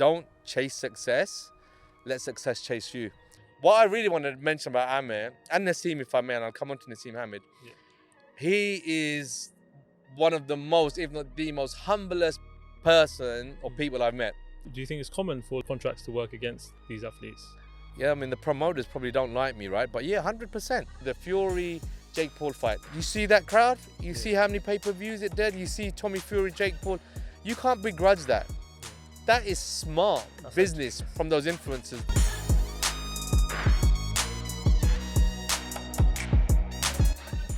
don't chase success. Let success chase you. What I really wanted to mention about Amir and Naseem, if I may, and I'll come on to Naseem Hamid. Yeah. He is one of the most, if not the most humblest person or people I've met. Do you think it's common for contracts to work against these athletes? Yeah, I mean, the promoters probably don't like me, right? But yeah, 100%. The Fury Jake Paul fight. You see that crowd? You see how many pay-per-views it did? You see Tommy Fury, Jake Paul. You can't begrudge that. That is smart business from those influencers.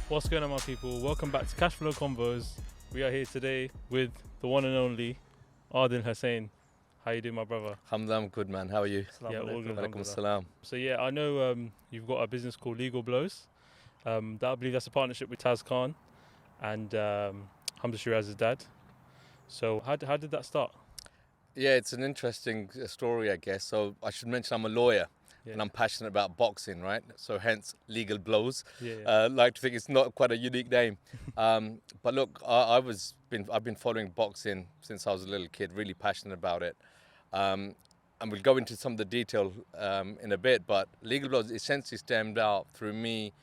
What's going on, my people? Welcome back to Cashflow Convos. We are here today with the one and only Adil Hussain. How you doing, my brother? Hamzah, I'm good, man. How are you? Yeah, all good. Walaikum salam. So yeah, I know you've got a business called Legal Blows. I believe that's a partnership with Taz Khan and Hamzah Sheeraz's dad. So how did that start? Yeah, it's an interesting story, I guess. So I should mention I'm a lawyer. Yeah. And I'm passionate about boxing, right? So hence Legal Blows. Yeah. Like to think it's not quite a unique name. But look, I've been following boxing since I was a little kid, really passionate about it. And we'll go into some of the detail in a bit, but Legal Blows essentially stemmed out through me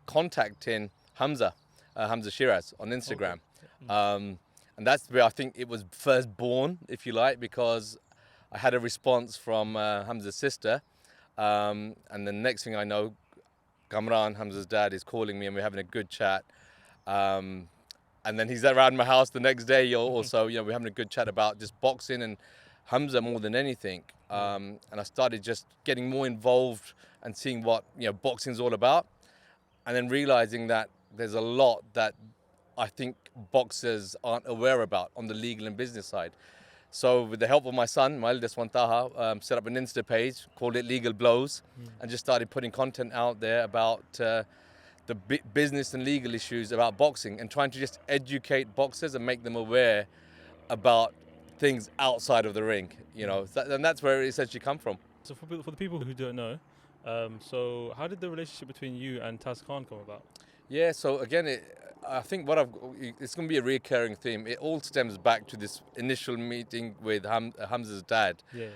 contacting Hamzah Sheeraz on Instagram. Okay. And that's where I think it was first born, if you like, because I had a response from Hamzah's sister. And the next thing I know, Kamran, Hamzah's dad, is calling me and we're having a good chat. And then he's around my house the next day also, we're having a good chat about just boxing and Hamzah more than anything. And I started just getting more involved and seeing what, boxing's all about. And then realizing that there's a lot that I think boxers aren't aware about on the legal and business side. So with the help of my son, my eldest one, Taha, set up an Insta page, called it Legal Blows, and just started putting content out there about the business and legal issues about boxing and trying to just educate boxers and make them aware about things outside of the ring, and that's where it essentially come from. So for the people who don't know, so how did the relationship between you and Taz Khan come about? Yeah, so again, I think it's going to be a recurring theme. It all stems back to this initial meeting with Hamzah's dad. Yeah.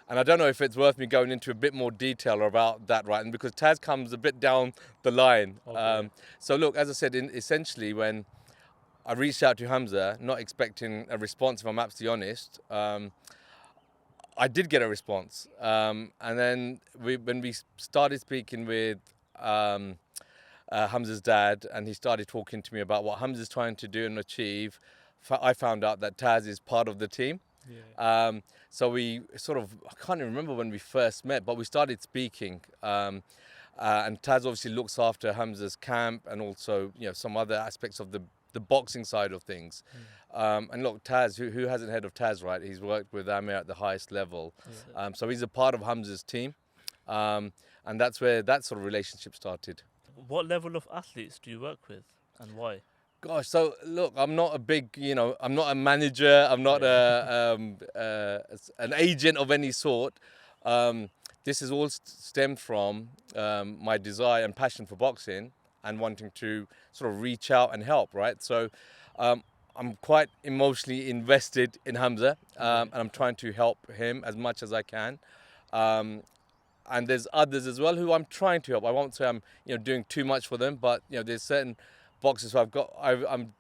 And I don't know if it's worth me going into a bit more detail about that, right? And because Taz comes a bit down the line. Okay. So look, as I said, essentially when I reached out to Hamzah, not expecting a response, if I'm absolutely honest, I did get a response. And then when we started speaking with Hamzah's dad, and he started talking to me about what Hamzah's trying to do and achieve, I found out that Taz is part of the team. Yeah. So we I can't even remember when we first met, but we started speaking. And Taz obviously looks after Hamzah's camp and also, some other aspects of the boxing side of things. And look, Taz, who hasn't heard of Taz, right? He's worked with Amir at the highest level. Yeah. So he's a part of Hamzah's team. And that's where that sort of relationship started. What level of athletes do you work with and why? Gosh, so look, I'm not a big, I'm not a manager. I'm not an agent of any sort. This is all stemmed from my desire and passion for boxing and wanting to sort of reach out and help, right? So I'm quite emotionally invested in Hamzah, and I'm trying to help him as much as I can. And there's others as well who I'm trying to help. I won't say I'm, doing too much for them, but there's certain boxers who I'm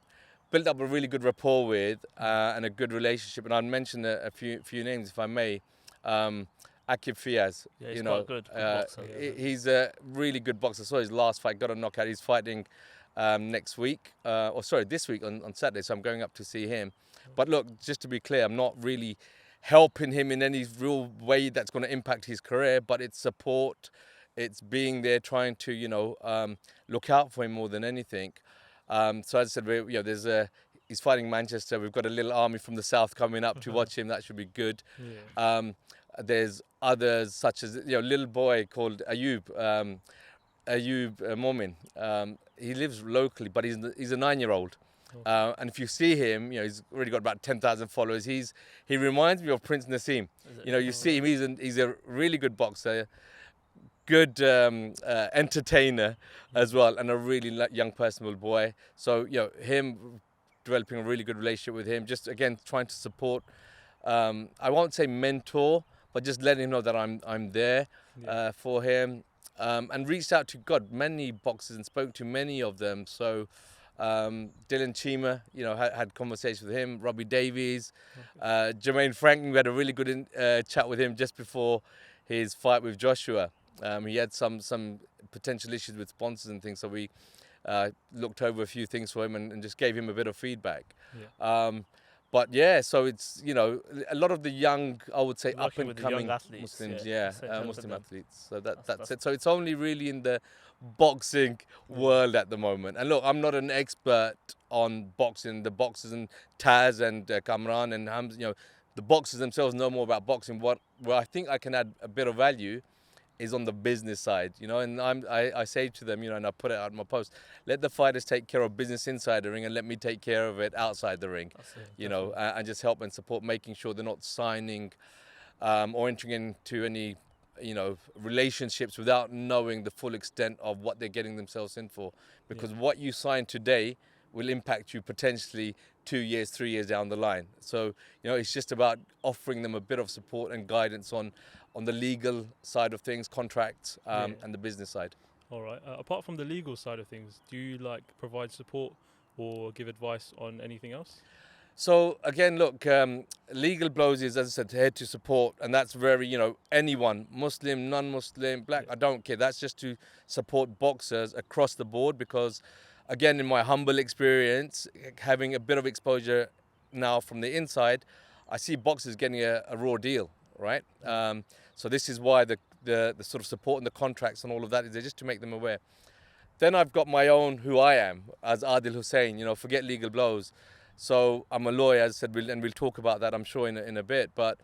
built up a really good rapport with and a good relationship. And I'll mention a few names if I may. Akib Fiaz, Yeah, he's quite a good boxer. He's a really good boxer. I saw his last fight, got a knockout. He's fighting this week on Saturday. So I'm going up to see him. But look, just to be clear, I'm not really helping him in any real way that's going to impact his career, but it's support, it's being there, trying to look out for him more than anything. So as I said, he's fighting Manchester. We've got a little army from the south coming up to watch him. That should be good. Yeah. There's others such as little boy called Ayub Momin. He lives locally, but he's a 9-year-old. And if you see him, he's already got about 10,000 followers. He reminds me of Prince Naseem. You see him, he's a really good boxer, good entertainer as well, and a really young, personable boy. So, him developing a really good relationship with him, just again trying to support I won't say mentor, but just letting him know that I'm there for him. And reached out to many boxers and spoke to many of them. So Dylan Chima, had conversations with him. Robbie Davies, Jermaine Franklin. We had a really good chat with him just before his fight with Joshua. He had some potential issues with sponsors and things, so we looked over a few things for him and just gave him a bit of feedback. But yeah, so it's, a lot of the young, I would say, up and coming Muslims, Muslim athletes. So that's it. So it's only really in the boxing world at the moment. And look, I'm not an expert on boxing. The boxers and Taz and Kamran and Hamza, the boxers themselves know more about boxing. Where I think I can add a bit of value is on the business side, and I say to them, and I put it out in my post, let the fighters take care of business inside the ring and let me take care of it outside the ring, and just help and support, making sure they're not signing or entering into any, relationships without knowing the full extent of what they're getting themselves in for. Because what you sign today will impact you potentially 2 years, 3 years down the line. So, it's just about offering them a bit of support and guidance on the legal side of things, contracts, and the business side. All right. Apart from the legal side of things, do you provide support or give advice on anything else? So again, look, Legal Blows is, as I said, here to support, and that's very, anyone, Muslim, non-Muslim, black, I don't care. That's just to support boxers across the board because, again, in my humble experience, having a bit of exposure now from the inside, I see boxers getting a raw deal, right? So this is why the sort of support and the contracts and all of that is there, just to make them aware. Then I've got my own, who I am, as Adil Hussain, forget Legal Blows. So I'm a lawyer, as I said, and we'll talk about that, I'm sure, in a bit. But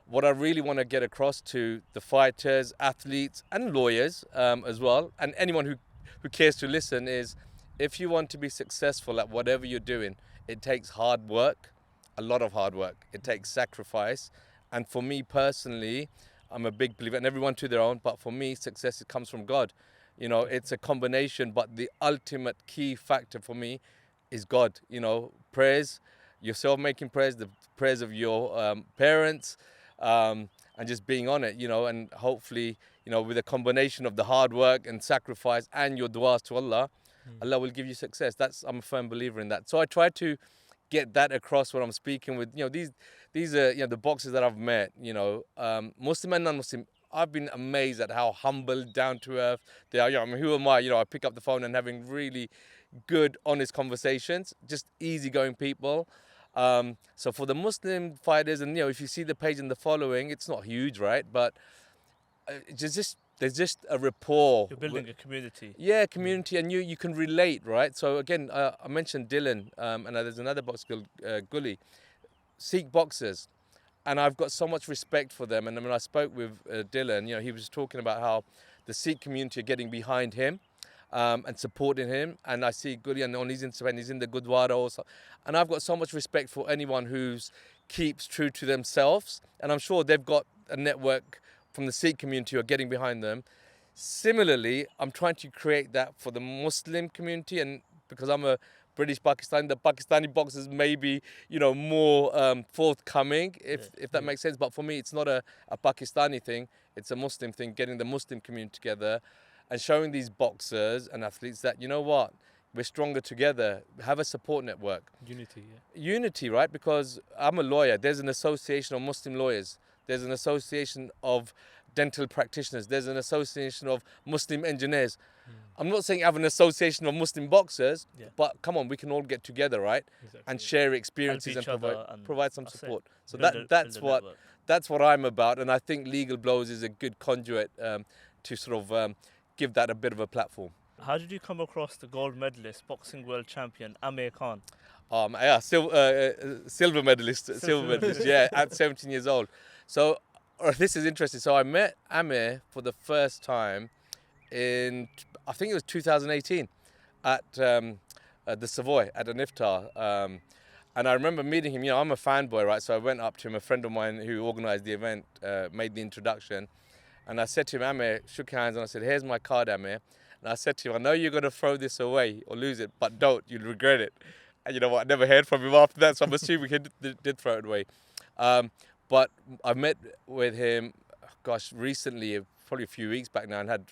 what I really want to get across to the fighters, athletes, and lawyers as well, and anyone who cares to listen is, if you want to be successful at whatever you're doing, it takes hard work, a lot of hard work. It takes sacrifice. And for me personally, I'm a big believer, and everyone to their own, but for me, success, it comes from God. It's a combination, but the ultimate key factor for me is God. Prayers, yourself making prayers, the prayers of your parents, and just being on it, and hopefully, with a combination of the hard work and sacrifice and your du'as to Allah, Allah will give you success. I'm a firm believer in that. So I try to get that across when I'm speaking with, these are, the boxers that I've met, Muslim and non-Muslim. I've been amazed at how humble, down to earth they are. Who am I? I pick up the phone and having really good, honest conversations, just easygoing people. So for the Muslim fighters, and if you see the page and the following, it's not huge, right? But there's just a rapport. You're building a community. Yeah, community, and you can relate, right? So again, I mentioned Dylan, and there's another boxer called Gully, Sikh boxers, and I've got so much respect for them. And when I spoke with Dylan, he was talking about how the Sikh community are getting behind him and supporting him. And I see Gully on his Instagram, he's in the Gurdwara also. And I've got so much respect for anyone who's keeps true to themselves. And I'm sure they've got a network from the Sikh community who are getting behind them. Similarly, I'm trying to create that for the Muslim community, and because I'm a British Pakistani, the Pakistani boxers may be, more forthcoming, if that makes sense. But for me, it's not a Pakistani thing. It's a Muslim thing, getting the Muslim community together and showing these boxers and athletes that, we're stronger together. Have a support network. Unity, yeah. Unity, right? Because I'm a lawyer. There's an association of Muslim lawyers. There's an association of dental practitioners. There's an association of Muslim engineers. I'm not saying have an association of Muslim boxers, but come on, we can all get together, right? Exactly. And share experiences and provide some support. So that's what I'm about, and I think Legal Blows is a good conduit to sort of give that a bit of a platform. How did you come across the gold medalist, boxing world champion Amir Khan? Silver medalist, at 17 years old. So this is interesting. So I met Amir for the first time in, I think it was 2018, at the Savoy at an iftar. And I remember meeting him. I'm a fanboy, right? So I went up to him, a friend of mine who organised the event, made the introduction. And I said to him, Amir, shook hands, and I said, here's my card, Amir. And I said to him, I know you're going to throw this away or lose it, but don't. You'll regret it. And you know what? I never heard from him after that, so I'm assuming he did throw it away. But I met with him, gosh, recently, probably a few weeks back now, and had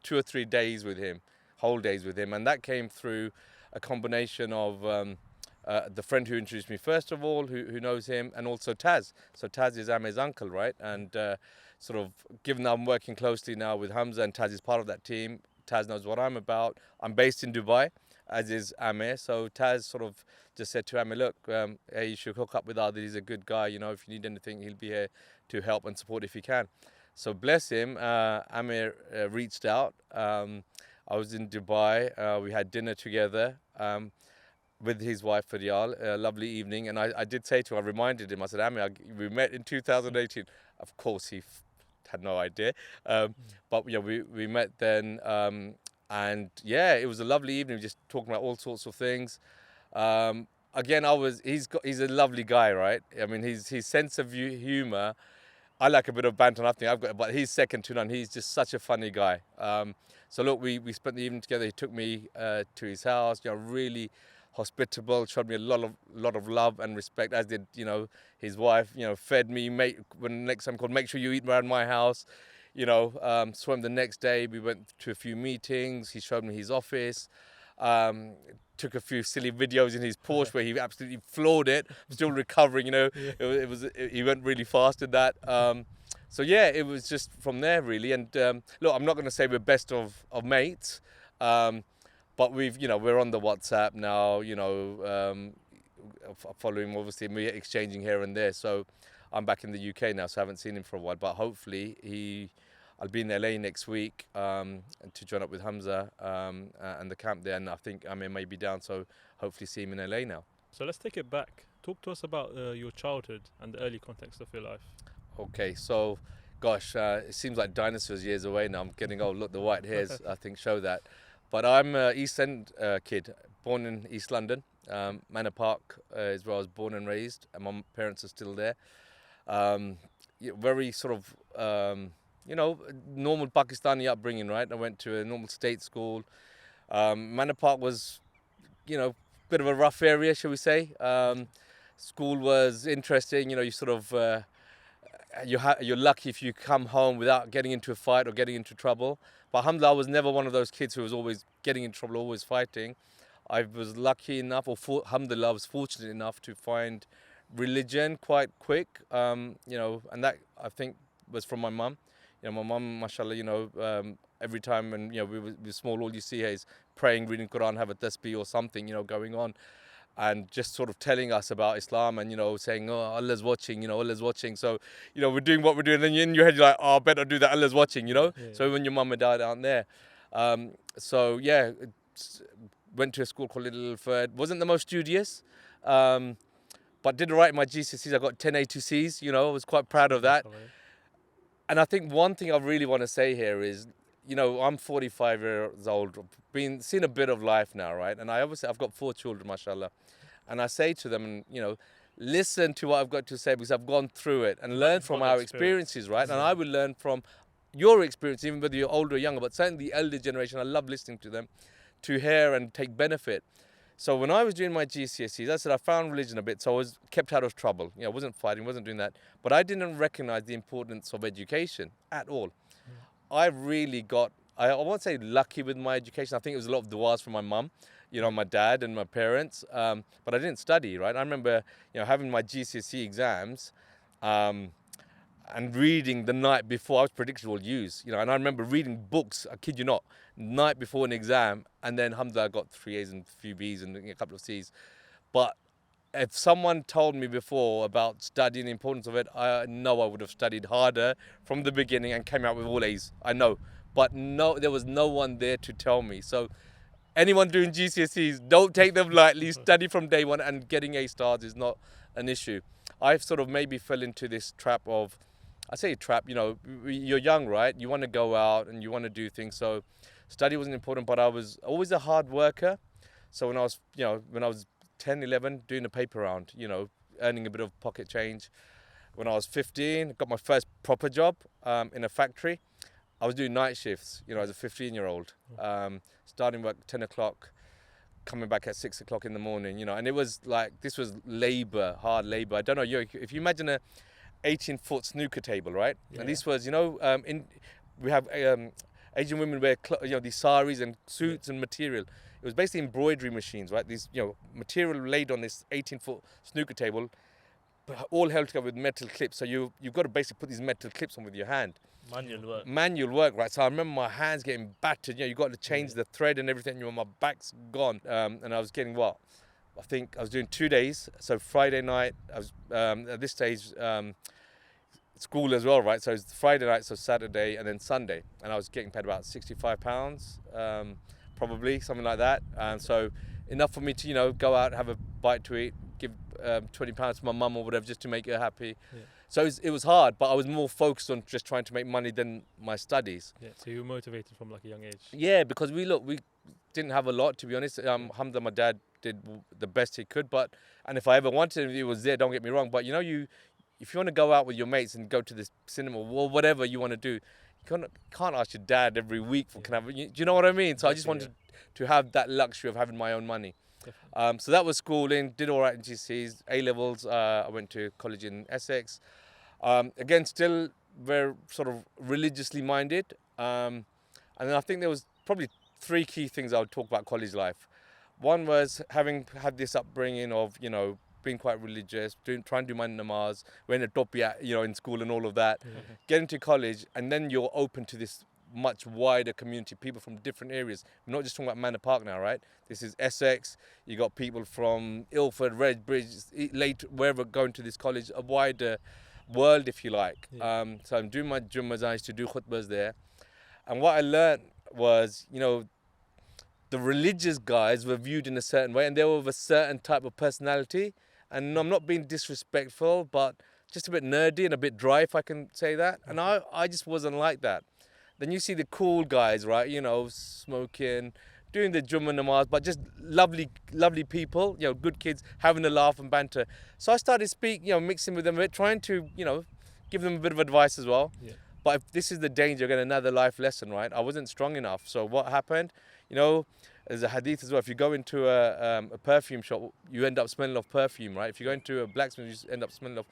2 or 3 days with him, whole days with him. And that came through a combination of the friend who introduced me first of all, who knows him, and also Taz. So Taz is Amir's uncle, right? And sort of, given that I'm working closely now with Hamza and Taz is part of that team, Taz knows what I'm about. I'm based in Dubai, as is Amir. So Taz sort of just said to Amir, look, hey, you should hook up with Adil. He's a good guy. You know, if you need anything, he'll be here to help and support if he can. So bless him, Amir reached out. I was in Dubai. We had dinner together with his wife, Faryal. A lovely evening. And I did say to him, I reminded him, I said, Amir, we met in 2018. Of course, he had no idea. But yeah, we met then. And yeah, it was a lovely evening, just talking about all sorts of things. Again, he's a lovely guy, right? I mean, his sense of humor, I like a bit of banter, nothing but he's second to none. He's just such a funny guy. So look, we spent the evening together. He took me to his house, you know, really hospitable, showed me a lot of love and respect, as did, you know, his wife, you know, fed me, when next time called, make sure you eat around my house. You know, swam the next day. We went to a few meetings. He showed me his office. Took a few silly videos in his Porsche where he absolutely floored it. Still recovering, you know. Yeah. He went really fast in that. So yeah, it was just from there really. And look, I'm not going to say we're best of mates, but we're on the WhatsApp now. You know, following obviously, we're exchanging here and there. So I'm back in the UK now, so I haven't seen him for a while. But hopefully I'll be in LA next week to join up with Hamza and the camp there. And I think Amir may be down, so hopefully see him in LA now. So let's take it back. Talk to us about your childhood and the early context of your life. Okay, so gosh, it seems like dinosaurs years away now. I'm getting old. Look, the white hairs I think show that. But I'm an East End kid, born in East London. Manor Park is where I was born and raised, and my parents are still there. Very sort of, normal Pakistani upbringing, right? I went to a normal state school. Manor Park was, bit of a rough area, shall we say. School was interesting. You sort of, you're lucky if you come home without getting into a fight or getting into trouble. But alhamdulillah, I was never one of those kids who was always getting in trouble, always fighting. I was lucky enough, alhamdulillah, I was fortunate enough to find religion quite quick, and that I think was from my mum. My mum, mashallah, every time when we were small, all you see here is praying, reading Quran, have a tasbih or something, going on, and just sort of telling us about Islam and saying, oh, Allah's watching, Allah's watching. So we're doing what we're doing, and in your head you're like, oh, I better do that. Allah's watching, Yeah. So when your mum and dad aren't there, went to a school called Little Ferd. Wasn't the most studious, but did all right in my GCSEs. I got 10 A2Cs, I was quite proud of that. And I think one thing I really want to say here is, I'm 45 years old, seen a bit of life now, right? And I've got 4 children, mashallah. And I say to them, listen to what I've got to say because I've gone through it and learned from our experiences, right? And I will learn from your experience, even whether you're older or younger, but certainly the elder generation, I love listening to them, to hear and take benefit. So when I was doing my GCSEs, I said I found religion a bit, so I was kept out of trouble. I wasn't fighting, wasn't doing that. But I didn't recognize the importance of education at all. I really I won't say lucky with my education. I think it was a lot of du'as from my mum, my dad and my parents. But I didn't study, right? I remember, having my GCSE exams and reading the night before. I was predictable use, and I remember reading books, I kid you not, night before an exam, and then alhamdulillah I got 3 A's and a few B's and a couple of C's. But if someone told me before about studying, the importance of it, I know I would have studied harder from the beginning and came out with all A's. I know. But no, there was no one there to tell me. So anyone doing GCSEs, don't take them lightly. Study from day one, and getting A stars is not an issue. I've sort of maybe fell into this trap of, I say trap, you're young, right? You want to go out and you want to do things. So study wasn't important, but I was always a hard worker. So when I was 10, 11, doing a paper round, earning a bit of pocket change. When I was 15, got my first proper job in a factory. I was doing night shifts, as a 15-year-old, starting work 10 o'clock, coming back at 6 o'clock in the morning, and it was like, this was labor, hard labor. I don't know, if you imagine 18-foot snooker table, right? Yeah. And this was, we have Asian women wear, these saris and suits and material. It was basically embroidery machines, right? These, material laid on this 18-foot snooker table, all held together with metal clips. So you've got to basically put these metal clips on with your hand. Manual work, right? So I remember my hands getting battered. You got to change the thread and everything. My back's gone. And I was getting what? I think I was doing 2 days. So Friday night, I was at this stage school as well, right? So it was Friday night, so Saturday, and then Sunday. And I was getting paid about £65, probably something like that. And so enough for me to go out, have a bite to eat, give £20 to my mum or whatever just to make her happy. Yeah. So it was hard, but I was more focused on just trying to make money than my studies. Yeah, so you were motivated from like a young age. Yeah, because we didn't have a lot, to be honest. Hamza, my dad, did the best he could, and if I ever wanted it, it was there, don't get me wrong. But if you want to go out with your mates and go to the cinema or whatever you want to do, you can't ask your dad every week for do you know what I mean? So I just wanted to have that luxury of having my own money. So that was schooling, did all right in GCSEs, A-levels. I went to college in Essex. Again, still very sort of religiously minded. And then I think there was probably 3 key things I would talk about college life. One was having had this upbringing of, being quite religious, trying to do my namaz, when a topiya, in school and all of that. Getting to college, and then you're open to this much wider community, people from different areas. We're not just talking about Manor Park now, right? This is Essex. You got people from Ilford, Redbridge, late, wherever, going to this college, a wider world, if you like. So I'm doing my Jummahs. I used to do khutbahs there. And what I learned was, the religious guys were viewed in a certain way, and they were of a certain type of personality. And I'm not being disrespectful, but just a bit nerdy and a bit dry, if I can say that. And I just wasn't like that. Then you see the cool guys, right? Smoking, doing the Jummah namaz, but just lovely people, good kids, having a laugh and banter. So I started mixing with them a bit, trying to, give them a bit of advice as well. Yeah. But if this is the danger, again, another life lesson, right? I wasn't strong enough. So what happened? There's a hadith as well. If you go into a perfume shop, you end up smelling of perfume, right? If you go into a blacksmith, you end up smelling of,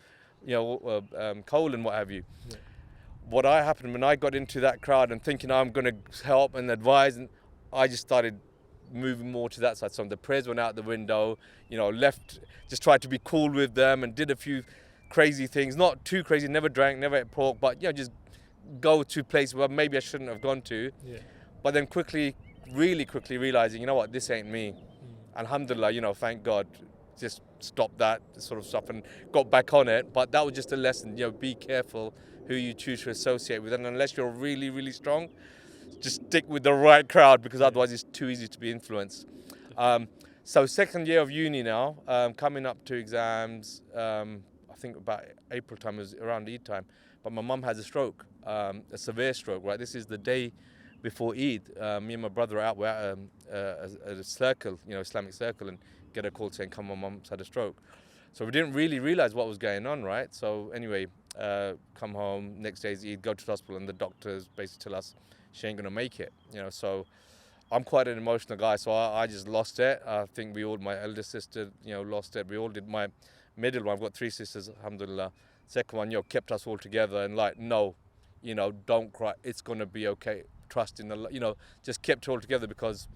coal and what have you. Yeah. What happened when I got into that crowd and thinking I'm going to help and advise, and I just started moving more to that side. So the prayers went out the window, left, just tried to be cool with them and did a few crazy things. Not too crazy, never drank, never ate pork, but just go to places where maybe I shouldn't have gone to. Yeah. But then really quickly realizing, this ain't me. Alhamdulillah, thank God, just stopped that sort of stuff and got back on it. But that was just a lesson, be careful who you choose to associate with. And unless you're really, really strong, just stick with the right crowd, because otherwise it's too easy to be influenced. So second year of uni now, coming up to exams, I think about April time, it was around Eid time. But my mum has a stroke, a severe stroke, right? This is the day before Eid. Me and my brother are out, we're at a circle, Islamic circle, and get a call saying, come, my mum's had a stroke. So we didn't really realize what was going on, right? So anyway, come home, next day's Eid, go to the hospital, and the doctors basically tell us she ain't gonna make it, So I'm quite an emotional guy, so I just lost it. I think my elder sister, lost it. We all did. My middle one, I've got 3 sisters, alhamdulillah. Second one, kept us all together and no, don't cry. It's gonna be okay. Trust in Allah, just kept it all together, because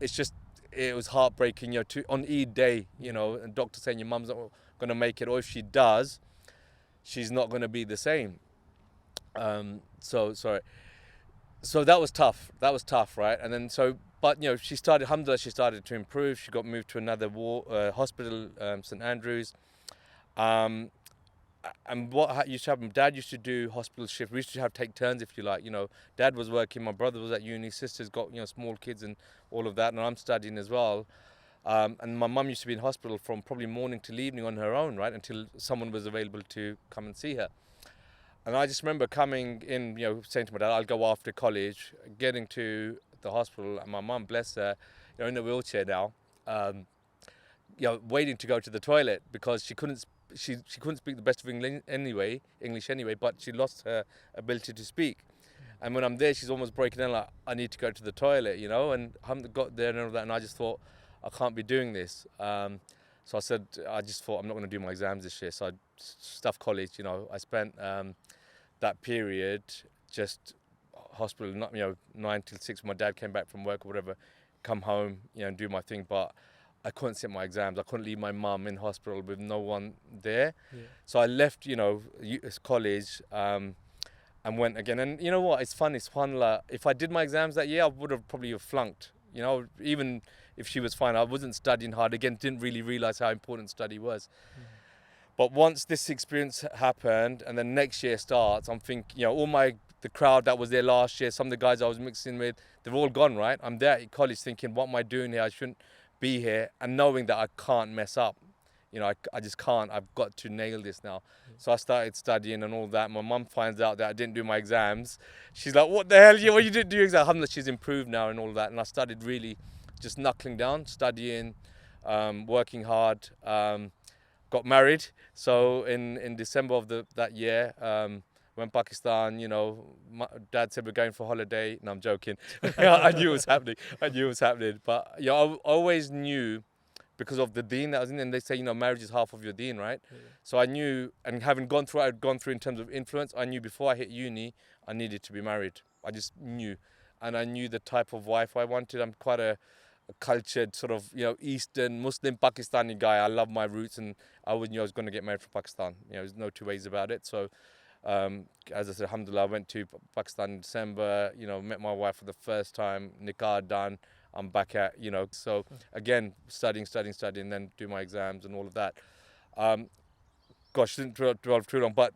it was heartbreaking, on Eid day, and doctor saying your mum's not gonna make it, or if she does, she's not gonna be the same. So that was tough. Right? And then but she started, alhamdulillah, she started to improve. She got moved to another hospital, St Andrews. And what used to happen, Dad used to do hospital shift. We used to take turns, if you like. Dad was working, my brother was at uni, sisters got small kids and all of that, and I'm studying as well. And my mum used to be in hospital from probably morning till evening on her own, right, until someone was available to come and see her. And I just remember coming in, saying to my dad, I'll go after college, getting to the hospital, and my mum, bless her, in a wheelchair now, waiting to go to the toilet, because she couldn't speak the best of English anyway, but she lost her ability to speak. And when I'm there, she's almost breaking down, like, I need to go to the toilet, and I haven't got there and all that, and I just thought, I can't be doing this. So I said, I just thought I'm not going to do my exams this year. So I stuffed college. I spent that period just hospital, not 9 till 6. My dad came back from work or whatever, come home, and do my thing. But I couldn't sit my exams. I couldn't leave my mum in hospital with no one there. Yeah. So I left, college. And went again. And you know what? It's fun. Like, if I did my exams that year, I would have probably flunked. Even if she was fine, I wasn't studying hard. Again, didn't really realize how important study was. But once this experience happened, and then next year starts, I'm thinking, the crowd that was there last year, some of the guys I was mixing with, they've all gone, right? I'm there at college thinking, what am I doing here? I shouldn't be here. And knowing that I can't mess up. I just can't. I've got to nail this now. So I started studying and all that. My mum finds out that I didn't do my exams. She's like, what the hell? You didn't do your exams? Alhamdulillah, she's improved now and all that. And I started really just knuckling down, studying, working hard. Got married. So in December of that year, when Pakistan, my dad said we're going for holiday. No, I'm joking. I knew it was happening. But I always knew, because of the deen that I was in, and they say, marriage is half of your deen, right? Yeah. So I knew, and having gone through in terms of influence, I knew before I hit uni, I needed to be married. I just knew. And I knew the type of wife I wanted. I'm quite a cultured sort of, Eastern Muslim Pakistani guy. I love my roots, and I always knew I was going to get married from Pakistan. There's no two ways about it. So, as I said, alhamdulillah, I went to Pakistan in December, met my wife for the first time, nikah done. I'm back at, so again, studying, then do my exams and all of that. Didn't dwell too long, but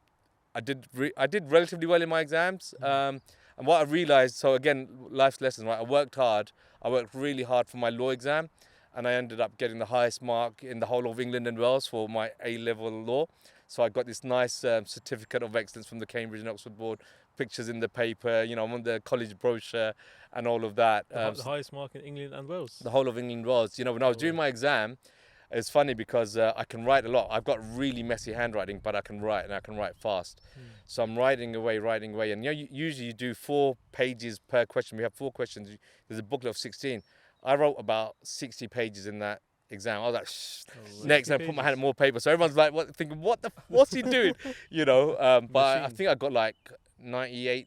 I did relatively well in my exams. And what I realized, so again, life's lesson, right? I worked really hard for my law exam, and I ended up getting the highest mark in the whole of England and Wales for my A-level law. So I got this nice certificate of excellence from the Cambridge and Oxford board, pictures in the paper, I'm on the college brochure and all of that. The highest mark in England and Wales? The whole of England and Wales. When I was doing my exam, it's funny because I can write a lot. I've got really messy handwriting, but I can write, and I can write fast. So I'm writing away. And usually you do 4 pages per question. We have 4 questions. There's a booklet of 16. I wrote about 60 pages in that exam. I was like, next, and I put my hand on more paper. So everyone's like, thinking, what's he doing? But I think I got like 98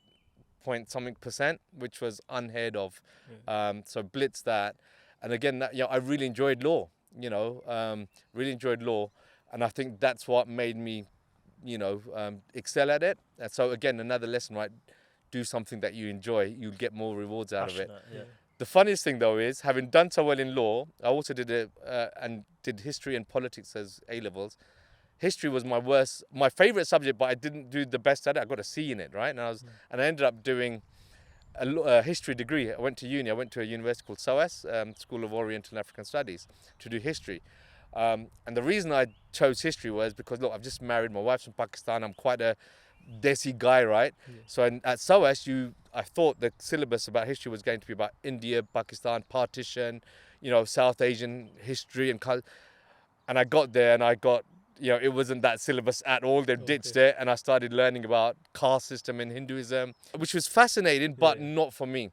point something %, which was unheard of. So blitzed that. And again, I really enjoyed law. Really enjoyed law, and I think that's what made me, excel at it. And so again, another lesson, right? Do something that you enjoy, you'll get more rewards out of it. Yeah. The funniest thing though is, having done so well in law, I also did history and politics as A-levels. History was my favorite subject, but I didn't do the best at it. I got a C in it, right? And I ended up doing a history degree. I went to uni. I went to a university called SOAS, School of Oriental and African Studies, to do history. And the reason I chose history was because, look, I've just married. My wife's from Pakistan. I'm quite a desi guy, right? Yeah. So at SOAS, I thought the syllabus about history was going to be about India, Pakistan, partition, South Asian history and culture. And I got there, and I got, it wasn't that syllabus at all. They ditched it, and I started learning about caste system in Hinduism, which was fascinating, but not for me.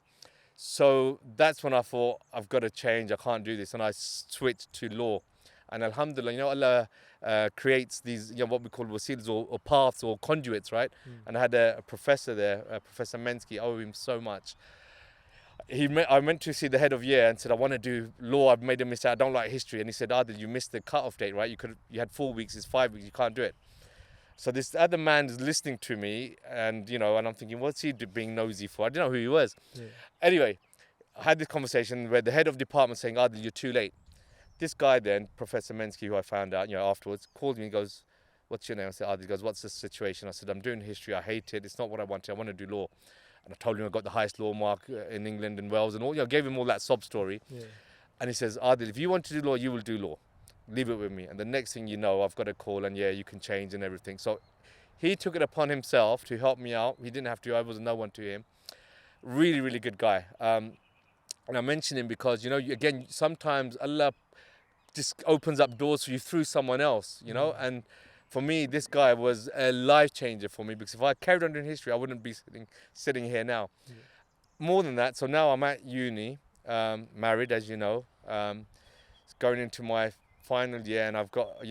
So that's when I thought, I've got to change. I can't do this. And I switched to law. And alhamdulillah, Allah creates these, what we call wasils or paths or conduits, right? And I had a professor there, Professor Mensky. I owe him so much. I went to see the head of year and said, I want to do law. I've made a mistake. I don't like history. And he said, Adil, you missed the cut-off date, right? You had 4 weeks. It's 5 weeks. You can't do it. So this other man is listening to me, and and I'm thinking, what's he being nosy for? I didn't know who he was. Yeah. Anyway, I had this conversation where the head of department saying, Adil, you're too late. This guy then, Professor Mensky, who I found out, afterwards, called me and goes, what's your name? I said, Adil. He goes, what's the situation? I said, I'm doing history. I hate it. It's not what I wanted. I want to do law. And I told him I got the highest law mark in England and Wales and all. Gave him all that sob story. Yeah. And he says, Adil, if you want to do law, you will do law. Leave it with me. And the next thing you know, I've got a call, and you can change and everything. So he took it upon himself to help me out. He didn't have to. I was no one to him. Really, really good guy. And I mention him because, again, sometimes Allah just opens up doors for you through someone else, and for me, this guy was a life changer for me, because if I carried on doing history, I wouldn't be sitting here now. Yeah. More than that, so now I'm at uni, married, as you know, going into my final year, and I've got,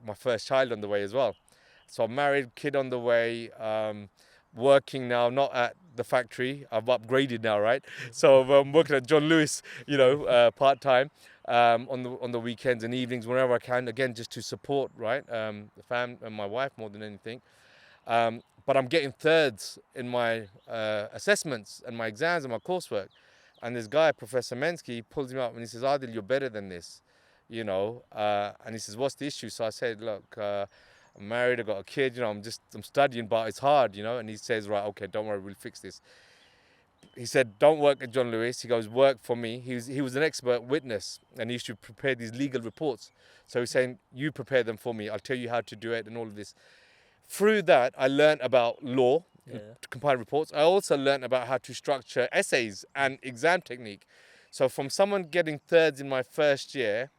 my first child on the way as well. So I'm married, kid on the way, working now, not at the factory. I've upgraded now, right? So I'm working at John Lewis, part time, on the weekends and evenings whenever I can. Again, just to support, right, the fam and my wife more than anything. But I'm getting thirds in my assessments and my exams and my coursework. And this guy, Professor Mensky, pulls me up and he says, Adil, you're better than this, And he says, what's the issue? So I said, look, I'm married, I've got a kid, I'm studying, but it's hard, And he says, right, okay, don't worry, we'll fix this. He said, don't work at John Lewis. He goes, work for me. He was an expert witness and he used to prepare these legal reports. So he's saying, you prepare them for me. I'll tell you how to do it and all of this. Through that, I learned about law, to compile reports. I also learned about how to structure essays and exam technique. So from someone getting thirds in my first year,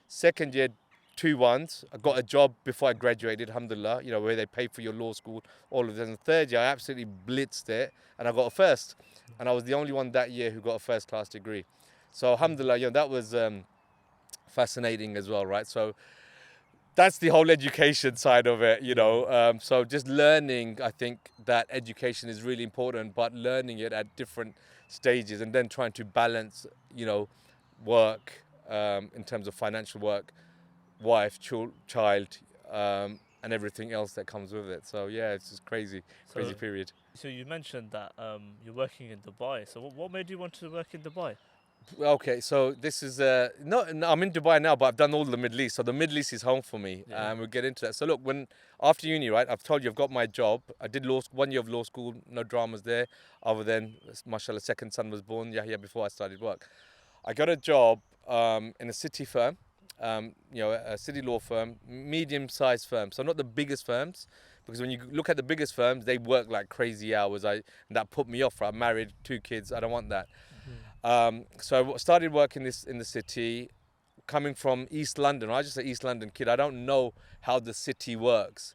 second year, 2-1s. I got a job before I graduated, alhamdulillah, where they pay for your law school, all of that. And the third year, I absolutely blitzed it and I got a first. And I was the only one that year who got a first class degree. So alhamdulillah, that was fascinating as well, right? So that's the whole education side of it, So just learning, I think that education is really important, but learning it at different stages and then trying to balance, work in terms of financial work, wife, child, and everything else that comes with it. So yeah, it's just crazy period. So you mentioned that you're working in Dubai. So what made you want to work in Dubai? Okay, so this is no, I'm in Dubai now, but I've done all the Middle East. So the Middle East is home for me, and we'll get into that. So look, after uni, right, I've told you I've got my job. I did 1 year of law school, no dramas there, other than, mashallah, second son was born, Yahya, before I started work. I got a job in a city firm, a city law firm, medium-sized firm. So not the biggest firms, because when you look at the biggest firms, they work like crazy hours. And that put me off. Right? I'm married, 2 kids. I don't want that. So I started working in the city, coming from East London. I just say East London kid. I don't know how the city works.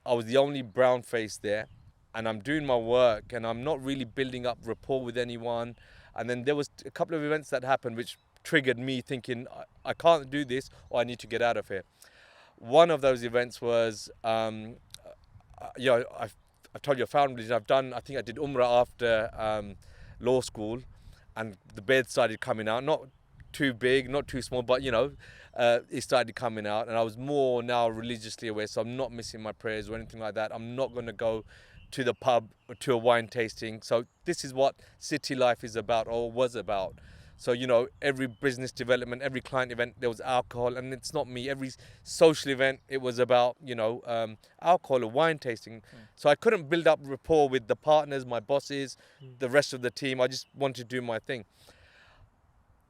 I was the only brown face there, and I'm doing my work, and I'm not really building up rapport with anyone. And then there was a couple of events that happened which triggered me thinking, I can't do this, or I need to get out of here. One of those events was, I've told you, I think I did Umrah after law school, and the bed started coming out, not too big, not too small, but it started coming out, and I was more now religiously aware, so I'm not missing my prayers or anything like that. I'm not going to go to the pub or to a wine tasting. So this is what city life is about, or was about. So, every business development, every client event, there was alcohol, and it's not me. Every social event, it was about, alcohol or wine tasting. So I couldn't build up rapport with the partners, my bosses, the rest of the team. I just wanted to do my thing.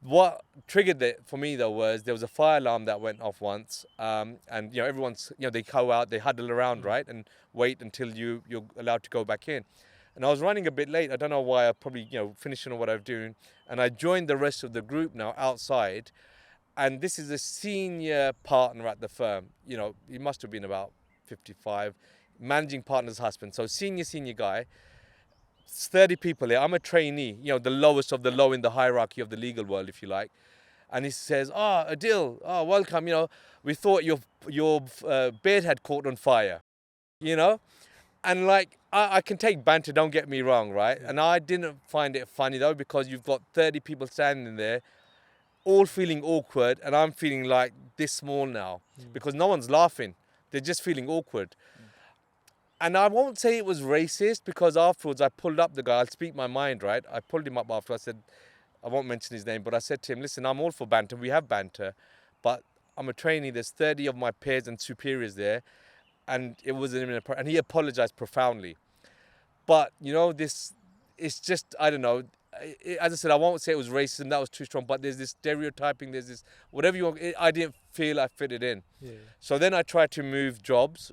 What triggered it for me, though, was there was a fire alarm that went off once, and everyone's, they go out, they huddle around, right, and wait until you're allowed to go back in. And I was running a bit late. I don't know why. I probably, finishing on what I'm doing, and I joined the rest of the group now outside. And this is a senior partner at the firm. He must have been about 55, managing partner's husband. So senior guy. It's 30 people here. I'm a trainee, the lowest of the low in the hierarchy of the legal world, if you like. And he says, Adil, welcome. We thought your bed had caught on fire, And I can take banter, don't get me wrong, right? And I didn't find it funny though, because you've got 30 people standing there, all feeling awkward, and I'm feeling like this small now, because no one's laughing. They're just feeling awkward. And I won't say it was racist, because afterwards I pulled up the guy. I'll speak my mind, right? I pulled him up after. I said, I won't mention his name, but I said to him, listen, I'm all for banter. We have banter, but I'm a trainee. There's 30 of my peers and superiors there, and it was and he apologized profoundly. But this, it's just, I don't know. As I said, I won't say it was racism. That was too strong. But there's this stereotyping. There's this whatever you want. I didn't feel I fitted in. Yeah. So then I tried to move jobs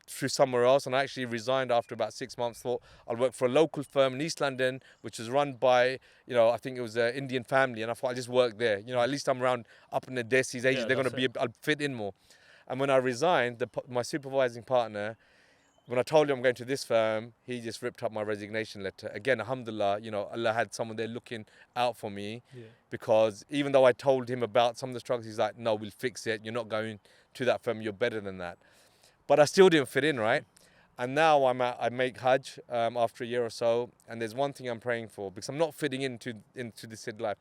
through somewhere else, and I actually resigned after about 6 months. Thought I'll work for a local firm in East London, which was run by, I think it was an Indian family, and I thought I'll just work there. At least I'm around up in the Desis ages. They're going to I'll fit in more. And when I resigned, my supervising partner, When I told him I'm going to this firm, he just ripped up my resignation letter. Again, alhamdulillah, Allah had someone there looking out for me, because even though I told him about some of the struggles, he's like, no, we'll fix it. You're not going to that firm. You're better than that. But I still didn't fit in, right? And now I make Hajj after a year or so, and there's one thing I'm praying for, because I'm not fitting into this Sid life.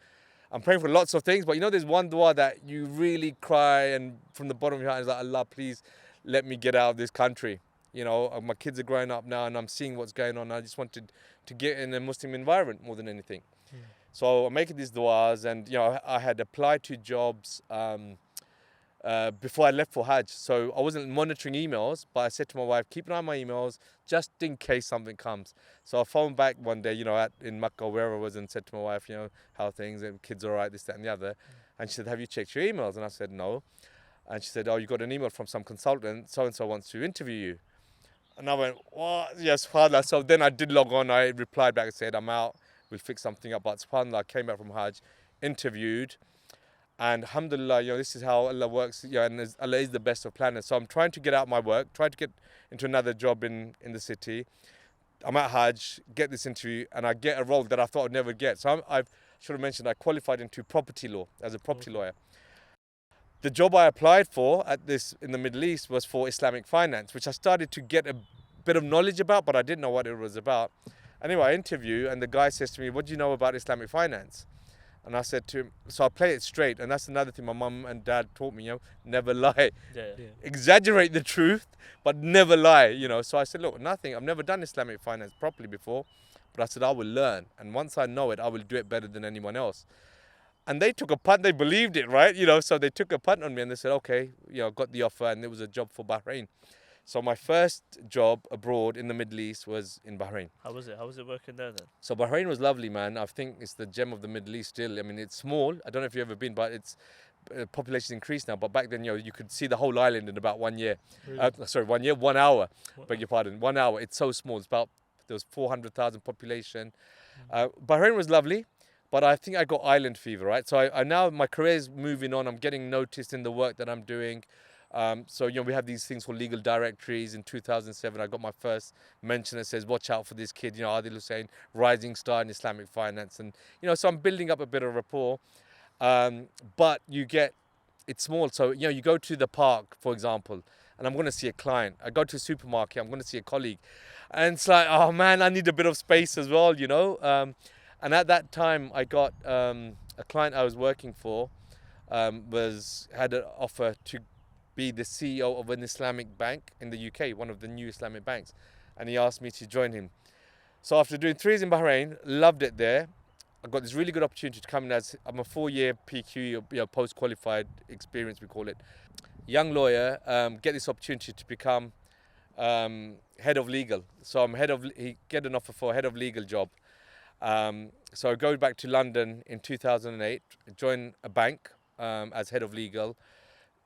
I'm praying for lots of things, but there's one dua that you really cry, and from the bottom of your heart is like, Allah, please let me get out of this country. My kids are growing up now, and I'm seeing what's going on. I just wanted to get in a Muslim environment more than anything. So I'm making these duas, and I had applied to jobs before I left for Hajj. So I wasn't monitoring emails, but I said to my wife, keep an eye on my emails just in case something comes. So I phoned back one day, in Makkah, wherever I was, and said to my wife, how are things, and kids are all right, this, that, and the other. And she said, have you checked your emails? And I said, no. And she said, oh, you got an email from some consultant, so-and-so wants to interview you. And I went, what? Yes, subhanAllah. So then I did log on. I replied back and said, I'm out. We'll fix something up. But subhanAllah, I came back from Hajj, interviewed. And alhamdulillah, this is how Allah works. And Allah is the best of planners. So I'm trying to get out my work, trying to get into another job in the city. I'm at Hajj, get this interview, and I get a role that I thought I'd never get. So I should have mentioned I qualified into property law as a property lawyer. The job I applied for in the Middle East was for Islamic finance, which I started to get a bit of knowledge about, but I didn't know what it was about. Anyway, I interview, and the guy says to me, what do you know about Islamic finance? And I said to him, so I play it straight. And that's another thing my mum and dad taught me, never lie. Exaggerate the truth, but never lie, So I said, look, nothing. I've never done Islamic finance properly before, but I said, I will learn. And once I know it, I will do it better than anyone else. And they took a punt. They believed it, right? So they took a punt on me, and they said, okay, got the offer, and it was a job for Bahrain. So my first job abroad in the Middle East was in Bahrain. How was it? How was it working there then? So Bahrain was lovely, man. I think it's the gem of the Middle East still. I mean, it's small. I don't know if you've ever been, but it's population's increased now. But back then, you could see the whole island in about 1 year. Really? 1 year, 1 hour. What? Beg your pardon. 1 hour. It's so small. There was 400,000 population. Bahrain was lovely. But I think I got island fever, right? So I now, my career is moving on. I'm getting noticed in the work that I'm doing. So, we have these things called legal directories. In 2007, I got my first mention that says, watch out for this kid, Adil Hussain, rising star in Islamic finance. And, so I'm building up a bit of rapport. But it's small. So, you go to the park, for example, and I'm going to see a client. I go to a supermarket, I'm going to see a colleague. And it's like, oh man, I need a bit of space as well, And at that time, I got a client I was working for had an offer to be the CEO of an Islamic bank in the UK, one of the new Islamic banks. And he asked me to join him. So after doing 3 years in Bahrain, loved it there. I got this really good opportunity to come in I'm a 4-year PQ, post-qualified experience, we call it. Young lawyer, get this opportunity to become head of legal. So he get an offer for a head of legal job. So I go back to London in 2008, join a bank as head of legal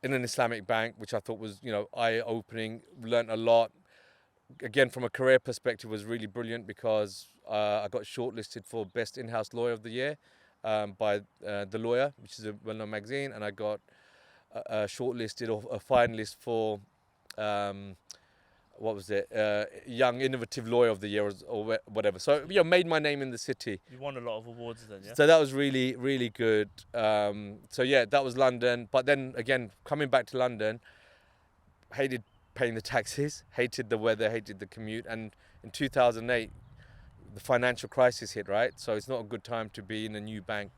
in an Islamic bank, which I thought was, eye-opening, learnt a lot. Again, from a career perspective, was really brilliant because I got shortlisted for Best In-House Lawyer of the Year by The Lawyer, which is a well-known magazine, and I got shortlisted or a finalist for Young Innovative Lawyer of the Year or whatever. So, made my name in the city. You won a lot of awards then, yeah? So that was really, really good. That was London. But then again, coming back to London, hated paying the taxes, hated the weather, hated the commute. And in 2008, the financial crisis hit, right? So it's not a good time to be in a new bank.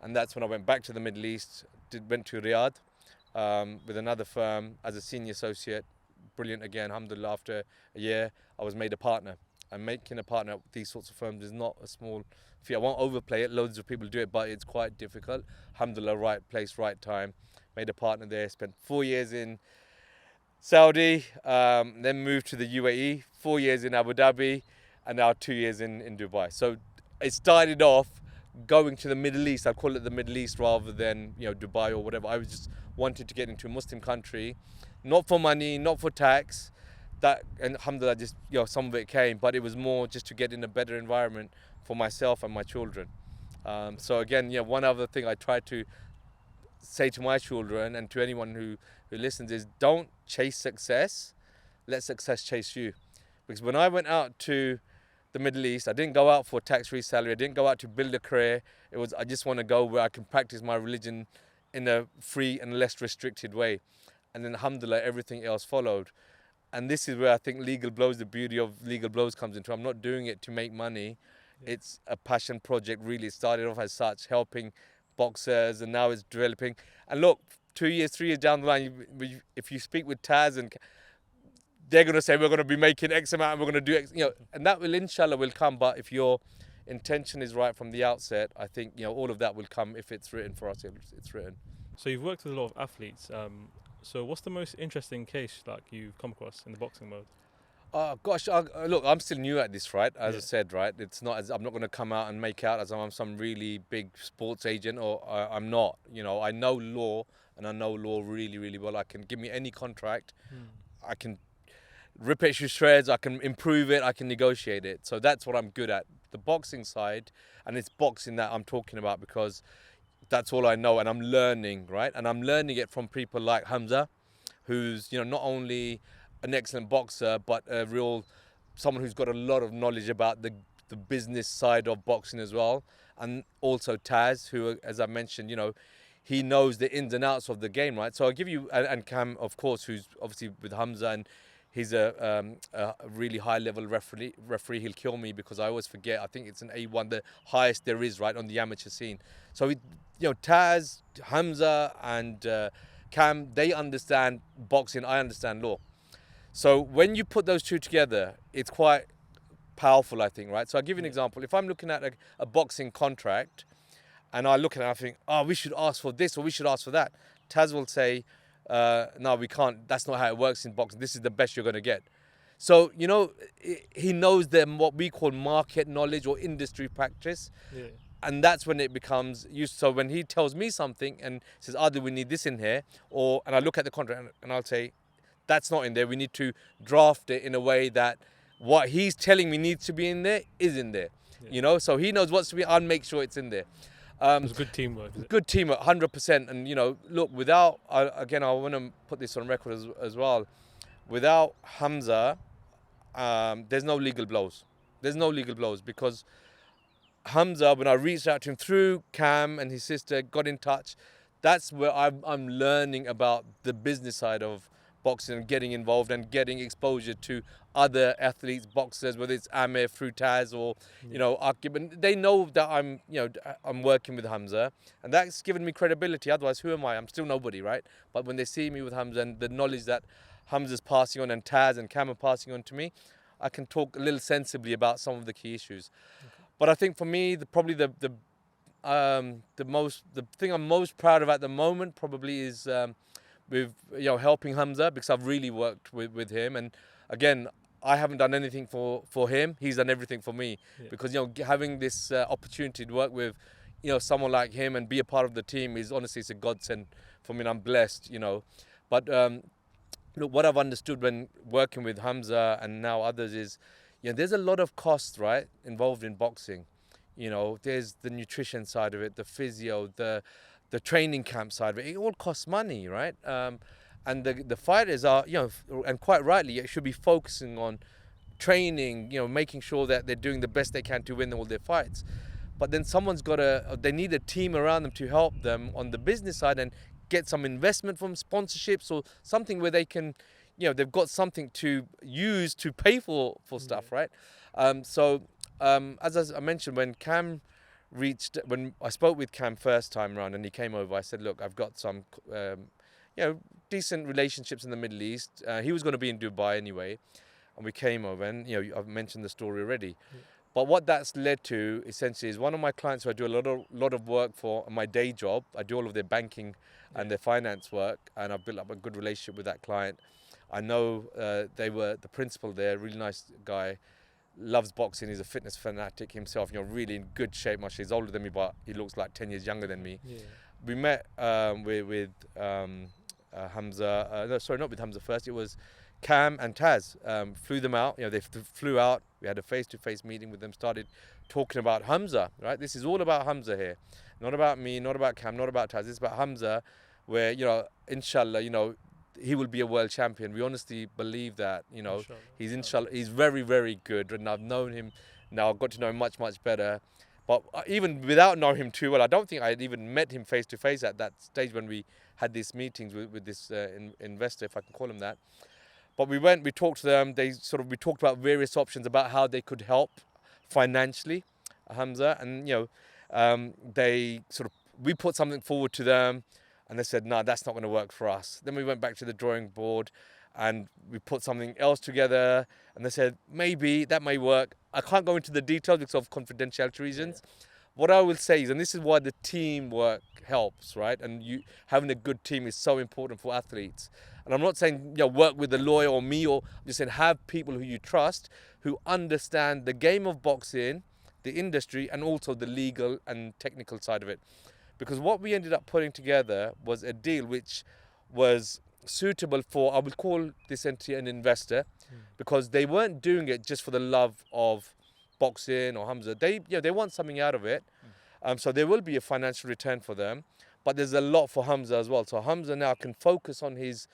And that's when I went back to the Middle East, went to Riyadh with another firm as a senior associate. Brilliant again, alhamdulillah, after a year, I was made a partner. And making a partner with these sorts of firms is not a small feat. I won't overplay it, loads of people do it, but it's quite difficult. Alhamdulillah, right place, right time. Made a partner there, spent 4 years in Saudi, then moved to the UAE, 4 years in Abu Dhabi, and now 2 years in Dubai. So it started off going to the Middle East. I call it the Middle East rather than Dubai or whatever. I was just wanted to get into a Muslim country, not for money, not for tax. That, and alhamdulillah, just some of it came, but it was more just to get in a better environment for myself and my children. So again, one other thing I try to say to my children and to anyone who listens is, don't chase success, let success chase you. Because when I went out to the Middle East, I didn't go out for a tax-free salary. I didn't go out to build a career. It was, I just want to go where I can practice my religion in a free and less restricted way. And then alhamdulillah, everything else followed. And this is where I think Legal Blows, the beauty of Legal Blows comes into. I'm not doing it to make money. Yeah. It's a passion project, really. It started off as such, helping boxers, and now it's developing. And look, 2 years, 3 years down the line, if you speak with Taz, and they're going to say, we're going to be making X amount, and we're going to do X, and that will, inshallah, will come. But if your intention is right from the outset, I think, all of that will come. If it's written for us, it's written. So you've worked with a lot of athletes. So what's the most interesting case like you've come across in the boxing mode? Gosh, look, I'm still new at this, right? As Yeah. I said, right? It's not as I'm not going to come out and make out as I'm some really big sports agent, or I'm not. I know law, and I know law really, really well. I can give me any contract, I can rip it to shreds, I can improve it, I can negotiate it. So that's what I'm good at. The boxing side, and it's boxing that I'm talking about because that's all I know, and I'm learning, right? And I'm learning it from people like Hamzah, who's not only an excellent boxer, but someone who's got a lot of knowledge about the business side of boxing as well. And also Taz, who, as I mentioned, he knows the ins and outs of the game, right? So I'll give you, and Cam, of course, who's obviously with Hamzah, and he's a really high-level referee. He'll kill me because I always forget. I think it's an A1, the highest there is, right, on the amateur scene. So, Taz, Hamzah, and Cam, they understand boxing. I understand law. So when you put those two together, it's quite powerful, I think, right? So I'll give you an example. If I'm looking at a boxing contract, and I look at it and I think, oh, we should ask for this or we should ask for that, Taz will say, no, we can't. That's not how it works in boxing. This is the best you're going to get. So, he knows what we call market knowledge or industry practice. Yeah. And that's when it becomes used. So when he tells me something and says, Adil, we need this in here, and I look at the contract and I'll say, that's not in there. We need to draft it in a way that what he's telling me needs to be in there is in there. Yeah. So he knows what's to be. I'll make sure it's in there. It's good teamwork. Good teamwork, 100%. And look, without again, I want to put this on record as well. Without Hamzah, there's no Legal Blows. There's no Legal Blows because Hamzah, when I reached out to him through Cam and his sister, got in touch. That's where I'm learning about the business side of boxing and getting involved and getting exposure to other athletes, boxers, whether it's Amir through Taz or Akib, and they know that I'm working with Hamzah, and that's given me credibility. Otherwise, who am I? I'm still nobody, right? But when they see me with Hamzah and the knowledge that Hamzah's passing on and Taz and Cam are passing on to me, I can talk a little sensibly about some of the key issues. Okay. But I think for me, the thing I'm most proud of at the moment probably is with helping Hamzah, because I've really worked with him, and again, I haven't done anything for him. He's done everything for me. Yeah. Because having this opportunity to work with someone like him and be a part of the team is honestly, it's a godsend for me, and I'm blessed. But look, what I've understood when working with Hamzah and now others is there's a lot of costs, right, involved in boxing. There's the nutrition side of it, the physio, the training camp side of it. It all costs money, right? And the fighters are, and quite rightly, should be focusing on training, making sure that they're doing the best they can to win all their fights. But then they need a team around them to help them on the business side and get some investment from sponsorships or something where they can, they've got something to use to pay for stuff, right? As I mentioned, when I spoke with Cam first time around and he came over, I said, look, I've got some, decent relationships in the Middle East. He was going to be in Dubai anyway, and we came over, and I've mentioned the story already. Yeah. But what that's led to essentially is one of my clients who I do a lot of work for on my day job. I do all of their banking and their finance work, and I've built up a good relationship with that client. I know they were the principal there, really nice guy, loves boxing. He's a fitness fanatic himself. Really in good shape. Much he's older than me, but he looks like 10 years younger than me. Yeah. We met with Hamzah. No, sorry, not with Hamzah first. It was Cam and Taz. Flew them out. They flew out. We had a face-to-face meeting with them. Started talking about Hamzah. Right. This is all about Hamzah here. Not about me. Not about Cam. Not about Taz. It's about Hamzah. Where inshallah, he will be a world champion. We honestly believe that, Inshallah. he's very, very good. And I've known him now, I've got to know him much, much better. But even without knowing him too well, I don't think I had even met him face to face at that stage when we had these meetings with this investor, if I can call him that. But we talked to them. We talked about various options about how they could help financially, Hamza, and we put something forward to them, and they said, no, that's not going to work for us. Then we went back to the drawing board, and we put something else together, and they said, maybe that may work. I can't go into the details because of confidentiality reasons. Yeah. What I will say is, and this is why the teamwork helps, right? And having a good team is so important for athletes. And I'm not saying work with a lawyer or me, I'm just saying have people who you trust, who understand the game of boxing, the industry, and also the legal and technical side of it. Because what we ended up putting together was a deal which was suitable for, I would call this entity an investor, because they weren't doing it just for the love of boxing or Hamza. They want something out of it. So there will be a financial return for them, but there's a lot for Hamza as well. So Hamza now can focus on his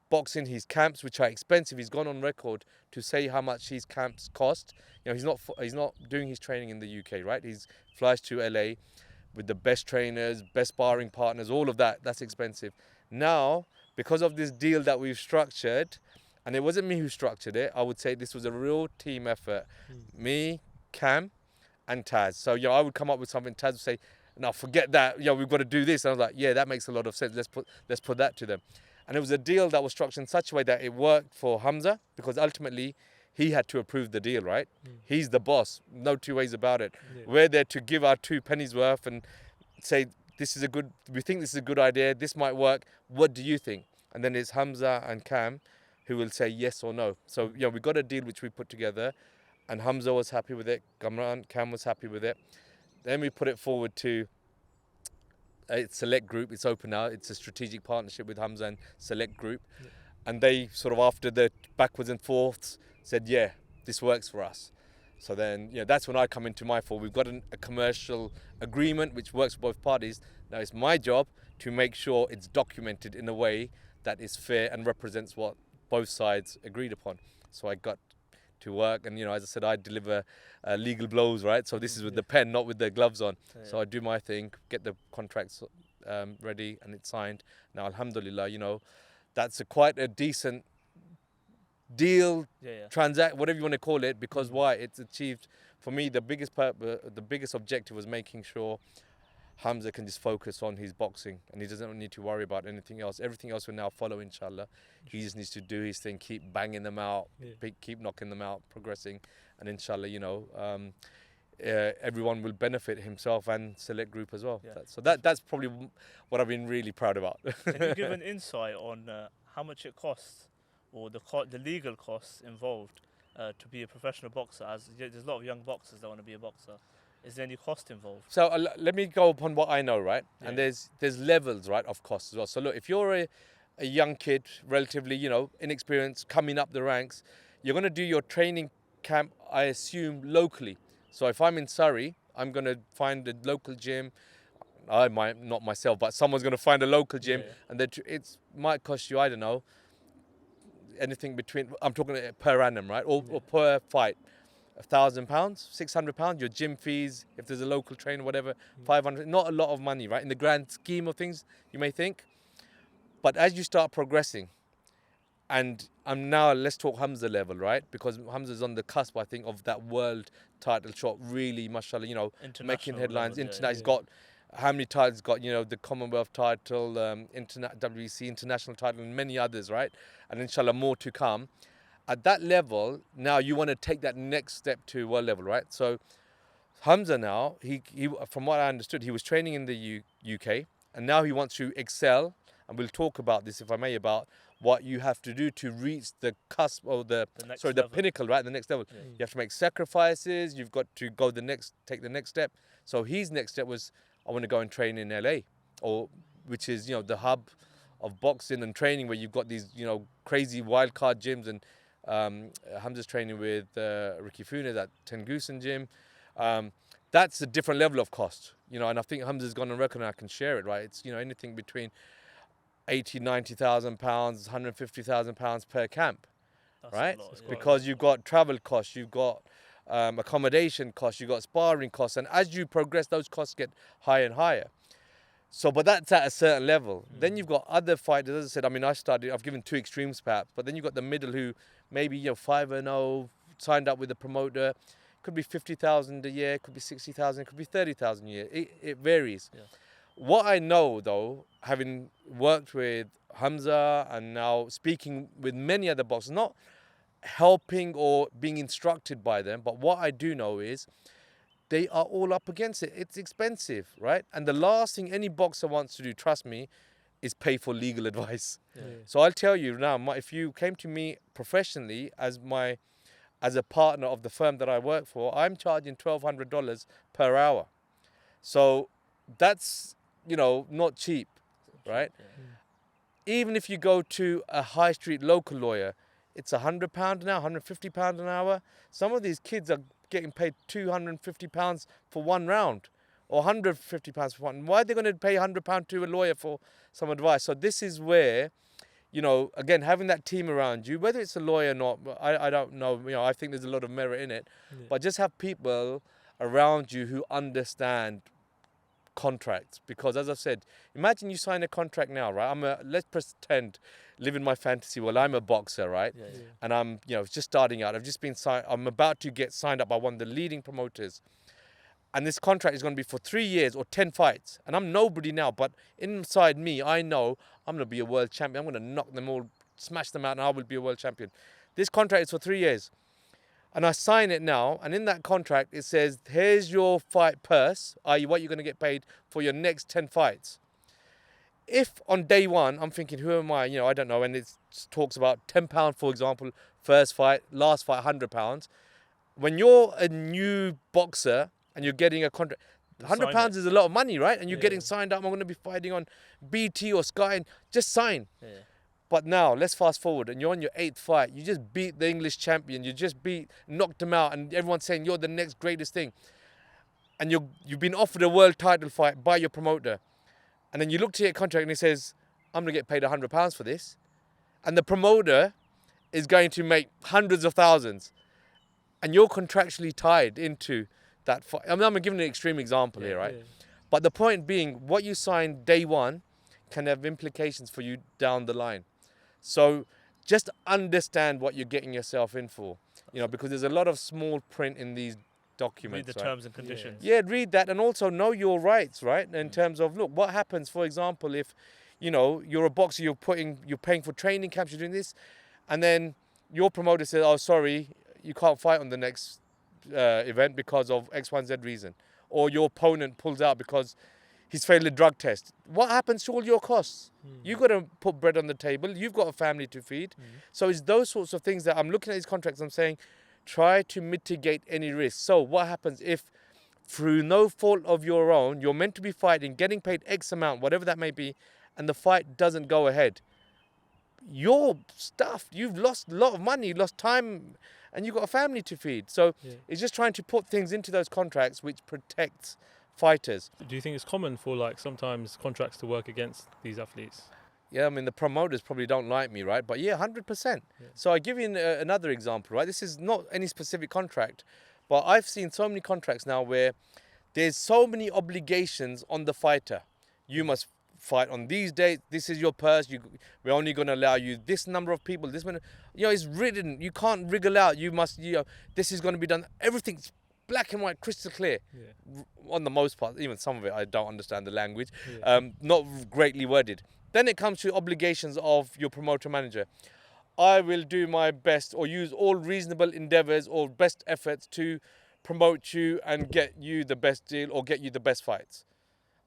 boxing, his camps, which are expensive. He's gone on record to say how much his camps cost. He's not doing his training in the UK, right? He flies to LA with the best trainers, best sparring partners, all of that. That's expensive. Now, because of this deal that we've structured, and it wasn't me who structured it, I would say this was a real team effort. Me, Cam, and Taz. So I would come up with something. Taz would say, "No, forget that. We've got to do this." And I was like, "Yeah, that makes a lot of sense. Let's put that to them." And it was a deal that was structured in such a way that it worked for Hamza, because ultimately he had to approve the deal, right? He's the boss. No two ways about it. Yeah. We're there to give our 2 pennies worth and say, we think this is a good idea. This might work. What do you think? And then it's Hamza and Cam who will say yes or no. So, we got a deal which we put together, and Hamza was happy with it. Cam was happy with it. Then we put it forward to a select group. It's open now. It's a strategic partnership with Hamza and select group. Yeah. And they after the backwards and forths said, yeah, this works for us. So then, that's when I come into my fold. We've got a commercial agreement which works for both parties. Now it's my job to make sure it's documented in a way that is fair and represents what both sides agreed upon. So I got to work, and as I said, I deliver legal blows, right? So this is with the pen, not with the gloves on. Yeah. So I do my thing, get the contracts ready, and it's signed. Now, alhamdulillah, that's quite a decent deal, transact, whatever you want to call it, because why? It's achieved, for me, the biggest objective was making sure Hamza can just focus on his boxing, and he doesn't need to worry about anything else. Everything else will now follow, inshallah. He just needs to do his thing, keep banging them out, keep knocking them out, progressing, and inshallah, everyone will benefit, himself and select group as well. Yeah. That's probably what I've been really proud about. Can you give an insight on how much it costs, or the legal costs involved to be a professional boxer? As there's a lot of young boxers that want to be a boxer. Is there any cost involved? So let me go upon what I know, right? Yeah. And there's levels, right, of costs as well. So look, if you're a young kid, relatively, inexperienced, coming up the ranks, you're going to do your training camp, I assume, locally. So if I'm in Surrey, I'm going to find a local gym. I might, not myself, but someone's going to find a local gym, and it might cost you, I don't know, anything between, I'm talking per annum, right, or per fight. £1,000, £600, your gym fees, if there's a local trainer, whatever, 500, not a lot of money, right? In the grand scheme of things, you may think. But as you start progressing, and let's talk Hamza level, right? Because Hamza's on the cusp, I think, of that world title shot, really, mashallah, making headlines. He's got, how many titles he's got, the Commonwealth title, WEC international title, and many others, right? And inshallah, more to come. At that level, now you want to take that next step to world level, right? So Hamza now, he from what I understood, he was training in the UK, and now he wants to excel. And we'll talk about this, if I may, about what you have to do to reach the cusp, or the pinnacle, right? The next level. Yeah. You have to make sacrifices. You've got to take the next step. So his next step was, I want to go and train in LA, which is the hub of boxing and training, where you've got these crazy wild card gyms. And Hamza's training with Ricky Funes at Tengusen Gym. That's a different level of cost, and I think Hamza's gone on record, and I can share it, right? It's anything between 80, 90,000 pounds, 150,000 pounds per camp, That's a right? lot, yeah. Because you've got travel costs, you've got accommodation costs, you've got sparring costs, and as you progress, those costs get higher and higher. So, but that's at a certain level. Then you've got other fighters. As I said, I mean, I've given 2 extremes perhaps, but then you've got the middle who maybe 5-0, signed up with the promoter. Could be 50,000 a year, could be 60,000, could be 30,000 a year. It varies. Yeah. What I know though, having worked with Hamza and now speaking with many other boxers, not helping or being instructed by them, but what I do know is they are all up against it. It's expensive, right? And the last thing any boxer wants to do, trust me, is pay for legal advice. Yeah. So I'll tell you now, if you came to me professionally as a partner of the firm that I work for, I'm charging $1,200 per hour. So that's, not cheap, right? Yeah. Even if you go to a high street local lawyer, it's £100 an hour, £150 an hour. Some of these kids are getting paid £250 for one round or £150 for one. Why are they going to pay £100 to a lawyer for some advice? So this is where, again, having that team around you, whether it's a lawyer or not, I don't know. I think there's a lot of merit in it. Yeah. But just have people around you who understand contracts. Because as I've said, imagine you sign a contract now, right? Let's pretend, live in my fantasy world. I'm a boxer, right? Yeah, yeah. And I'm, just starting out. I've just been signed. I'm about to get signed up by one of the leading promoters. And this contract is going to be for 3 years or 10 fights. And I'm nobody now, but inside me, I know I'm going to be a world champion. I'm going to knock them all, smash them out, and I will be a world champion. This contract is for 3 years. And I sign it now, and in that contract, it says, here's your fight purse, i.e. what you're going to get paid for your next 10 fights. If on day one, I'm thinking, who am I? I don't know, and it talks about £10, for example, first fight, last fight, £100. When you're a new boxer and you're getting a contract, £100 is a lot of money, right? And you're getting signed up. I'm going to be fighting on BT or Sky, and just sign. Yeah. But now, let's fast forward, and you're on your 8th fight. You just beat the English champion. You just knocked him out, and everyone's saying you're the next greatest thing. And you've been offered a world title fight by your promoter. And then you look to your contract, and it says, I'm going to get paid £100 for this. And the promoter is going to make hundreds of thousands. And you're contractually tied into that fight. I'm giving an extreme example here, right? Yeah. But the point being, what you sign day one can have implications for you down the line. So just understand what you're getting yourself in for, because there's a lot of small print in these documents. Read the right? terms and conditions. Yeah, read that, and also know your rights, right? In terms of, look, what happens, for example, if, you're a boxer, you're paying for training camps, you're doing this, and then your promoter says, oh, sorry, you can't fight on the next event because of X, Y, and Z reason. Or your opponent pulls out because he's failed a drug test. What happens to all your costs? You've got to put bread on the table. You've got a family to feed. So it's those sorts of things that I'm looking at these contracts. I'm saying, try to mitigate any risk. So what happens if, through no fault of your own, you're meant to be fighting, getting paid X amount, whatever that may be, and the fight doesn't go ahead? You're stuffed. You've lost a lot of money, lost time, and you've got a family to feed. So it's just trying to put things into those contracts which protects fighters. Do you think it's common for sometimes contracts to work against these athletes? Yeah, I mean, the promoters probably don't like me, right? But yeah, 100%. So I give you another example, right? This is not any specific contract, but I've seen so many contracts now where there's so many obligations on the fighter. You must fight on these dates. This is your purse. We're only going to allow you this number of people. This many, it's written. You can't wriggle out. You must, this is going to be done. Everything's black and white, crystal clear. On the most part, even some of it, I don't understand the language. Not greatly worded. Then it comes to obligations of your promoter manager. I will do my best or use all reasonable endeavors or best efforts to promote you and get you the best deal or get you the best fights.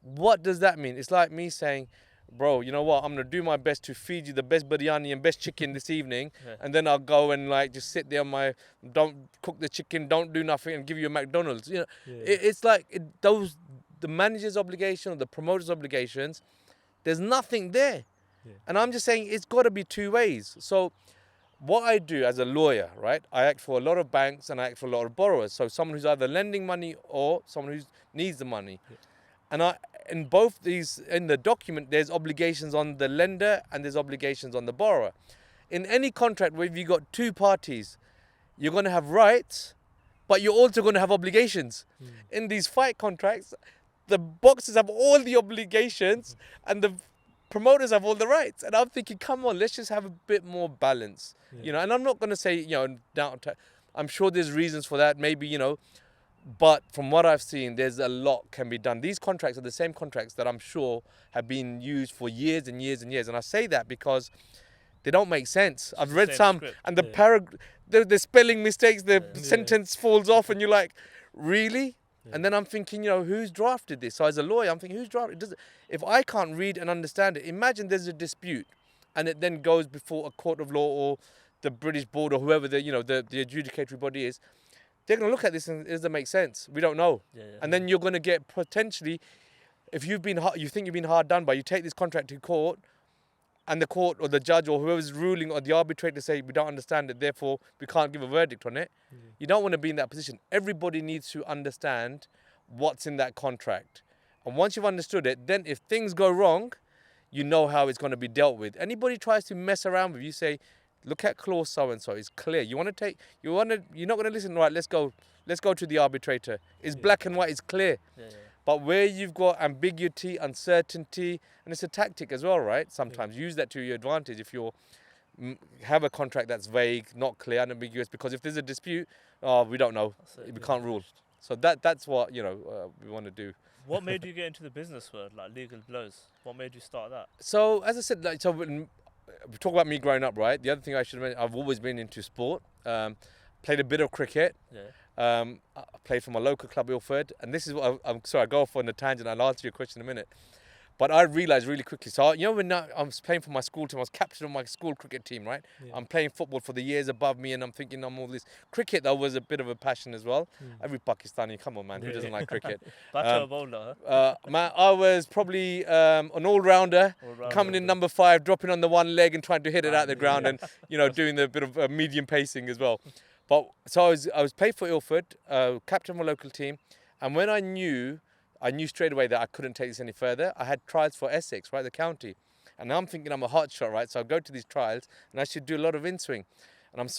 What does that mean? It's like me saying, bro, you know what? I'm going to do my best to feed you the best biryani and best chicken this evening. And then I'll go and just sit there on don't cook the chicken, don't do nothing and give you a McDonald's. It's like the manager's obligation or the promoter's obligations, there's nothing there. And I'm just saying it's got to be two ways. So what I do as a lawyer, right? I act for a lot of banks and I act for a lot of borrowers. So someone who's either lending money or someone who needs the money. And in both these, in the document, there's obligations on the lender and there's obligations on the borrower. In any contract where you've got two parties, you're going to have rights, but you're also going to have obligations. In these fight contracts, the boxers have all the obligations and the promoters have all the rights. And I'm thinking, come on, let's just have a bit more balance. You know, and I'm not going to say, you know, I'm sure there's reasons for that, maybe, you know, but from what I've seen, there's a lot can be done. These contracts are the same contracts that I'm sure have been used for years and years and years. And I say that because they don't make sense. I've read some, script. and the spelling mistakes, the sentence falls off, and you're like, really? And then I'm thinking, you know, who's drafted this? So as a lawyer, I'm thinking, who's drafted it? If I can't read and understand it, imagine there's a dispute, and it then goes before a court of law or the British board or whoever the adjudicatory body is. They're going to look at this and does it make sense? We don't know. And then you're going to get potentially, if you think you've been hard done by, you take this contract to court, and the court or the judge or whoever's ruling or the arbitrator say we don't understand it, therefore we can't give a verdict on it. You don't want to be in that position. Everybody needs to understand what's in that contract. And once you've understood it, then if things go wrong, you know how it's going to be dealt with. Anybody tries to mess around with you, say, look at clause so-and-so, it's clear. You're not going to listen, right, let's go to the arbitrator. It's black and white, it's clear. But where you've got ambiguity, uncertainty, and it's a tactic as well, right? Sometimes use that to your advantage if you have a contract that's vague, not clear, unambiguous, because if there's a dispute, we don't know, we can't rule. So that's what, you know, we want to do. What made you get into the business world, like legal blows? What made you start that? So as I said, we talk about me growing up, right? The other thing I should mention, I've always been into sport. Played a bit of cricket. I played for my local club, Ilford. And this is what I'm sorry, I go off on a tangent. I'll answer your question in a minute. But I realised really quickly. So, you know, when I was playing for my school team, I was captain of my school cricket team, right? I'm playing football for the years above me, and I'm thinking I'm all this. Cricket, though, was a bit of a passion as well. Every Pakistani, come on, man, who doesn't like cricket? Batter or bowler? Man, I was probably an all-rounder, coming in number 5, dropping on the one leg and trying to hit it out the ground, and, you know, doing the bit of medium pacing as well. But so I was played for Ilford, captain of my local team, and when I knew straight away that I couldn't take this any further. I had trials for Essex, right, the county. And now I'm thinking I'm a hot shot, right? So I go to these trials and I should do a lot of in-swing. And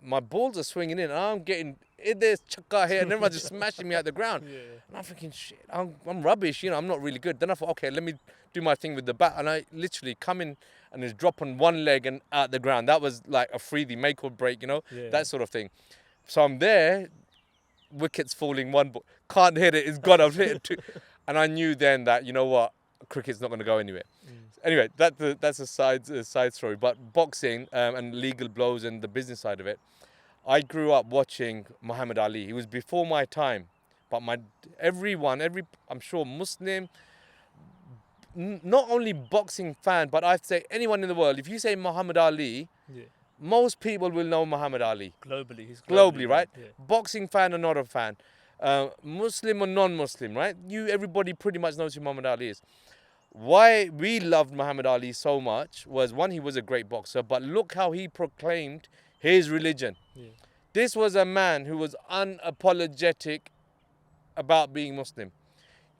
my balls are swinging in and I'm getting, there's chakka here and everyone's just smashing me out the ground. And I'm thinking, shit, I'm rubbish, you know, I'm not really good. Then I thought, okay, let me do my thing with the bat. And I literally come in and just drop on one leg and out the ground. That was like a freebie, make or break, you know, that sort of thing. So I'm there, wickets falling, one ball, can't hit it, it's gone, I've hit it two. And I knew then that, you know what, cricket's not going to go anywhere. Anyway, that's a side story. But boxing and legal blows and the business side of it, I grew up watching Muhammad Ali. He was before my time. But I'm sure Muslim, not only boxing fan, but I'd say anyone in the world, if you say Muhammad Ali, most people will know Muhammad Ali. Globally, he's globally, right? Boxing fan or not a fan, Muslim or non-Muslim, right? Everybody pretty much knows who Muhammad Ali is. Why we loved Muhammad Ali so much was, one, he was a great boxer, but look how he proclaimed his religion. This was a man who was unapologetic about being Muslim.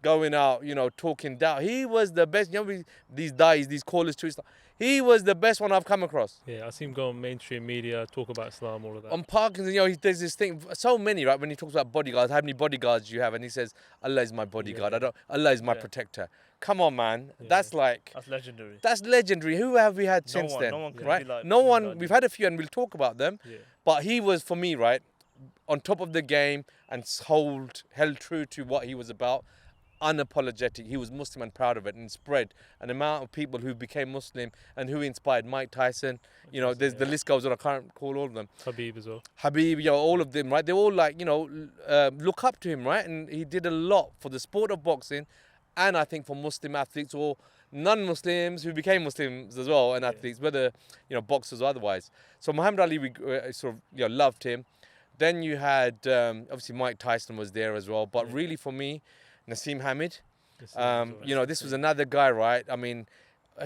Going out, you know, talking down. He was the best. You know, these callers to Islam. He was the best one I've come across. Yeah, I see him go on mainstream media, talk about Islam, all of that. On Parkinson, you know, there's this thing, so many, right, when he talks about bodyguards, how many bodyguards do you have? And he says, Allah is my bodyguard. Allah is my protector. Come on, man. That's legendary. That's legendary. Who have we had since then? No one can right? be like no one. We've had a few and we'll talk about them. But he was, for me, right, on top of the game and held true to what he was about. Unapologetic. He was Muslim and proud of it, and spread an amount of people who became Muslim and who inspired Mike Tyson. You know, the list goes on. I can't call all of them. Habib as well. Habib, you know, all of them, right? They all look up to him, right? And he did a lot for the sport of boxing, and I think for Muslim athletes or non-Muslims who became Muslims as well, and athletes, whether boxers or otherwise. So Muhammad Ali, we loved him. Then you had obviously Mike Tyson was there as well, but really for me, Naseem Hamid. This was another guy, right? I mean,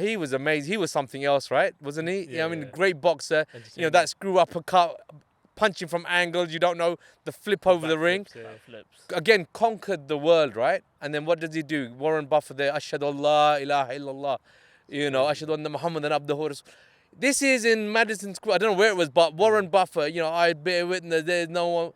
he was amazing. He was something else, right? Wasn't he? I mean, great boxer. That screw uppercut, punching from angles. You don't know the flip over the ring. Flips. Again, conquered the world, right? And then what does he do? Warren Buffett there, Ashhadu Allah ilaha illallah. You know, Ashhadu anna Muhammadan abduhu rasul. This is in Madison Square. I don't know where it was, but Warren Buffett, you know, I bear witness, there's no one.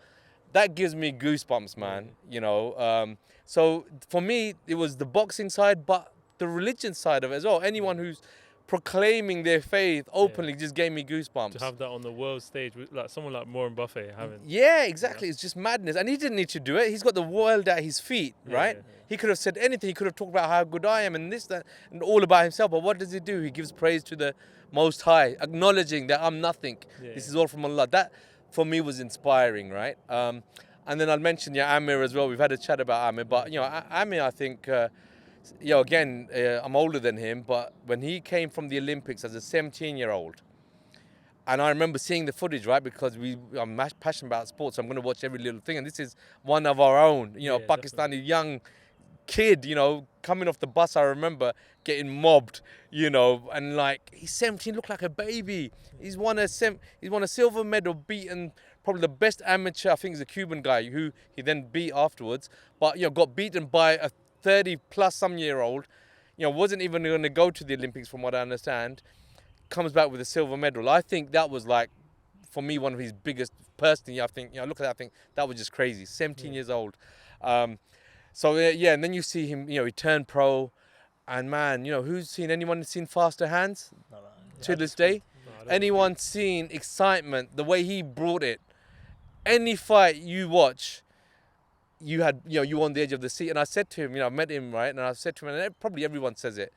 That gives me goosebumps, man. You know, so for me, it was the boxing side, but the religion side of it as well. Anyone who's proclaiming their faith openly just gave me goosebumps. To have that on the world stage, with like someone like Warren Buffett having. Yeah, exactly. It's just madness. And he didn't need to do it. He's got the world at his feet, right? He could have said anything. He could have talked about how good I am and this, that, and all about himself. But what does he do? He gives praise to the Most High, acknowledging that I'm nothing. This is all from Allah. That, for me, was inspiring, right? And then I'll mention, Amir as well. We've had a chat about Amir. But, you know, Amir, I think, you know, again, I'm older than him. But when he came from the Olympics as a 17-year-old, and I remember seeing the footage, right? Because I'm passionate about sports. So I'm going to watch every little thing. And this is one of our own, you know, Pakistani young kid, you know, coming off the bus. I remember getting mobbed, you know, and like, he's 17, looked like a baby. He's won a silver medal, beaten probably the best amateur, I think is a Cuban guy who he then beat afterwards. But, you know, got beaten by a 30-plus-some-year-old, you know, wasn't even going to go to the Olympics from what I understand. Comes back with a silver medal. I think that was like, for me, one of his biggest, personally, I think, you know, look at that, I think that was just crazy. 17 years old. So, yeah, and then you see him, you know, he turned pro. And man, you know, anyone seen Faster Hands to this day? Anyone seen excitement, the way he brought it? Any fight you watch, you were on the edge of the seat. And I said to him, you know, I met him, right? And I said to him, and probably everyone says it,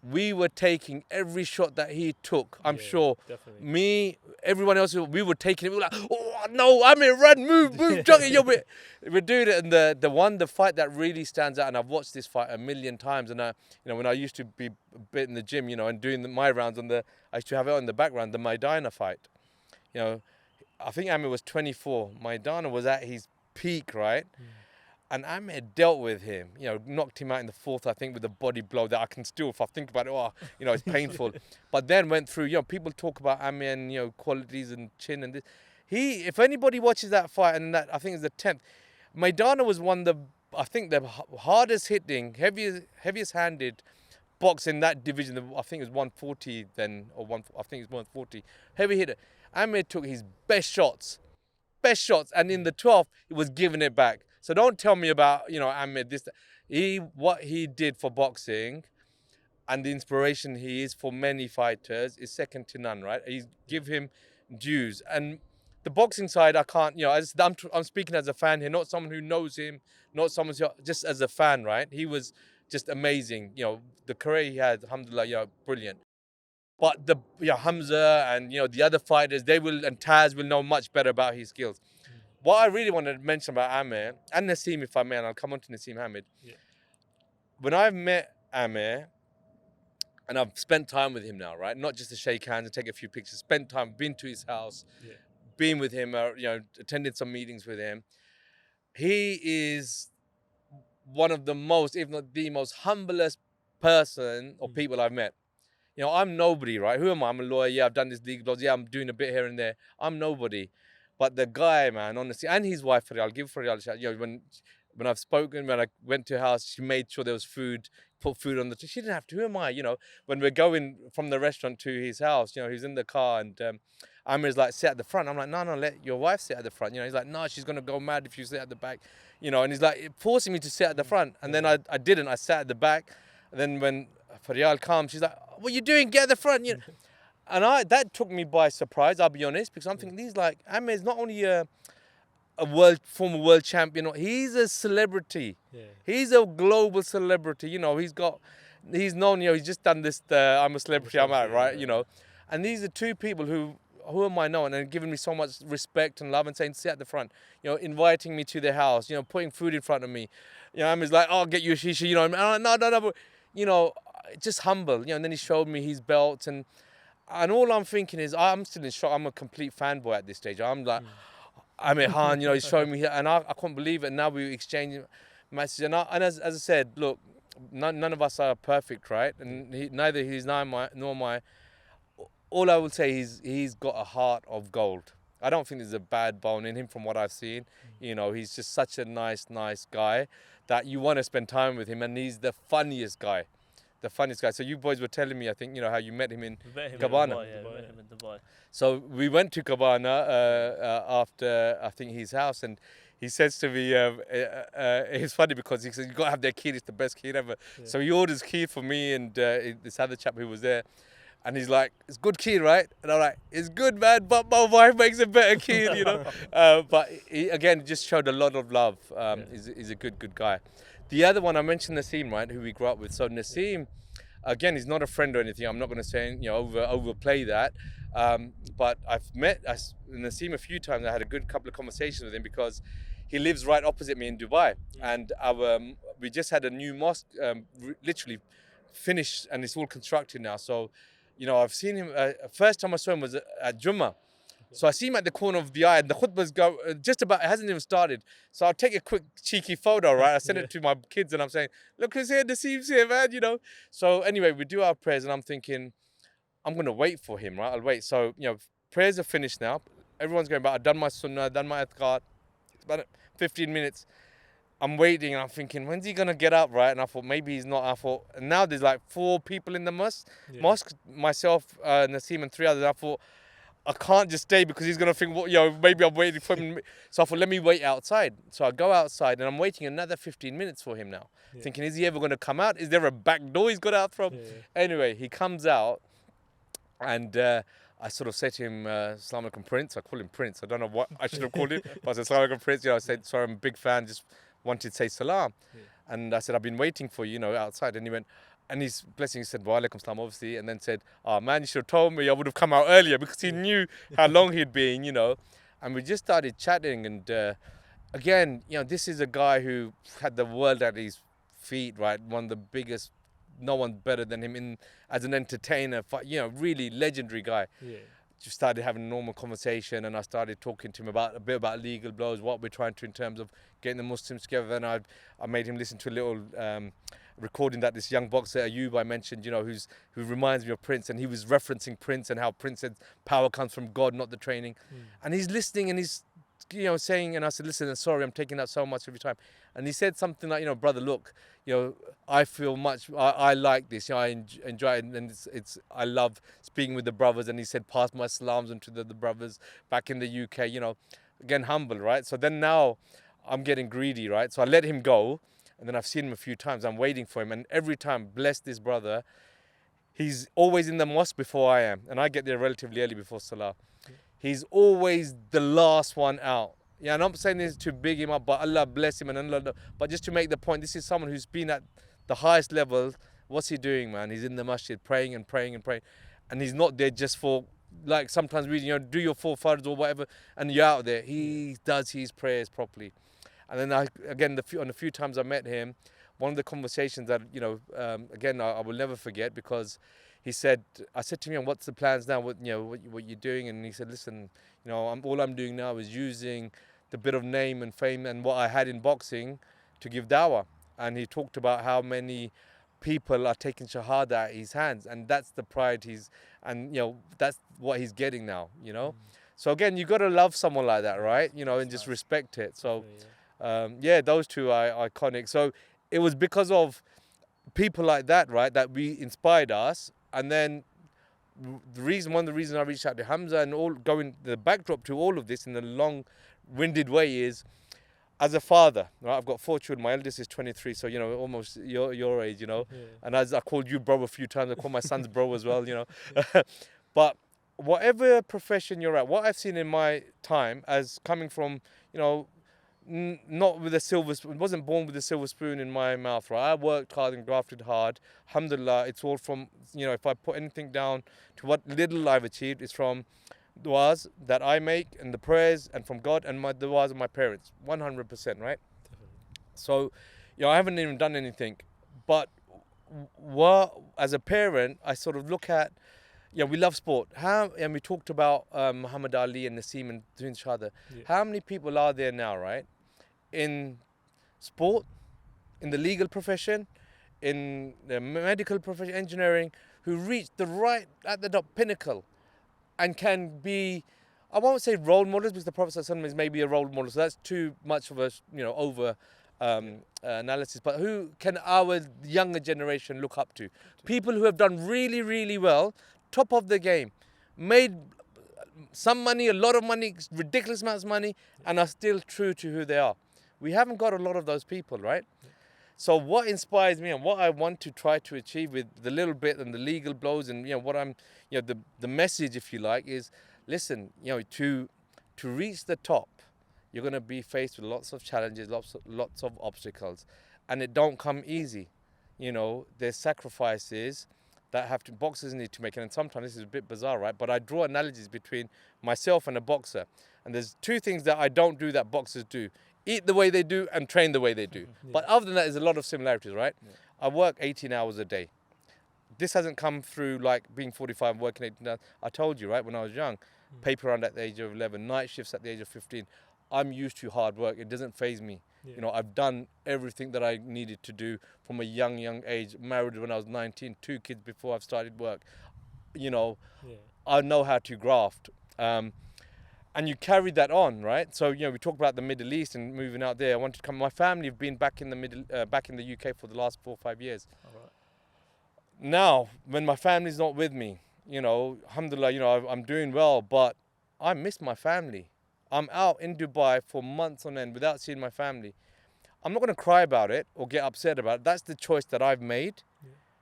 we were taking every shot that he took. I'm sure. Definitely. Me, everyone else, we were taking it. We were like, oh no, Amir, run, move, jog it. We're doing it. And the fight that really stands out, and I've watched this fight a million times. And you know, when I used to be a bit in the gym, you know, and doing my rounds I used to have it on the background, the Maidana fight. You know, I think Amir was 24. Maidana was at his peak, right? And Amir dealt with him, you know, knocked him out in the fourth, I think, with a body blow that I can still, if I think about it, you know, it's painful. But then went through, you know, people talk about Amir and, you know, qualities and chin and this. If anybody watches that fight, and that, I think, is the 10th, Maidana was the hardest hitting, heaviest handed box in that division. I think it was 140 then, I think it was 140. Heavy hitter. Amir took his best shots, and in the 12th, he was giving it back. So don't tell me about, you know, Amir, what he did for boxing and the inspiration he is for many fighters is second to none, right? Give him dues. And the boxing side, I can't, you know, I'm speaking as a fan here, not someone who knows him, not someone just as a fan, right? He was just amazing. You know, the career he had, alhamdulillah, you know, brilliant. But Hamza and, you know, the other fighters, and Taz will know much better about his skills. What I really wanted to mention about Amir, and Naseem, if I may, and I'll come on to Naseem Hamid. When I've met Amir, and I've spent time with him now, right? Not just to shake hands and take a few pictures, spent time, been to his house, been with him, you know, attended some meetings with him. He is one of the most, if not the most humblest person or people I've met. You know, I'm nobody, right? Who am I? I'm a lawyer. Yeah, I've done this legal blogs. Yeah, I'm doing a bit here and there. I'm nobody. But the guy, man, honestly, and his wife, I'll give Faryal a shout. You know, when I've spoken, when I went to her house, she made sure there was food, put food on the table. She didn't have to. Who am I? You know, when we're going from the restaurant to his house, you know, he's in the car and Amir's like, sit at the front. I'm like, no, let your wife sit at the front. You know, he's like, no, she's going to go mad if you sit at the back. You know, and he's like forcing me to sit at the front. And then I didn't. I sat at the back. And then when Faryal comes, she's like, what are you doing? Get at the front. You know. And that took me by surprise, I'll be honest, because I'm thinking these like, Amir's not only a former world champion, he's a celebrity. He's a global celebrity, you know, he's known, you know, he's just done this, I'm a celebrity, I'm out, right, you know. And these are two people who am I knowing and giving me so much respect and love and saying, sit at the front, you know, inviting me to their house, you know, putting food in front of me. You know, Amir's like, oh, I'll get you a shisha, you know, and I'm like, no, but, you know, just humble, you know, and then he showed me his belt and all I'm thinking is, I'm still in shock. I'm a complete fanboy at this stage. I'm like, Amir Khan, you know, he's showing me here, and I couldn't believe it. And now we're exchanging messages. And as I said, look, none of us are perfect, right? And neither he's nor my. All I will say is he's got a heart of gold. I don't think there's a bad bone in him from what I've seen. You know, he's just such a nice guy that you want to spend time with him, and he's the funniest guy. The funniest guy. So you boys were telling me, I think, you know, how you met him in We met him Cabana. in Dubai, yeah, we met him in Dubai. So we went to Cabana after, I think, his house, and he says to me, it's funny because he says, you got to have their kid, it's the best kid ever. Yeah. So he orders kid for me and this other chap who was there. And he's like, it's good kid, right? And I'm like, it's good, man, but my wife makes a better kid, you know? But he, again, just showed a lot of love. He's a good guy. The other one, I mentioned Naseem, right, who we grew up with. So Naseem, again, he's not a friend or anything. I'm not going to say, you know, overplay that. But I've met Naseem a few times. I had a good couple of conversations with him because he lives right opposite me in Dubai. And we just had a new mosque literally finished, and it's all constructed now. So, you know, I've seen him, first time I saw him was at Jummah. So I see him at the corner of the eye, and the khutbah's go just about, it hasn't even started. So I'll take a quick cheeky photo, right? I send it to my kids and I'm saying, look who's here, Naseem's here, man, you know. So anyway, we do our prayers and I'm thinking, I'm going to wait for him, right? I'll wait. So, you know, prayers are finished now. Everyone's going back. I've done my sunnah, done my adhkar. It's about 15 minutes. I'm waiting and I'm thinking, when's he going to get up, right? And I thought, maybe he's not. I thought, and now there's like 4 people in the mosque, myself, Naseem and 3 others. I thought, I can't just stay because he's going to think, well, you know, maybe I'm waiting for him. So I thought, let me wait outside. So I go outside and I'm waiting another 15 minutes for him now. Thinking, is he ever going to come out? Is there a back door he's got out from? Anyway, he comes out and I sort of said to him, Assalamu alaikum, Prince. I call him Prince. I don't know what I should have called him. But I said, Assalamu alaikum, Prince. You know, I said, sorry, I'm a big fan. Just wanted to say salam. And I said, I've been waiting for you, you know, outside. And he went, and he's blessing, he said, wa alaikum salam, obviously, and then said, oh man, you should have told me, I would have come out earlier, because he knew how long he'd been, you know. And we just started chatting, and again, you know, this is a guy who had the world at his feet, right? One of the biggest, no one better than him as an entertainer, you know, really legendary guy. Just started having a normal conversation, and I started talking to him about a bit about legal blows, what we're trying to in terms of getting the Muslims together. And I made him listen to a little recording that this young boxer Ayub I mentioned, you know, who reminds me of Prince, and he was referencing Prince and how Prince said power comes from God, not the training. And he's listening and he's, you know, saying, and I said, listen, sorry, I'm taking up so much of your time. And he said something like, you know, brother, look, you know, I feel much, I like this, you know, I enjoy it, and I love speaking with the brothers. And he said, pass my salams on to the brothers back in the UK, you know, again, humble, right? So then now I'm getting greedy, right? So I let him go, and then I've seen him a few times. I'm waiting for him, and every time, bless this brother, he's always in the mosque before I am, and I get there relatively early before Salah. He's always the last one out. Yeah, and I'm not saying this to big him up, but Allah bless him, and Allah, but just to make the point, this is someone who's been at the highest level. What's he doing, man? He's in the masjid praying and praying and praying, and he's not there just for, like, sometimes reading, you know, do your 4 fards or whatever, and you're out there. He does his prayers properly. And then on a few times I met him, one of the conversations that, you know, again, I will never forget, because he said, I said to him, what's the plans now? What you're doing? And he said, listen, you know, all I'm doing now is using the bit of name and fame and what I had in boxing to give dawah. And he talked about how many people are taking shahada at his hands, and that's the pride and you know, that's what he's getting now, you know. So again, you got to love someone like that, right? You know, and just respect it. So yeah, those two are iconic. So it was because of people like that, right, that we inspired us. And then one of the reasons I reached out to Hamzah and going the backdrop to all of this in a long-winded way is, as a father, right, I've got 4 children. My eldest is 23, so, you know, almost your age, you know. And as I called you bro a few times, I call my sons bro as well, you know. But whatever profession you're at, what I've seen in my time as coming from, you know, not with a silver spoon, wasn't born with a silver spoon in my mouth, right? I worked hard and grafted hard. Alhamdulillah, it's all from, you know, if I put anything down to what little I've achieved, it's from du'as that I make and the prayers, and from God, and my du'as of my parents, 100%, right? So, you know, I haven't even done anything, but as a parent, I sort of look at, yeah, we love sport. And we talked about Muhammad Ali and Naseem and doing shahada. How many people are there now, right? In sport, in the legal profession, in the medical profession, engineering, who reach at the top pinnacle and can be, I won't say role models because the Prophet ﷺ is maybe a role model, so that's too much of a over analysis. But who can our younger generation look up to? People who have done really, really well, top of the game, made some money, a lot of money, ridiculous amounts of money, and are still true to who they are. We haven't got a lot of those people, right? So what inspires me and what I want to try to achieve with the little bit and the legal blows and what I'm the message, if you like, is listen, to reach the top, you're going to be faced with lots of challenges, lots of obstacles, and it don't come easy. There's sacrifices that boxers need to make, and sometimes this is a bit bizarre, right? But I draw analogies between myself and a boxer, and there's two things that I don't do that boxers do: eat the way they do and train the way they do. But other than that, there's a lot of similarities, right? I work 18 hours a day. This hasn't come through like being 45 working 18 hours. I told you, right, when I was young, paper round at the age of 11, night shifts at the age of 15. I'm used to hard work. It doesn't faze me. I've done everything that I needed to do from a young age. Married when I was 19, 2 kids before I've started work. I know how to graft. And you carry that on, right? So, we talk about the Middle East and moving out there. I wanted to come. My family have been back in the UK for the last 4 or 5 years. All right. Now, when my family's not with me, alhamdulillah, I'm doing well, but I miss my family. I'm out in Dubai for months on end without seeing my family. I'm not going to cry about it or get upset about it. That's the choice that I've made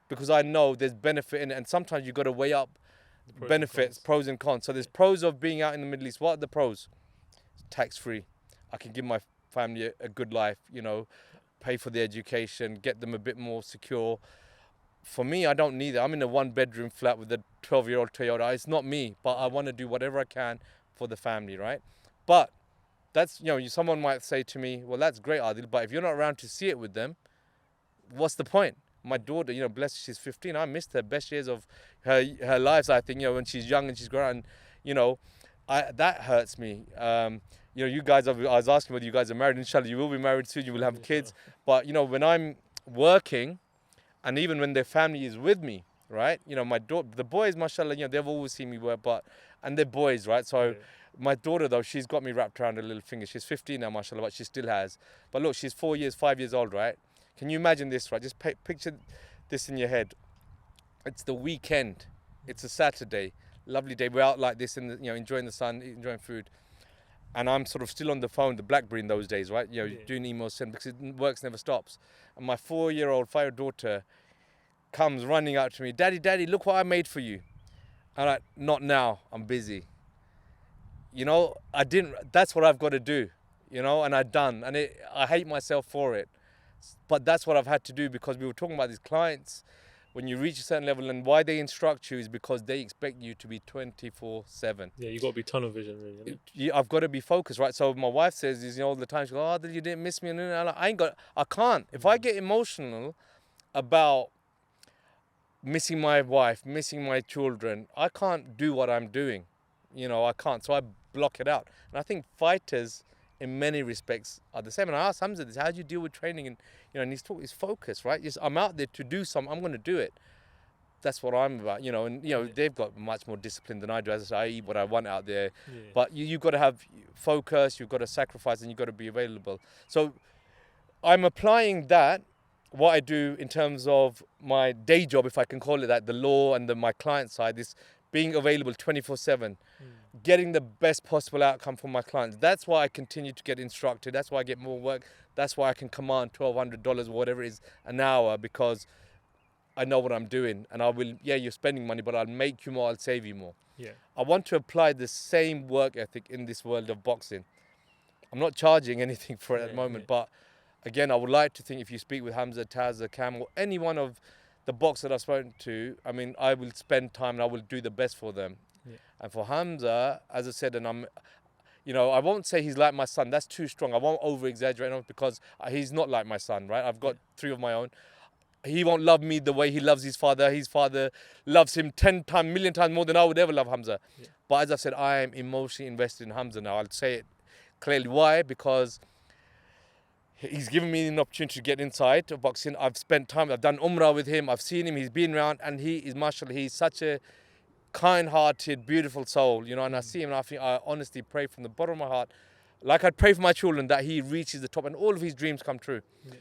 because I know there's benefit in it. And sometimes you've got to weigh up benefits, pros and cons. So there's pros of being out in the Middle East. What are the pros? Tax-free. I can give my family a good life, pay for their education, get them a bit more secure. For me, I don't need that. I'm in a 1-bedroom flat with a 12-year-old Toyota. It's not me, but I want to do whatever I can for the family, right? But that's, someone might say to me, well, that's great, Adil, but if you're not around to see it with them, what's the point? My daughter, bless her, she's 15. I missed her best years of her lives, I think, when she's young and she's grown. That hurts me. You guys, I was asking whether you guys are married. Inshallah, you will be married soon. You will have kids. But, when I'm working, and even when their family is with me, right? My daughter, the boys, mashallah, they've always seen me work, and they're boys, right? So my daughter, though, she's got me wrapped around her little finger. She's 15 now, mashallah, but she still has. But look, she's 5 years old, right? Can you imagine this, right? Just picture this in your head. It's the weekend. It's a Saturday, lovely day. We're out like this, and enjoying the sun, enjoying food. And I'm sort of still on the phone, the BlackBerry in those days, right? Doing emails, because work never stops. And my 4-year-old daughter comes running out to me, Daddy, look what I made for you. I'm like, not now, I'm busy. That's what I've got to do, and I've done. And I hate myself for it. But that's what I've had to do, because we were talking about these clients. When you reach a certain level, and why they instruct you is because they expect you to be 24/7. Yeah, you got to be tunnel vision, really. I've got to be focused, right? So my wife says, all the time, she goes, "Oh, you didn't miss me," and I can't. If I get emotional about missing my wife, missing my children, I can't do what I'm doing. I can't. So I block it out. And I think fighters, in many respects, are the same. And I asked Hamzah this: how do you deal with training? And and he's talking, his focus, right? I'm out there to do something. I'm going to do it. That's what I'm about, And they've got much more discipline than I do. As I say, I eat what I want out there. Yeah. But you've got to have focus. You've got to sacrifice, and you've got to be available. So I'm applying that. What I do in terms of my day job, if I can call it that, the law and my client side, this being available 24/7, getting the best possible outcome for my clients. That's why I continue to get instructed. That's why I get more work. That's why I can command $1,200 or whatever it is an hour, because I know what I'm doing. And I will, you're spending money, but I'll make you more, I'll save you more. Yeah. I want to apply the same work ethic in this world of boxing. I'm not charging anything for it at the moment, but again, I would like to think if you speak with Hamzah, Taz, Cam, or any one of the boxers that I've spoken to, I will spend time and I will do the best for them. Yeah. And for Hamzah, as I said, and I won't say he's like my son. That's too strong. I won't over-exaggerate because he's not like my son, right? I've got 3 of my own. He won't love me the way he loves his father. His father loves him 10 times, million times more than I would ever love Hamzah. Yeah. But as I said, I am emotionally invested in Hamzah now. I'll say it clearly. Why? Because he's given me an opportunity to get inside of boxing. I've spent time, I've done Umrah with him, I've seen him, he's been around, and he is, mashallah, he's such a kind-hearted, beautiful soul, you know, and I see him and I honestly pray from the bottom of my heart, like I'd pray for my children, that he reaches the top and all of his dreams come true. Yeah.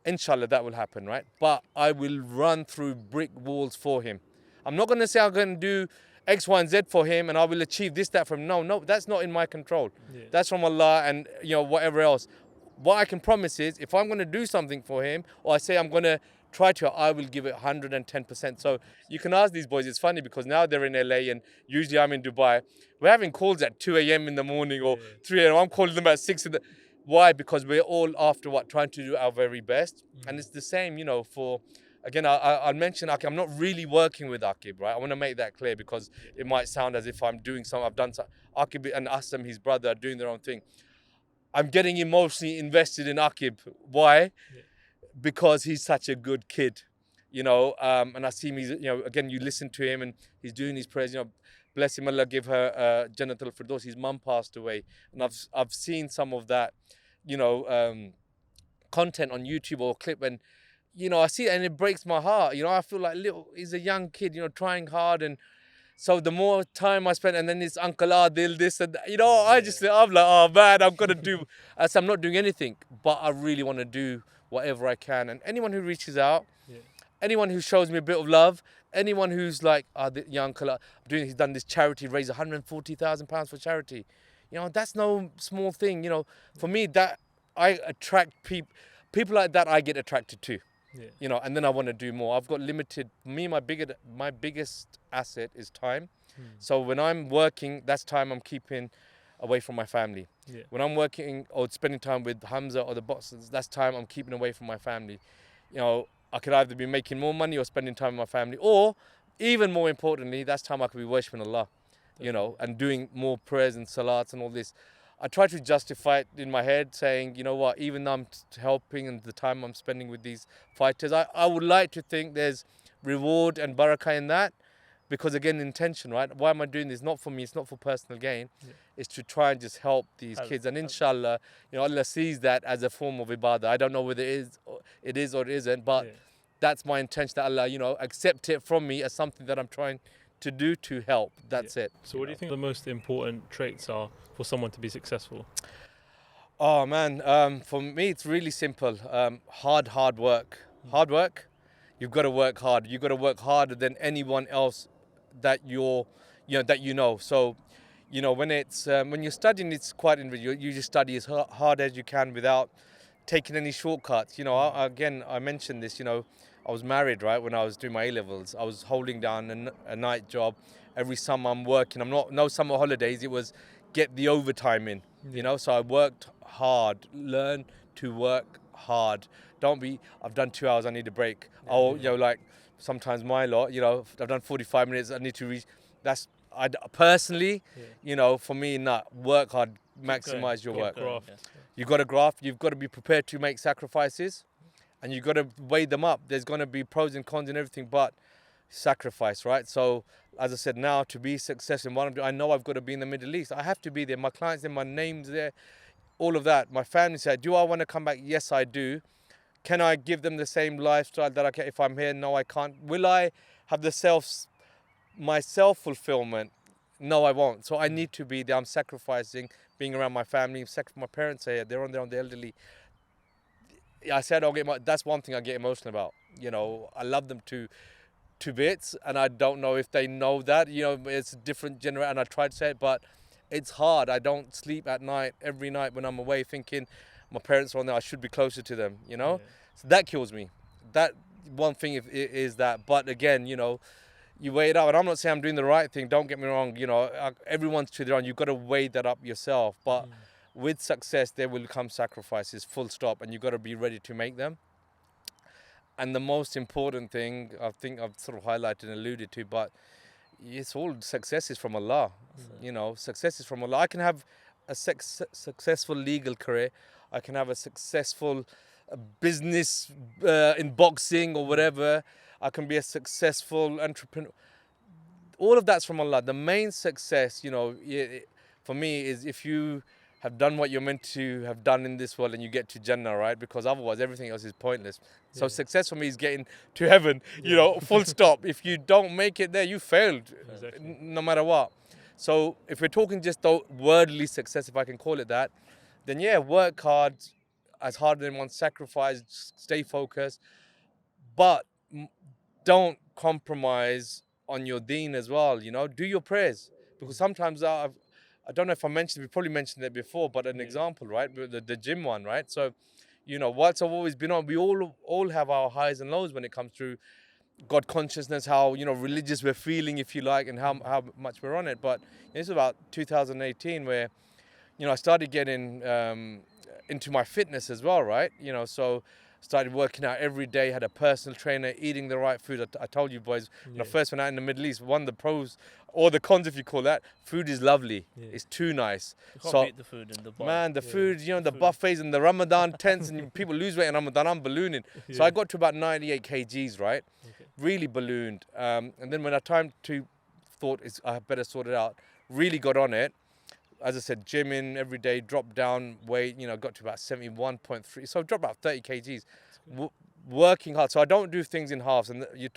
Inshallah, that will happen, right? But I will run through brick walls for him. I'm not going to say I'm going to do X, Y, and Z for him and I will achieve this, that from no, that's not in my control. Yeah. That's from Allah and, you know, whatever else. What I can promise is if I'm going to do something for him or I say I'm going to try to, I will give it 110%. So you can ask these boys, it's funny because now they're in LA and usually I'm in Dubai. We're having calls at 2 a.m. in the morning or 3 a.m. I'm calling them at 6 in the... Why? Because we're all after what? Trying to do our very best. And it's the same, you know, for... Again, I'll mention Akib. I'm not really working with Akib, right? I want to make that clear because it might sound as if I'm doing something. I've done something. Akib and Assam, his brother, are doing their own thing. I'm getting emotionally invested in Akib. Why? Yeah. Because he's such a good kid, you know. And I see him, you know, again, you listen to him and he's doing his prayers, you know, bless him, Allah give her Jannatul Firdaus. His mum passed away. And I've seen some of that, you know, content on YouTube or clip and, you know, I see it and it breaks my heart. You know, I feel like he's a young kid, you know, trying hard. And so the more time I spend, and then it's Uncle Adil, this and that, you know, I'm like, oh man, I'm going to do, so I'm not doing anything, but I really want to do whatever I can. And anyone who reaches out, anyone who shows me a bit of love, anyone who's like, young Uncle, he's done this charity, raised £140,000 for charity. You know, that's no small thing. You know, for me, that I attract people like that I get attracted to. Yeah. You know, and then I want to do more. I've got limited, my biggest asset is time. So when I'm working, that's time I'm keeping away from my family. Yeah. When I'm working or spending time with Hamza or the boxers, that's time I'm keeping away from my family. You know, I could either be making more money or spending time with my family, or even more importantly, that's time I could be worshipping Allah, you know, and doing more prayers and salats and all this. I try to justify it in my head saying, you know what, even though I'm helping and the time I'm spending with these fighters, I would like to think there's reward and barakah in that. Because again, intention, right? Why am I doing this? Not for me, it's not for personal gain. It's to try and just help these kids. And inshallah, you know, Allah sees that as a form of ibadah. I don't know whether it is or it isn't, but that's my intention, that Allah, you know, accept it from me as something that I'm trying to do to help. That's it. So what do you think the most important traits are for someone to be successful? Oh man, for me it's really simple. Hard work. Hard work. You've got to work hard. You've got to work harder than anyone else that you know. So, you know, when you're studying, it's quite individual. You just study as hard as you can without taking any shortcuts. You know, I mentioned this. You know, I was married, right, when I was doing my A-levels. I was holding down a night job. Every summer I'm working. No summer holidays. It was get the overtime in, you know. So I worked hard. Learn to work hard. I've done 2 hours, I need a break. You know, like sometimes my lot, you know, I've done 45 minutes, I need to reach. Personally, you know, for me, work hard, maximize your work. You've got to graft, you've got to be prepared to make sacrifices, and you've got to weigh them up. There's going to be pros and cons and everything, but sacrifice, right? So, as I said, now to be successful in what I'm doing, I know I've got to be in the Middle East. I have to be there. My clients there, my name's there, all of that. My family said, do I want to come back? Yes, I do. Can I give them the same lifestyle that I can if I'm here? No, I can't. Will I have my self-fulfillment? No, I won't. So I need to be there. I'm sacrificing being around my family. My parents are here. They're on their own, the elderly. I said that's one thing I get emotional about. You know, I love them to bits, and I don't know if they know that. You know, it's a different generation, and I try to say it, but it's hard. I don't sleep at night, every night when I'm away, thinking my parents are on there, I should be closer to them, you know? So that kills me. That one thing is that. But again, you know, you weigh it up. And I'm not saying I'm doing the right thing. Don't get me wrong. You know, everyone's to their own. You've got to weigh that up yourself. But with success, there will come sacrifices, full stop. And you've got to be ready to make them. And the most important thing, I think I've sort of highlighted and alluded to, but it's all success is from Allah. You know, success is from Allah. I can have a successful legal career. I can have a successful business in boxing or whatever. I can be a successful entrepreneur. All of that's from Allah. The main success, you know, for me is if you have done what you're meant to have done in this world and you get to Jannah, right? Because otherwise everything else is pointless. So Yeah. success for me is getting to heaven, you Yeah. know, full stop. If you don't make it there, you failed, Exactly. no matter what. So if we're talking just the worldly success, if I can call it that, then yeah, work hard, as hard as one, sacrifice, stay focused, but don't compromise on your deen as well. You know, do your prayers, because sometimes I don't know if I mentioned, we probably mentioned it before, but an Yeah. example, right? The gym one, right? So, you know, whilst I've always been on, we all have our highs and lows when it comes to God consciousness, how, you know, religious we're feeling, if you like, and how much we're on it. But it's about 2018 where, you know, I started getting into my fitness as well, right? You know, so started working out every day, had a personal trainer, eating the right food. I told you boys, when I first went out in the Middle East, one of the pros, or the cons if you call that, food is lovely. Yeah. It's too nice. You can't So, beat the food in Dubai. man, the Yeah. food, you know, the Food. buffets and the Ramadan tents, and people lose weight in Ramadan, I'm ballooning. So I got to about 98 kgs, right? Okay. Really ballooned. And then when I time to thought I better sort it out, really got on it. As I said, gymming every day, dropped down weight, you know, got to about 71.3. So dropped about 30 kgs. Working hard. So I don't do things in halves. And you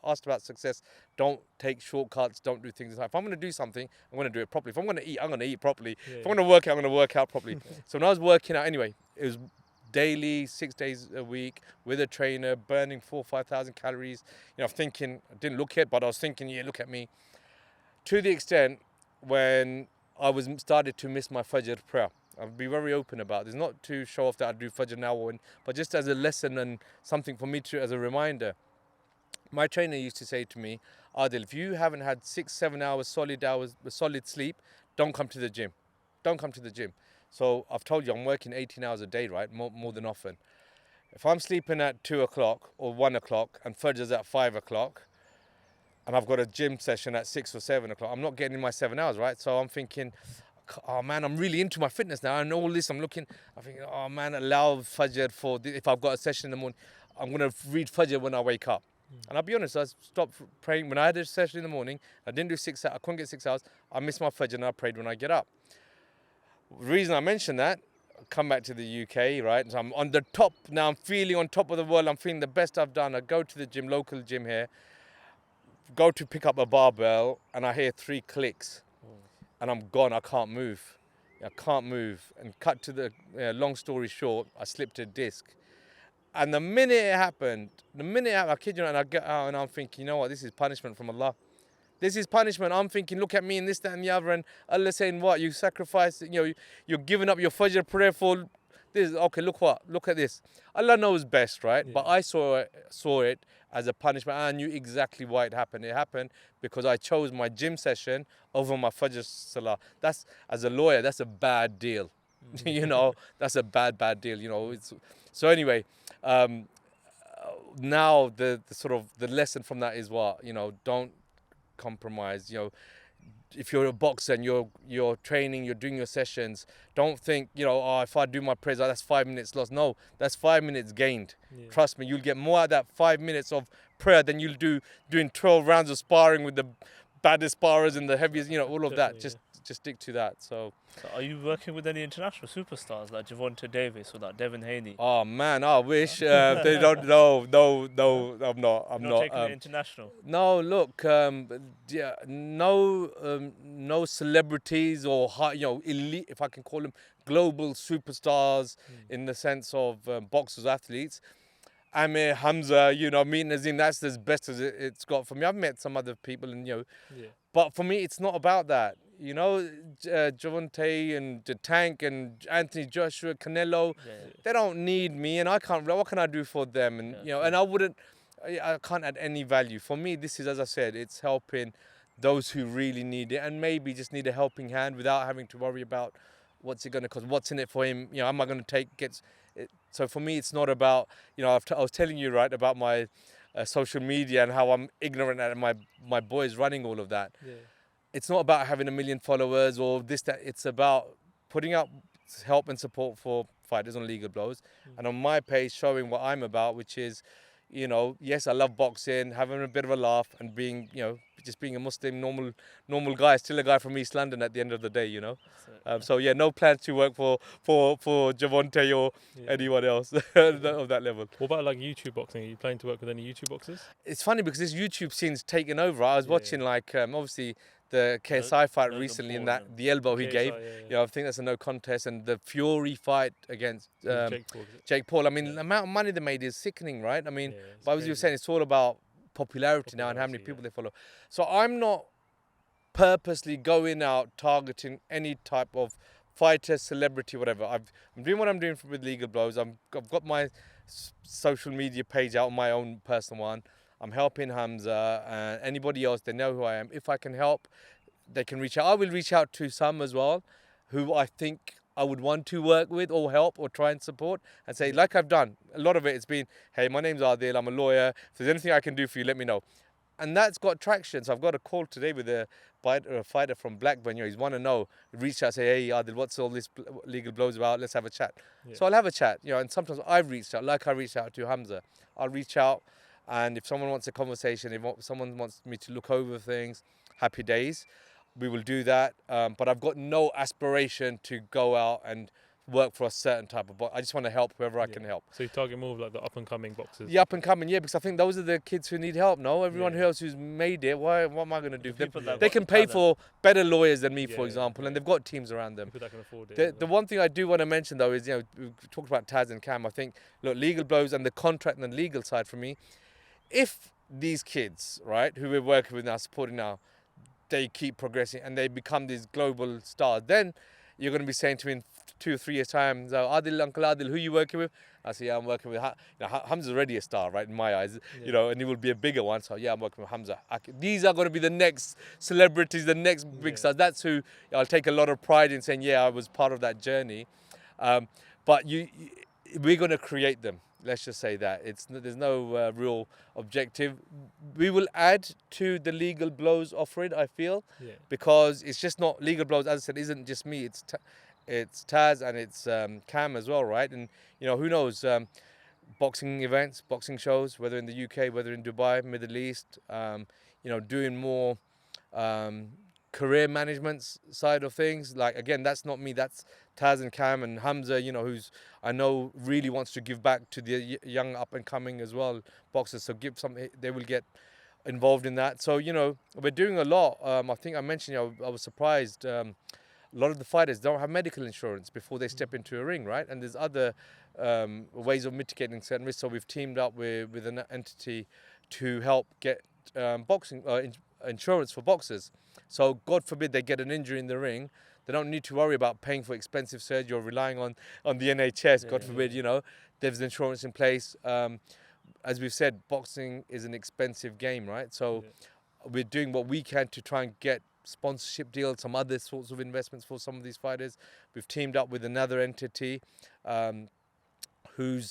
asked about success. Don't take shortcuts. Don't do things in halves. If I'm going to do something, I'm going to do it properly. If I'm going to eat, I'm going to eat properly. Yeah. If I'm going to work out, I'm going to work out properly. So when I was working out, anyway, it was daily, 6 days a week with a trainer, burning 4,000 or 5,000 calories. You know, thinking, I didn't look it, but I was thinking, yeah, look at me. To the extent when I was started to miss my Fajr prayer. I'll be very open about this, not to show off that I do Fajr now, but just as a lesson and something for me to, as a reminder. My trainer used to say to me, Adil, if you haven't had 6-7 hours, solid sleep, don't come to the gym. Don't come to the gym. So I've told you, I'm working 18 hours a day, right? More than often. If I'm sleeping at 2 o'clock or 1 o'clock and Fajr's at 5 o'clock, and I've got a gym session at 6 or 7 o'clock, I'm not getting in my 7 hours, right? So I'm thinking, oh man, I'm really into my fitness now. And all this, I'm thinking, oh man, allow Fajr if I've got a session in the morning, I'm going to read Fajr when I wake up. And I'll be honest, I stopped praying. When I had a session in the morning, I didn't do 6 hours, I couldn't get 6 hours. I missed my Fajr and I prayed when I get up. The reason I mention that, I come back to the UK, right? So I'm on the top now, I'm feeling on top of the world. I'm feeling the best I've done. I go to the gym, local gym here, go to pick up a barbell and I hear 3 clicks. And I'm gone, I can't move. I can't move. And cut to the long story short, I slipped a disc. And the minute it happened, I kid you not, and I get out and I'm thinking, you know what, this is punishment from Allah. This is punishment. I'm thinking, look at me and this, that and the other. And Allah saying, what, you sacrifice, you know, you're giving up your Fajr prayer for this. Okay, look at this. Allah knows best, right? Yeah. But I saw it as a punishment. I knew exactly why it happened. It happened because I chose my gym session over my Fajr Salah. That's, as a lawyer, that's a bad deal. You know, that's a bad deal, you know. So anyway, now the sort of the lesson from that is what, you know, don't compromise. You know, if you're a boxer and you're training, you're doing your sessions, don't think, you know, oh, if I do my prayers, that's 5 minutes lost. No, that's 5 minutes gained. Yeah. Trust me, you'll get more out of that 5 minutes of prayer than you'll do doing 12 rounds of sparring with the baddest sparers and the heaviest, you know, all of that. Definitely, Just stick to that. So Are you working with any international superstars like Javonte Davis or like Devin Haney? oh man, I wish they don't. No, I'm not. I'm You're not not. taking it international. No, look, yeah, no celebrities or you know, elite, if I can call them, global superstars in the sense of boxers, athletes. Amir Hamzah, you know, meeting Nazim, that's as best as it's got for me. I've met some other people, and you know, Yeah. but for me, it's not about that. You know, Javonte and the Tank and Anthony Joshua, Canelo, Yeah. they don't need me, and I can't. What can I do for them? And you know, and I can't add any value. For me, this is, as I said, it's helping those who really need it, and maybe just need a helping hand without having to worry about what's it going to cost, what's in it for him. You know, am I going to take it? So for me, it's not about, you know, I was telling you, right, about my social media and how I'm ignorant and my boys running all of that. Yeah. It's not about having 1 million followers or this, that. It's about putting out help and support for fighters on Legal Blows. And on my page, showing what I'm about, which is, you know, yes, I love boxing, having a bit of a laugh, and being, you know, just being a Muslim, normal guy, still a guy from East London at the end of the day, you know. So yeah, no plans to work for Javante or anyone else of that level. What about like YouTube boxing? Are you planning to work with any YouTube boxers? It's funny because this YouTube scene's taken over. I was watching like obviously the Lo- KSI fight Logan recently, Paul and that and- the elbow he KSI, gave. yeah. You know, I think that's a no contest, and the Fury fight against Jake Paul. Jake Paul. I mean, the amount of money they made is sickening, right? I mean, Yeah, it's but as you were crazy. saying, it's all about popularity now and how many Popularity, people they follow. So I'm not purposely going out targeting any type of fighter, celebrity, whatever. I'm doing what I'm doing with Legal Blows. I've got my social media page out, my own personal one. I'm helping Hamza and anybody else. They know who I am. If I can help, they can reach out. I will reach out to some as well, who I think I would want to work with or help or try and support, and say, like I've done. A lot of it's been, hey, my name's Adil. I'm a lawyer. If there's anything I can do for you, let me know. And that's got traction. So I've got a call today with a fighter from Blackburn. You know, he's want to know. Reach out, say, hey, Adil, what's all this Legal Blows about? Let's have a chat. Yeah. So I'll have a chat. You know, and sometimes I've reached out, like I reached out to Hamza. I'll reach out, and if someone wants a conversation, if someone wants me to look over things, happy days. We will do that. But I've got no aspiration to go out and work for a certain type of box. I just want to help whoever I can help. So you target more of like the up and coming boxers. Yeah, up and coming, yeah, because I think those are the kids who need help. No, everyone Yeah. else who's made it, what am I going to do? people that They got can the pay talent. for better lawyers than me, for Yeah, example, and yeah. they've got teams around them. People that can afford it. The one thing I do want to mention though is, you know, we talked about Taz and Cam. I think, look, Legal Blows and the contract and the legal side for me, if these kids, right, who we're working with now, supporting now, they keep progressing and they become these global stars, then you're going to be saying to me in 2 or 3 years' time, so, Adil, Uncle Adil, who are you working with? I say, yeah, I'm working with, Hamza's already a star, right, in my eyes, you know, and he will be a bigger one. So, yeah, I'm working with Hamza. These are going to be the next celebrities, the next big stars. That's who I'll take a lot of pride in saying, yeah, I was part of that journey. But we're going to create them. Let's just say that. There's no real objective. We will add to the Legal Blows offering, I feel, because it's just not Legal Blows, as I said, isn't just me. It's Taz and it's Cam as well, right? And, you know, who knows, boxing events, boxing shows, whether in the UK, whether in Dubai, Middle East, you know, doing more career management side of things. Like, again, that's not me, that's Taz and Cam and Hamza, you know, who's I know really wants to give back to the young up and coming as well boxers. So they will get involved in that. So, you know, we're doing a lot. I think I mentioned, you know, I was surprised. A lot of the fighters don't have medical insurance before they step into a ring, right? And there's other ways of mitigating certain risks. So we've teamed up with an entity to help get boxing insurance for boxers. So God forbid they get an injury in the ring, they don't need to worry about paying for expensive surgery or relying on the NHS. God forbid, you know, there's insurance in place. As we've said, boxing is an expensive game, right? So we're doing what we can to try and get sponsorship deals, some other sorts of investments for some of these fighters. We've teamed up with another entity who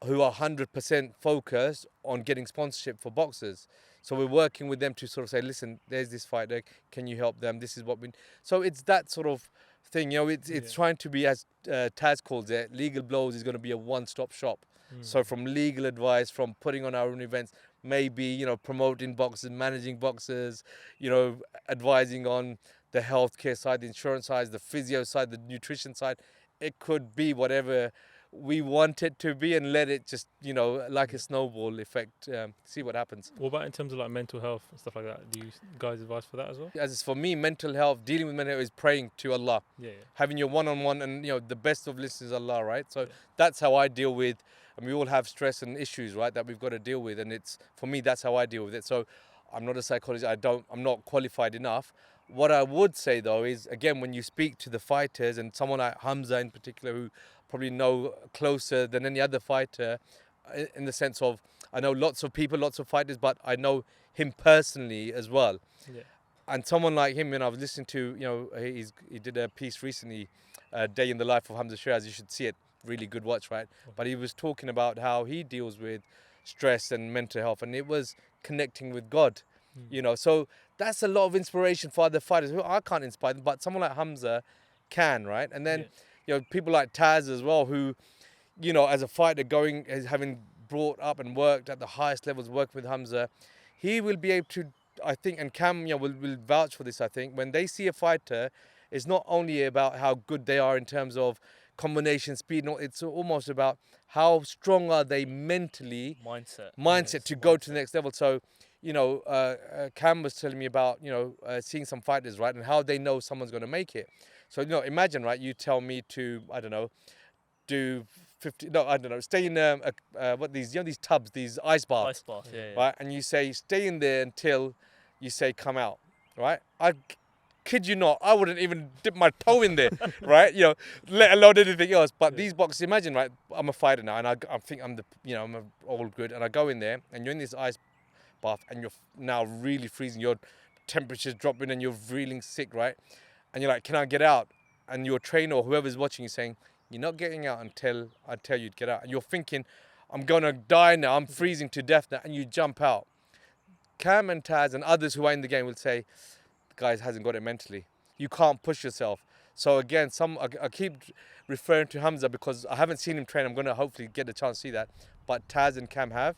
are 100% focused on getting sponsorship for boxers. So we're working with them to sort of say, listen, there's this fighter, can you help them? This is what we... So it's that sort of thing, you know, it's trying to be, as Taz calls it, Legal Blows is going to be a one-stop shop. So from legal advice, from putting on our own events, maybe, you know, promoting boxers, managing boxers, you know, advising on the healthcare side, the insurance side, the physio side, the nutrition side. It could be whatever we want it to be, and let it just, you know, like a snowball effect, see what happens. What about in terms of like mental health and stuff like that? Do you guys advise for that as well? As for me, mental health, dealing with mental health is praying to Allah. Having your one-on-one, and, you know, the best of lists is Allah, right? So that's how I deal with, and we all have stress and issues, right, that we've got to deal with, and it's, for me, that's how I deal with it. So I'm not a psychologist, I'm not qualified enough. What I would say though is, again, when you speak to the fighters, and someone like Hamza in particular, who probably know closer than any other fighter, in the sense of, I know lots of people, lots of fighters, but I know him personally as well. And someone like him, you know, I was listening to, you know, he did a piece recently, Day in the Life of Hamzah Sheeraz. You should see it, really good watch, right? But he was talking about how he deals with stress and mental health, and it was connecting with God, you know. So that's a lot of inspiration for other fighters who I can't inspire them, but someone like Hamza can, right? And then, you know, people like Taz as well, who, you know, as a fighter having brought up and worked at the highest levels, working with Hamzah, he will be able to, I think, and Cam will vouch for this, I think, when they see a fighter, it's not only about how good they are in terms of combination, speed, no, it's almost about how strong are they mentally, mindset to go to the next level. So, Cam was telling me about, seeing some fighters, right, and how they know someone's going to make it. So, imagine, right, you tell me to, I don't know, do 50, no, I don't know, stay in what these, these tubs, these ice baths, right, and you say stay in there until you say come out, right? I kid you not, I wouldn't even dip my toe in there, right? Let alone anything else. But these boxes, imagine, right? I'm a fighter now, and I think I'm I'm all good, and I go in there, and you're in this ice bath, and you're now really freezing. Your temperature's dropping, and you're feeling sick, right? And you're like, can I get out? And your trainer or whoever's watching you saying, you're not getting out until I tell you to get out. And you're thinking, I'm gonna die now. I'm freezing to death now, and you jump out. Cam and Taz and others who are in the game will say, guys hasn't got it mentally. You can't push yourself. So again, I keep referring to Hamzah because I haven't seen him train. I'm going to hopefully get a chance to see that. But Taz and Cam have.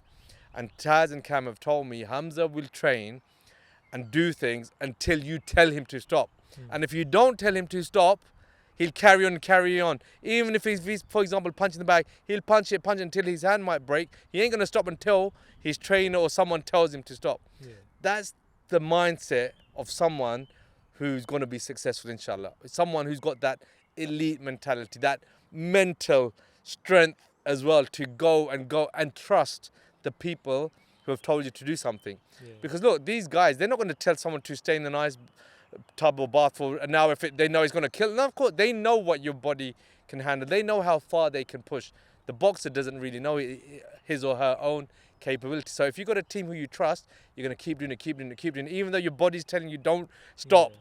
And Taz and Cam have told me Hamzah will train and do things until you tell him to stop. And if you don't tell him to stop, he'll carry on. Even if he's, for example, punching the bag, he'll punch it until his hand might break. He ain't going to stop until his trainer or someone tells him to stop. Yeah. That's the mindset of someone who's going to be successful, inshallah. Someone who's got that elite mentality, that mental strength as well to go and trust the people who have told you to do something. Yeah. Because look, these guys, they're not going to tell someone to stay in a nice tub or bath for an hour if they know it's going to kill. No, of course, they know what your body can handle. They know how far they can push. The boxer doesn't really know his or her own capability. So if you've got a team who you trust, you're going to keep doing it. Even though your body's telling you don't stop,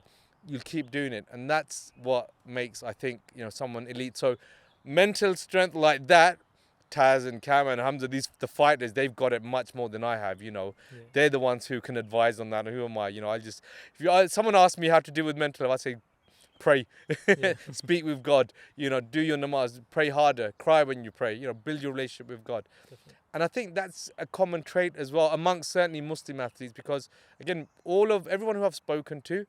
you'll keep doing it. And that's what makes, I think, someone elite. So mental strength like that, Taz and Cam and Hamzah, the fighters, they've got it much more than I have, They're the ones who can advise on that. And who am I? If someone asks me how to deal with mental health, I say, pray, speak with God, do your namaz, pray harder, cry when you pray, build your relationship with God. Definitely. And I think that's a common trait as well amongst certainly Muslim athletes, because again, everyone who I've spoken to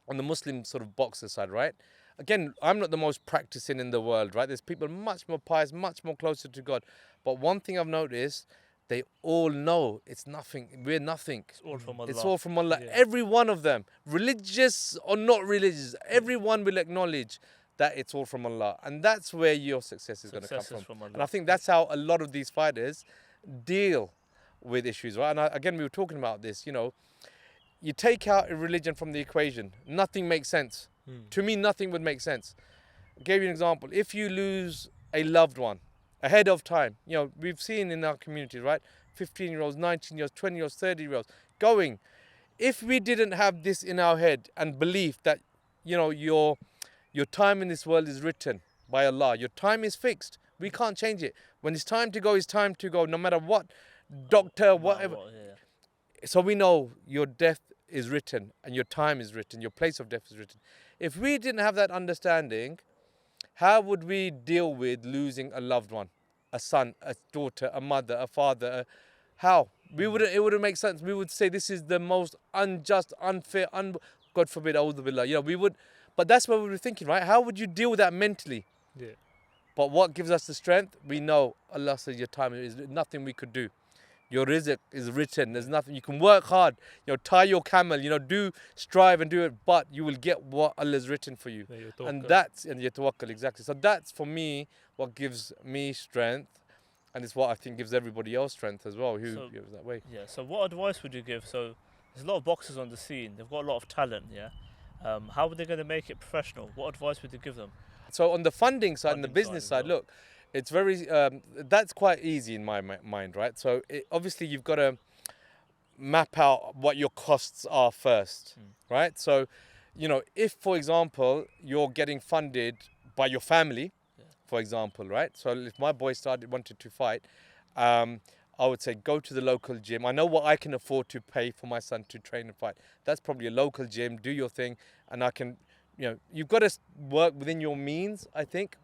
on the Muslim sort of boxer side, right? Again, I'm not the most practicing in the world, right? There's people much more pious, much more closer to God. But one thing I've noticed, they all know it's nothing. We're nothing. It's all from Allah. It's all from Allah. Yeah. Every one of them, religious or not religious, everyone will acknowledge that it's all from Allah. And that's where your success is going to come from. And I think that's how a lot of these fighters deal with issues, right? And again, we were talking about this, you take out a religion from the equation, nothing makes sense. To me, nothing would make sense. I gave you an example. If you lose a loved one ahead of time, we've seen in our community, right? 15-year-olds, 19-year-olds, 20-year-olds, 30-year-olds going. If we didn't have this in our head and belief that, your time in this world is written by Allah, your time is fixed. We can't change it. When it's time to go, it's time to go, no matter what, doctor, whatever. So we know your death is written and your time is written, your place of death is written. If we didn't have that understanding, how would we deal with losing a loved one, a son, a daughter, a mother, a father? How? It wouldn't make sense. We would say this is the most unjust, unfair, God forbid, a'udhu billah. We would, but that's what we were thinking, right? How would you deal with that mentally? Yeah. But what gives us the strength? We know Allah says your time is nothing we could do. Your rizq is written. There's nothing. You can work hard. Tie your camel. Strive and do it. But you will get what Allah has written for you. And your tawakkul, exactly. So that's for me what gives me strength, and it's what I think gives everybody else strength as well. Who gives that way? Yeah. So what advice would you give? So there's a lot of boxers on the scene. They've got a lot of talent. Yeah. How are they going to make it professional? What advice would you give them? So on the funding side and the business side, look. It's very, that's quite easy in my mind, right? So obviously you've got to map out what your costs are first, right? So, if, for example, you're getting funded by your family, for example, right? So if my boy wanted to fight, I would say go to the local gym. I know what I can afford to pay for my son to train and fight. That's probably a local gym, do your thing, and I can, you've got to work within your means, I think.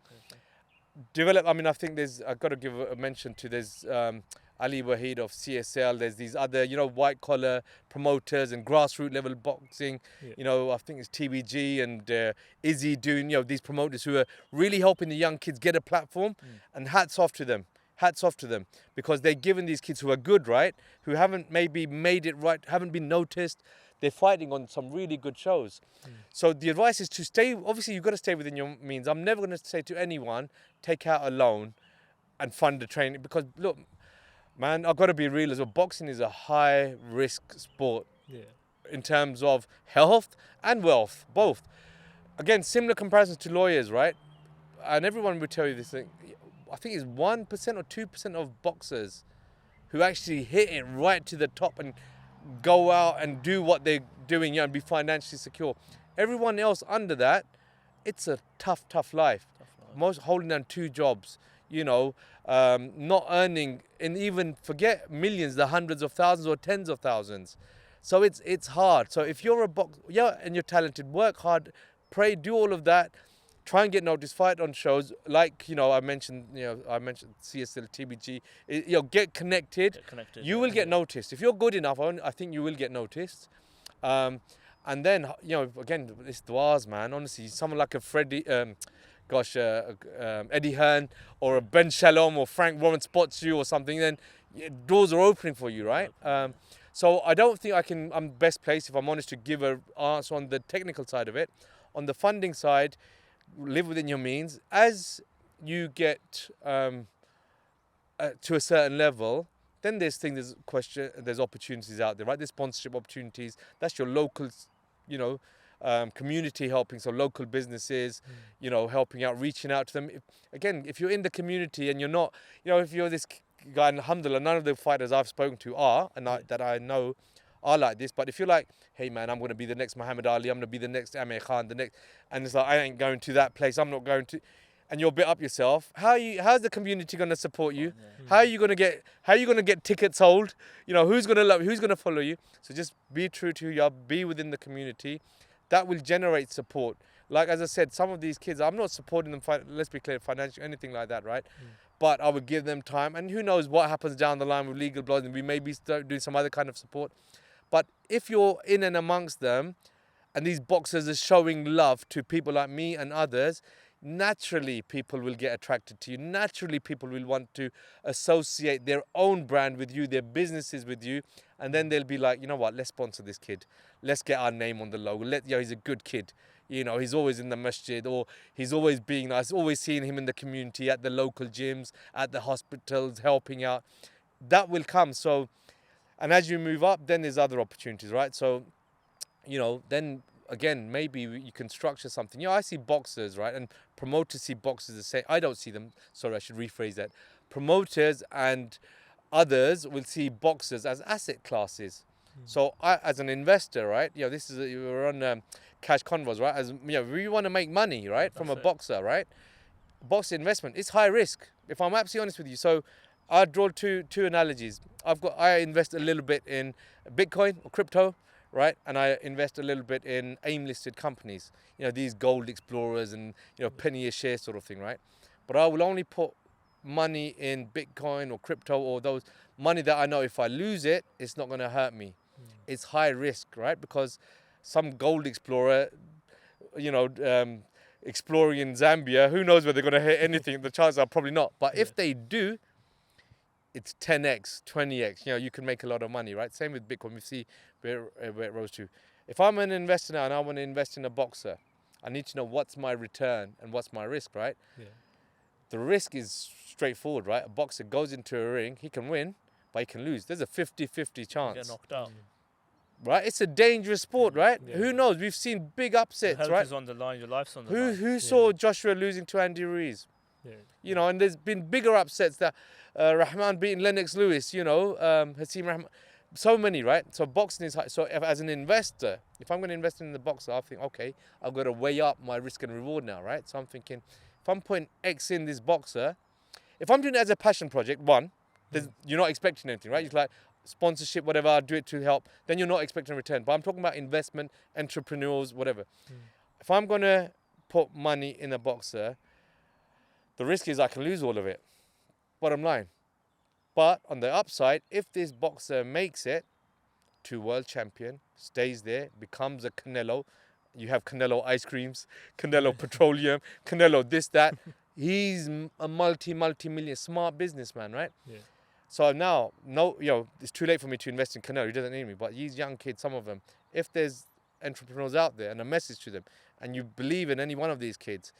develop. I mean, I think I've got to give a mention to Ali Wahid of CSL. There's these other, white collar promoters and grassroots level boxing. Yeah. I think it's TBG and Izzy doing, these promoters who are really helping the young kids get a platform. And hats off to them. Hats off to them, because they're giving these kids who are good, right, who haven't maybe made it right, haven't been noticed. They're fighting on some really good shows. So the advice is to stay, obviously you've got to stay within your means. I'm never going to say to anyone, take out a loan and fund the training, because look, man, I've got to be real as well. Boxing is a high risk sport in terms of health and wealth, both. Again, similar comparisons to lawyers, right? And everyone will tell you this thing. I think it's 1% or 2% of boxers who actually hit it right to the top and go out and do what they're doing, and be financially secure. Everyone else under that, it's a tough life. Most holding down 2 jobs, not earning, and even forget millions, the hundreds of thousands or tens of thousands. So it's hard. So if you're a boxer, and you're talented, work hard, pray, do all of that. Try and get noticed, fight on shows like, I mentioned CSL, TBG. Get connected. You will get noticed. If you're good enough, I think you will get noticed. And then, again, it's duas, man. Honestly, someone like a Eddie Hearn or a Ben Shalom or Frank Warren spots you or something, then doors are opening for you, right? So I don't think I'm best placed, if I'm honest, to give an answer on the technical side of it. On the funding side, live within your means. As you get to a certain level, then there's opportunities out there, right? There's sponsorship opportunities. That's your local, community helping. So local businesses, helping out, reaching out to them. If you're in the community and you're not, if you're this guy, and alhamdulillah, none of the fighters I've spoken to that I know are like this. But if you're like, hey man, I'm going to be the next Muhammad Ali, I'm going to be the next Amir Khan, and it's like, I ain't going to that place, I'm not going to, and you're a bit up yourself, how's the community going to support you? How are you going to get tickets sold? Who's going to love you? Who's going to follow you? So just be true to who you are, be within the community. That will generate support. Like, as I said, some of these kids, I'm not supporting them, let's be clear, financially, anything like that, right? But I would give them time, and who knows what happens down the line with legal blows, and we maybe start doing some other kind of support. But if you're in and amongst them, and these boxers are showing love to people like me and others, naturally people will get attracted to you. Naturally people will want to associate their own brand with you, their businesses with you, and then they'll be like, you know what, let's sponsor this kid. Let's get our name on the logo. He's a good kid. He's always in the masjid, or he's always being nice, always seeing him in the community, at the local gyms, at the hospitals, helping out. That will come. So, and as you move up, then there's other opportunities, right? So, then again, maybe you can structure something. I see boxers, right? And promoters see boxers the same. I don't see them. Sorry, I should rephrase that. Promoters and others will see boxers as asset classes. So I, as an investor, right? We're on Cash Convos, right? As we want to make money, right, from a boxer, right? Boxer investment, it's high risk. If I'm absolutely honest with you, so I draw two analogies. I invest a little bit in Bitcoin or crypto, right? And I invest a little bit in AIM-listed companies. These gold explorers and penny a share sort of thing, right? But I will only put money in Bitcoin or crypto, or those money that I know if I lose it, it's not going to hurt me. It's high risk, right? Because some gold explorer, exploring in Zambia, who knows whether they're going to hit anything? The chances are probably not. But if they do, it's 10x, 20x. You can make a lot of money, right? Same with Bitcoin. We see where it rose to. If I'm an investor now and I want to invest in a boxer, I need to know what's my return and what's my risk, right? Yeah. The risk is straightforward, right? A boxer goes into a ring, he can win, but he can lose. There's a 50-50 chance. Get knocked out. Right? It's a dangerous sport, right? Yeah. Who knows? We've seen big upsets, your health right? is on the line, your life's on the line. Who saw Joshua losing to Andy Ruiz? Yeah. And there's been bigger upsets that Rahman beating Lennox Lewis, Hasim Rahman. So many, right? So boxing is high. So as an investor, if I'm going to invest in the boxer, I think, okay, I've got to weigh up my risk and reward now, right? So I'm thinking, if I'm putting X in this boxer, if I'm doing it as a passion project, you're not expecting anything, right? It's like sponsorship, whatever, I'll do it to help. Then you're not expecting a return. But I'm talking about investment, entrepreneurs, whatever. If I'm going to put money in a boxer, The risk is I can lose all of it. Bottom line. But on the upside, if this boxer makes it to world champion, stays there, becomes a Canelo, you have Canelo ice creams, Canelo petroleum, Canelo this, that. He's a multi-million smart businessman, right? Yeah. So now, no, it's too late for me to invest in Canelo. He doesn't need me. But these young kids, some of them, if there's entrepreneurs out there and a message to them, and you believe in any one of these kids,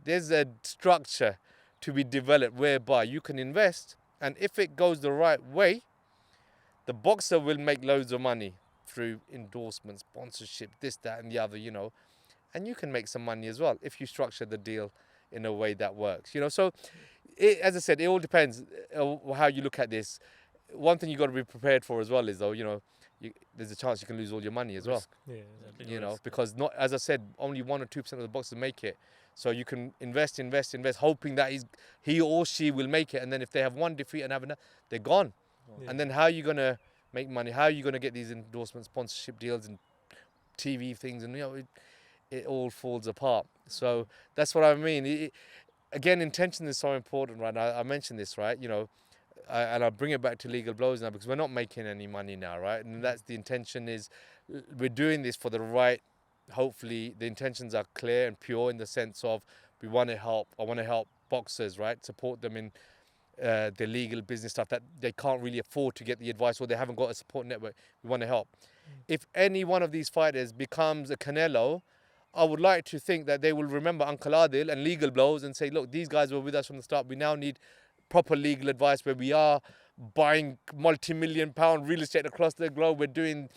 there's a structure to be developed whereby you can invest, and if it goes the right way, the boxer will make loads of money through endorsements, sponsorship, this, that, and the other, and you can make some money as well if you structure the deal in a way that works, So, as I said, it all depends how you look at this. One thing you got to be prepared for as well is, though, there's a chance you can lose all your money as well. Yeah, Because not, as I said, only 1 or 2% of the boxers make it. So you can invest, hoping that he or she will make it. And then if they have one defeat and have another, they're gone. Yeah. And then how are you going to make money? How are you going to get these endorsements, sponsorship deals and TV things? And, it all falls apart. So that's what I mean. Again, intention is so important, right? I mentioned this, right? And I'll bring it back to legal blows now because we're not making any money now, right? And that's the intention is we're doing this for the right, hopefully the intentions are clear and pure in the sense of we want to help. I want to help boxers, right? Support them in the legal business stuff that they can't really afford to get the advice or they haven't got a support network. We want to help. If any one of these fighters becomes a Canelo, I would like to think that they will remember Uncle Adil and legal blows and say, look, these guys were with us from the start. We now need proper legal advice where we are buying multi-million pound real estate across the globe. We're doing,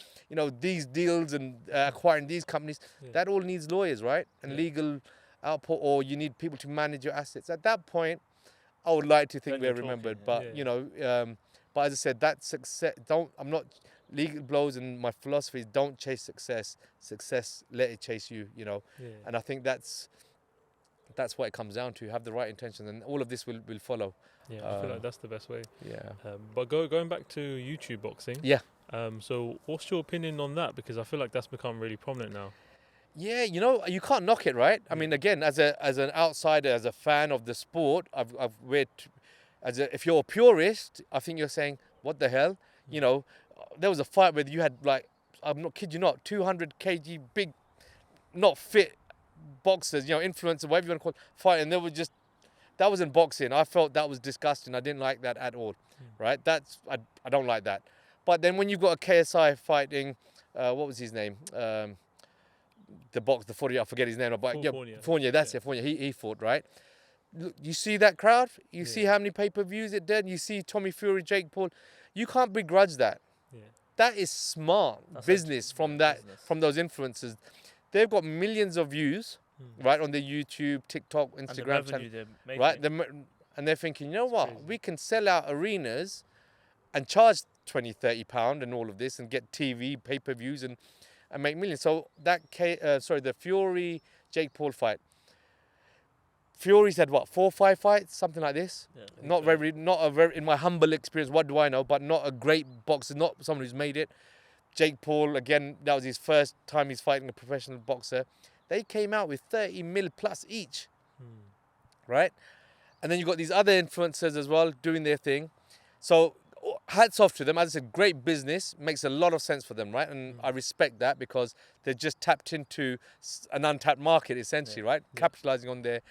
these deals and acquiring these companies. Yeah. That all needs lawyers, right? And legal output, or you need people to manage your assets. At that point, I would like to think Then we're you're remembered. talking, But, but as I said, that success, I'm not, legal blows and my philosophy is don't chase success. Success, let it chase you, Yeah. And I think that's what it comes down to. Have the right intentions and all of this will follow. Yeah, I feel like that's the best way. Yeah. But going back to YouTube boxing. Yeah. So what's your opinion on that? Because I feel like that's become really prominent now. Yeah, you can't knock it, right? I mean, again, as an outsider, as a fan of the sport, if you're a purist, I think you're saying, what the hell? There was a fight where you had I'm not kid you not, 200 kg big, not fit boxers, influencers, whatever you want to call it, fight, and that wasn't boxing. I felt that was disgusting. I didn't like that at all, right? I don't like that. But then when you've got a KSI fighting, what was his name? The 40, I forget his name. But Fournier, that's it. Fournier, he fought, right? Look, you see that crowd? You see how many pay-per-views it did? You see Tommy Fury, Jake Paul. You can't begrudge that. Yeah. That is smart business from those influencers. They've got millions of views, right, on their YouTube, TikTok, Instagram channel, right? And they're thinking, you know what? We can sell out arenas and charge 20, 30 pound and all of this and get TV, pay-per-views and make millions. So the Fury Jake Paul fight. Fury's had 4 or 5 fights, something like this. Yeah, not a very, in my humble experience, what do I know? But not a great boxer, not someone who's made it. Jake Paul, again, that was his first time he's fighting a professional boxer. They came out with 30 mil plus each, right? And then you've got these other influencers as well doing their thing. So hats off to them. As I said, great business, makes a lot of sense for them, right? And I respect that because they've just tapped into an untapped market, essentially, right? Yeah. Capitalizing on their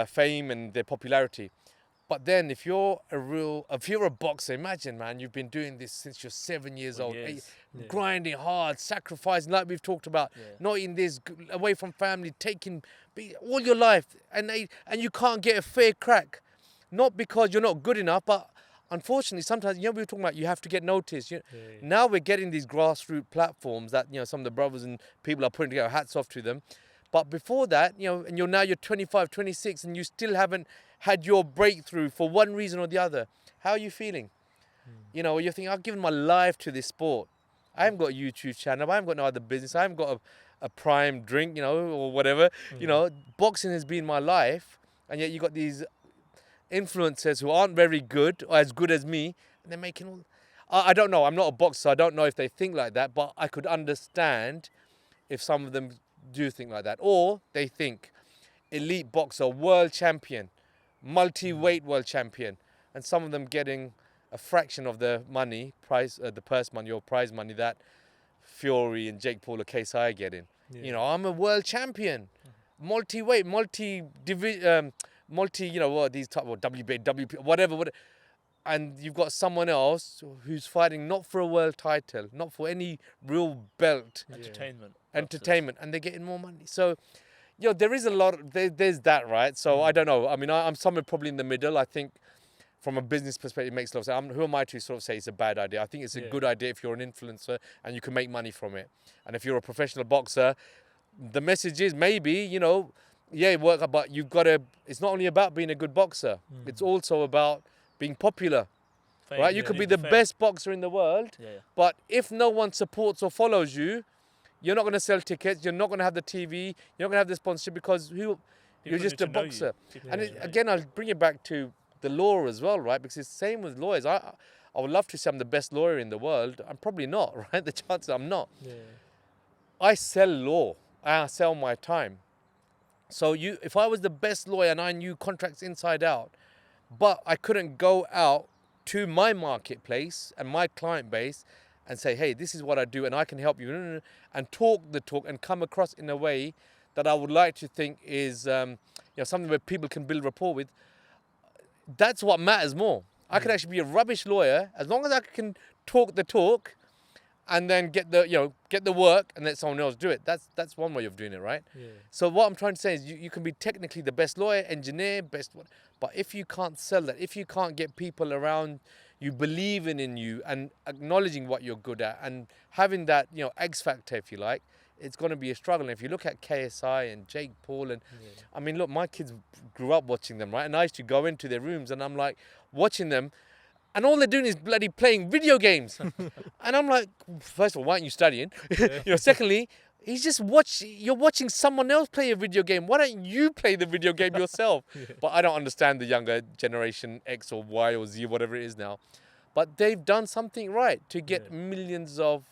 fame and their popularity. But then if you're a boxer, imagine, man, you've been doing this since you're 7 years old, grinding hard, sacrificing, like we've talked about, not eating this, away from family, taking all your life, and you can't get a fair crack. Not because you're not good enough, but unfortunately, sometimes, we were talking about you have to get noticed. Now we're getting these grassroots platforms that, some of the brothers and people are putting together, hats off to them. But before that, and you're 25, 26, and you still haven't had your breakthrough for one reason or the other. How are you feeling? You're thinking, I've given my life to this sport. I haven't got a YouTube channel. I haven't got no other business. I haven't got a prime drink, or whatever. Boxing has been my life. And yet you got these influencers who aren't very good or as good as me. And they're making all... I don't know. I'm not a boxer. So I don't know if they think like that. But I could understand if some of them do think like that. Or they think elite boxer, world champion, multi-weight world champion, and some of them getting a fraction of the money, the purse money or prize money that Fury and Jake Paul or KSI are getting. Yeah. You know, I'm a world champion, multi-weight, you know what, these type of WBA, WP, whatever. And you've got someone else who's fighting not for a world title, not for any real belt. Entertainment. And they're getting more money. So, you know, there is a lot, there's that, right? So I don't know. I mean, I'm somewhere probably in the middle. I think from a business perspective, it makes a lot of sense. Who am I to sort of say it's a bad idea? I think it's a good idea if you're an influencer and you can make money from it. And if you're a professional boxer, the message is maybe, you know, work, but you've got to, it's not only about being a good boxer. It's also about being popular, right? You could be the best boxer in the world, but if no one supports or follows you, you're not going to sell tickets, you're not going to have the TV, you're not going to have the sponsorship because you're just a boxer. And again, I'll bring it back to the law as well, right? Because it's the same with lawyers. I would love to say I'm the best lawyer in the world. I'm probably not, right? The chances I'm not. I sell law. I sell my time. So if I was the best lawyer and I knew contracts inside out, but I couldn't go out to my marketplace and my client base and say, hey, this is what I do and I can help you, and talk the talk and come across in a way that I would like to think is you know, something where people can build rapport with. That's what matters more. I could actually be a rubbish lawyer as long as I can talk the talk and then get the work and let someone else do it. That's one way of doing it, right? So what I'm trying to say is you can be technically the best lawyer, engineer, best one, but if you can't sell that, if you can't get people around you believing in you and acknowledging what you're good at and having that, you know, X factor, if you like, it's going to be a struggle. And if you look at KSI and Jake Paul, and I mean, look, my kids grew up watching them, right? And I used to go into their rooms and I'm like watching them, and all they're doing is bloody playing video games. And I'm like, first of all, why aren't you studying? You know, secondly, you're watching someone else play a video game. Why don't you play the video game yourself? But I don't understand the younger generation, X or Y or Z, whatever it is now. But they've done something right to get millions of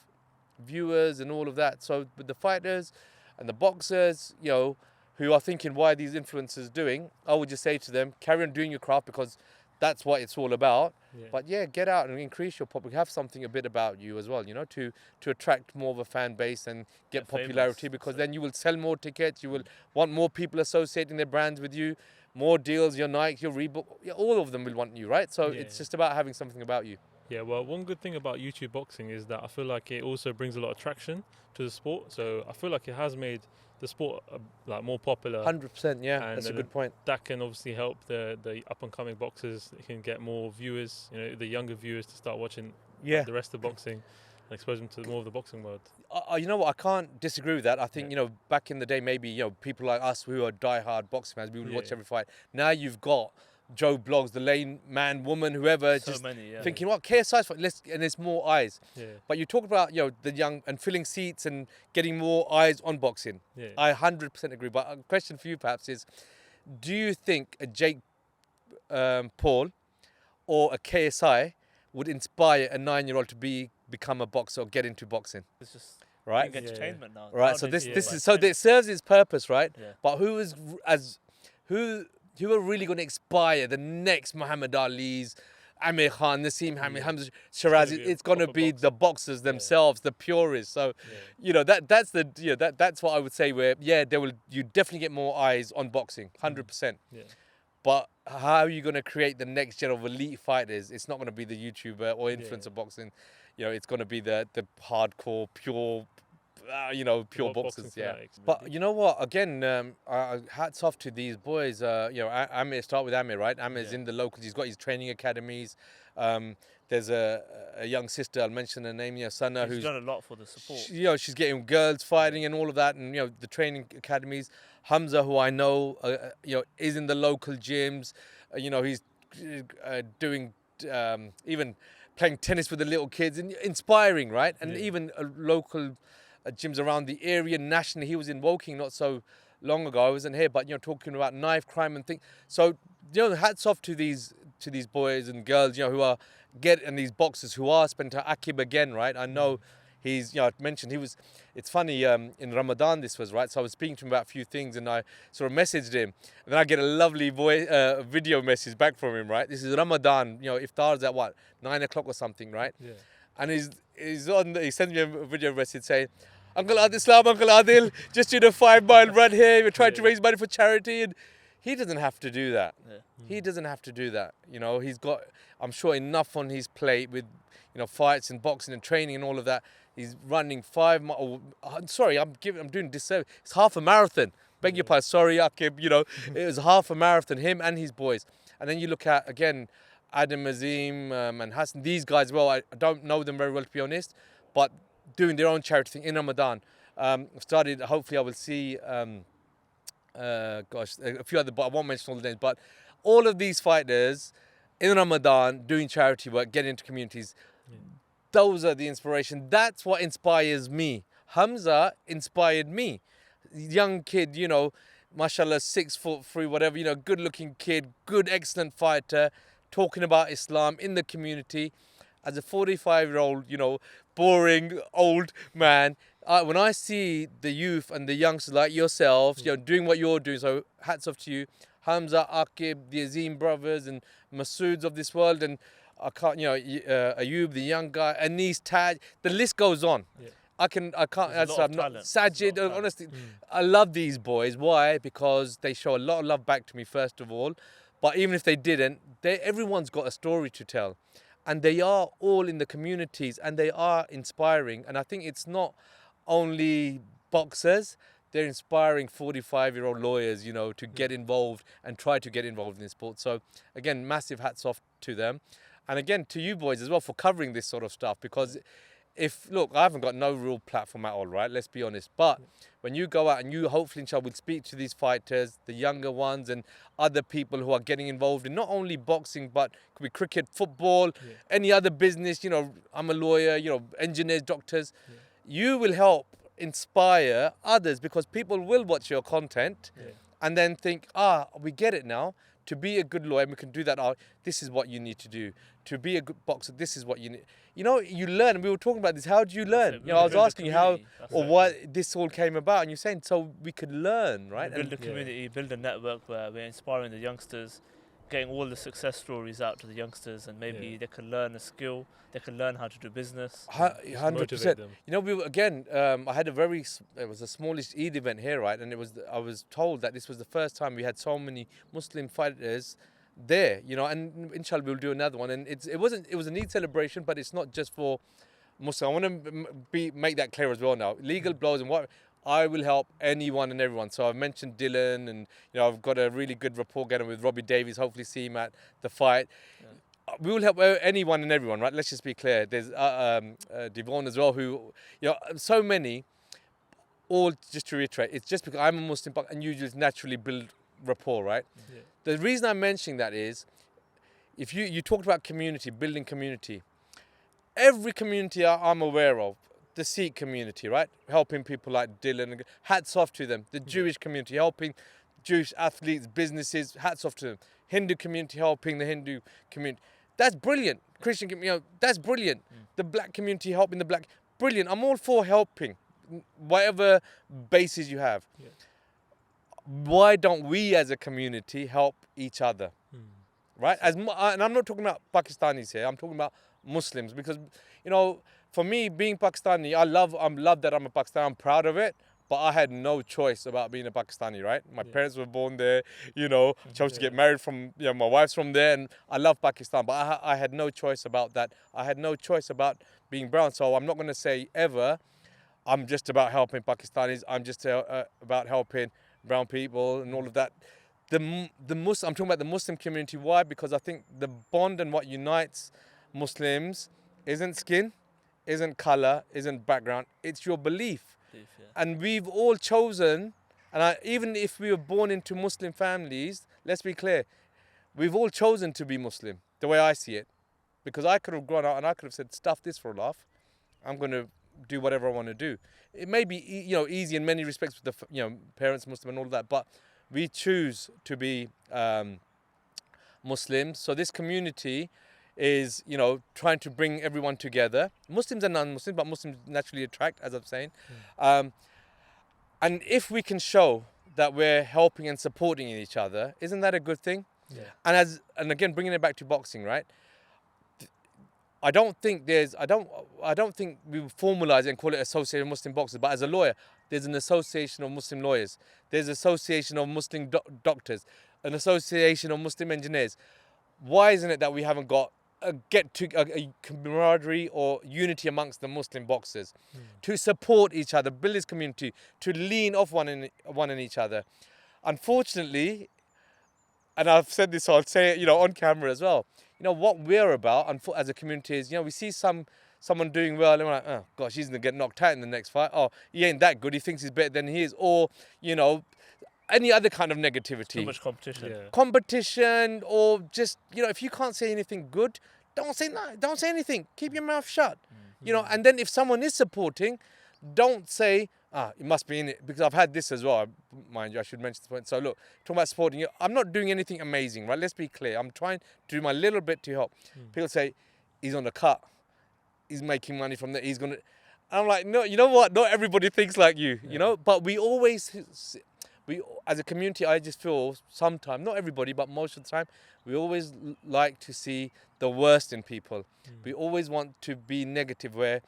viewers and all of that. So with the fighters and the boxers, you know, who are thinking, why are these influencers doing? I would just say to them, carry on doing your craft because that's what it's all about. But get out and increase your public. Have something a bit about you as well, you know, to attract more of a fan base and get popularity, because then you will sell more tickets. You will want more people associating their brands with you, more deals, your Nike, your Reebok, all of them will want you, right? So it's just about having something about you. Yeah, well, one good thing about YouTube boxing is that I feel like it also brings a lot of traction to the sport. So I feel like it has made the sport like more popular. 100%, yeah, that's a good point. That can obviously help the up and coming boxers. It can get more viewers, you know, the younger viewers to start watching the rest of boxing and expose them to more of the boxing world. You know what? I can't disagree with that. I think, you know, back in the day, maybe, you know, people like us who are diehard boxing fans, we would watch every fight. Now you've got Joe Blogs, the lane man, woman, whoever, so just many, thinking, what, KSI's fight, and there's more eyes. But you talk about, you know, the young and filling seats and getting more eyes on boxing. I 100% agree. But a question for you perhaps is, do you think a Jake Paul or a KSI would inspire a 9-year-old to become a boxer or get into boxing? It's just right? entertainment now. Right. So this is so it serves its purpose, right? But who are really going to inspire the next Muhammad Ali's, Amir Khan, Hamzah Sheeraz? It's going to be the boxers themselves, the purists. So, you know, that's what I would say. Where you definitely get more eyes on boxing, 100%. But how are you going to create the next gen of elite fighters? It's not going to be the YouTuber or influencer boxing. You know, it's going to be the hardcore, pure boxers. But you know what? Again, hats off to these boys. You know, Amir, start with Amir, right? Amir's in the locals. He's got his training academies. There's a young sister, I'll mention her name, Sana, who's done a lot for the support. You know, she's getting girls fighting and all of that, and you know, the training academies. Hamza, who I know, you know, is in the local gyms. You know, he's doing even playing tennis with the little kids, and inspiring, right? And even local gyms around the area, nationally. He was in Woking not so long ago. I wasn't here, but you know, talking about knife crime and things. So, you know, hats off to these boys and girls, you know, who are and these boxers who are spent Akib again, right? I know He's, you know, I mentioned it's funny, in Ramadan this was, right? So I was speaking to him about a few things and I sort of messaged him. And then I get a lovely video message back from him, right? This is Ramadan, you know, iftar's at what, 9 o'clock or something, right? Yeah. And he sends me a video message saying, Uncle Adil, just did a 5-mile run here. We're trying to raise money for charity. And he doesn't have to do that. Yeah. He doesn't have to do that. You know, he's got, I'm sure, enough on his plate with, you know, fights and boxing and training and all of that. He's running 5 miles. Sorry, I'm doing disservice. It's half a marathon. Beg your pardon. Sorry, Akib. You know, it was half a marathon. Him and his boys. And then you look at, again, Adam Azim and Hassan. These guys, well, I don't know them very well, to be honest, but doing their own charity thing in Ramadan. Started. Hopefully, I will see. A few other, but I won't mention all the names. But all of these fighters in Ramadan doing charity work, getting into communities. Those are the inspiration. That's what inspires me. Hamza inspired me. Young kid, you know, mashallah, 6'3", whatever, you know, good looking kid, good, excellent fighter, talking about Islam in the community. As a 45-year-old, you know, boring old man, when I see the youth and the youngsters like yourselves, you know, doing what you're doing, so hats off to you. Hamza, Akib, the Azim brothers and Masouds of this world, and I can't, you know, Ayub, the young guy, Anis, Taj, the list goes on. Yeah. I can't, I'm not, Sajid, honestly, Mm. I love these boys. Why? Because they show a lot of love back to me, first of all. But even if they didn't, everyone's got a story to tell. And they are all in the communities and they are inspiring. And I think it's not only boxers, they're inspiring 45-year-old lawyers, you know, to get involved and try to get involved in this sport. So again, massive hats off to them. And again, to you boys as well for covering this sort of stuff, because look, I haven't got no real platform at all, right? Let's be honest. But when you go out and you hopefully, inshallah, will speak to these fighters, the younger ones and other people who are getting involved in not only boxing, but could be cricket, football, any other business, you know, I'm a lawyer, you know, engineers, doctors. You will help inspire others because people will watch your content and then think, we get it now. To be a good lawyer, and we can do that. This is what you need to do. To be a good boxer, this is what you need. You know, you learn. We were talking about this. How do you learn? You know, I was asking you how or what this all came about, and you're saying so we could learn, right? Build a community, build a network where we're inspiring the youngsters, getting all the success stories out to the youngsters, and maybe they can learn a skill. They can learn how to do business. 100%. You know, I had it was a smallish Eid event here, right? And I was told that this was the first time we had so many Muslim fighters there, you know, and inshallah we'll do another one. And it was an Eid celebration, but it's not just for Muslim. I want to make that clear as well now. Legal blows and what I will help anyone and everyone. So I've mentioned Dylan, and you know I've got a really good rapport getting with Robbie Davies. Hopefully see him at the fight. We will help anyone and everyone, right? Let's just be clear. There's Devon as well, who, you know, so many. All just to reiterate, it's just because I'm a Muslim and you just naturally build rapport, right? The reason I'm mentioning that is, if you talked about community, building community. Every community I'm aware of, the Sikh community, right? Helping people like Dylan, hats off to them. The Jewish community, helping Jewish athletes, businesses, hats off to them. Hindu community, helping the Hindu community. That's brilliant. Christian community, you know, that's brilliant. The black community, helping the black, brilliant. I'm all for helping, whatever basis you have. Why don't we as a community help each other? Right? And I'm not talking about Pakistanis here. I'm talking about Muslims, because, you know, for me, being Pakistani, I love that I'm a Pakistani. I'm proud of it. But I had no choice about being a Pakistani, right? My parents were born there, you know, chose to get married from, you know, my wife's from there, and I love Pakistan. But I had no choice about that. I had no choice about being brown. So I'm not going to say ever, I'm just about helping Pakistanis. I'm just about helping brown people and all of that. I'm talking about the Muslim community. Why? Because I think the bond and what unites Muslims isn't skin, isn't color, isn't background. It's your belief. And we've all chosen, and even if we were born into Muslim families, let's be clear, we've all chosen to be Muslim, the way I see it. Because I could have gone out and I could have said, stuff this for a laugh. I'm going to do whatever I want to do. It may be, you know, easy in many respects with the, you know, parents Muslim and all of that, but we choose to be Muslims. So this community is, you know, trying to bring everyone together, Muslims and non-Muslims, but Muslims naturally attract, as I'm saying. And if we can show that we're helping and supporting each other, isn't that a good thing? Yeah. And again, bringing it back to boxing, right? I don't think I don't think we formalize it and call it Association of Muslim Boxers. But as a lawyer, there's an Association of Muslim Lawyers. There's an Association of Muslim doctors, an Association of Muslim Engineers. Why isn't it that we haven't got a camaraderie or unity amongst the Muslim boxers to support each other, build this community, to lean off one and each other? Unfortunately, and I've said this, so I'll say it, you know, on camera as well. You know, what we're about as a community is, you know, we see someone doing well and we're like, oh gosh, he's gonna get knocked out in the next fight. Oh, he ain't that good. He thinks he's better than he is. Or, you know, any other kind of negativity. Too much competition. Yeah. Competition, or just, you know, if you can't say anything good, don't say anything. Keep your mouth shut. You know, and then if someone is supporting, don't say, it must be in it, because I've had this as well, mind you, I should mention this point. So look, talking about supporting you, I'm not doing anything amazing, right? Let's be clear. I'm trying to do my little bit to help. People say, he's on the cut, he's making money from there, he's gonna, I'm like, no, you know what? Not everybody thinks like you, you know, but we as a community, I just feel sometimes, not everybody, but most of the time, we always like to see the worst in people. We always want to be negative, where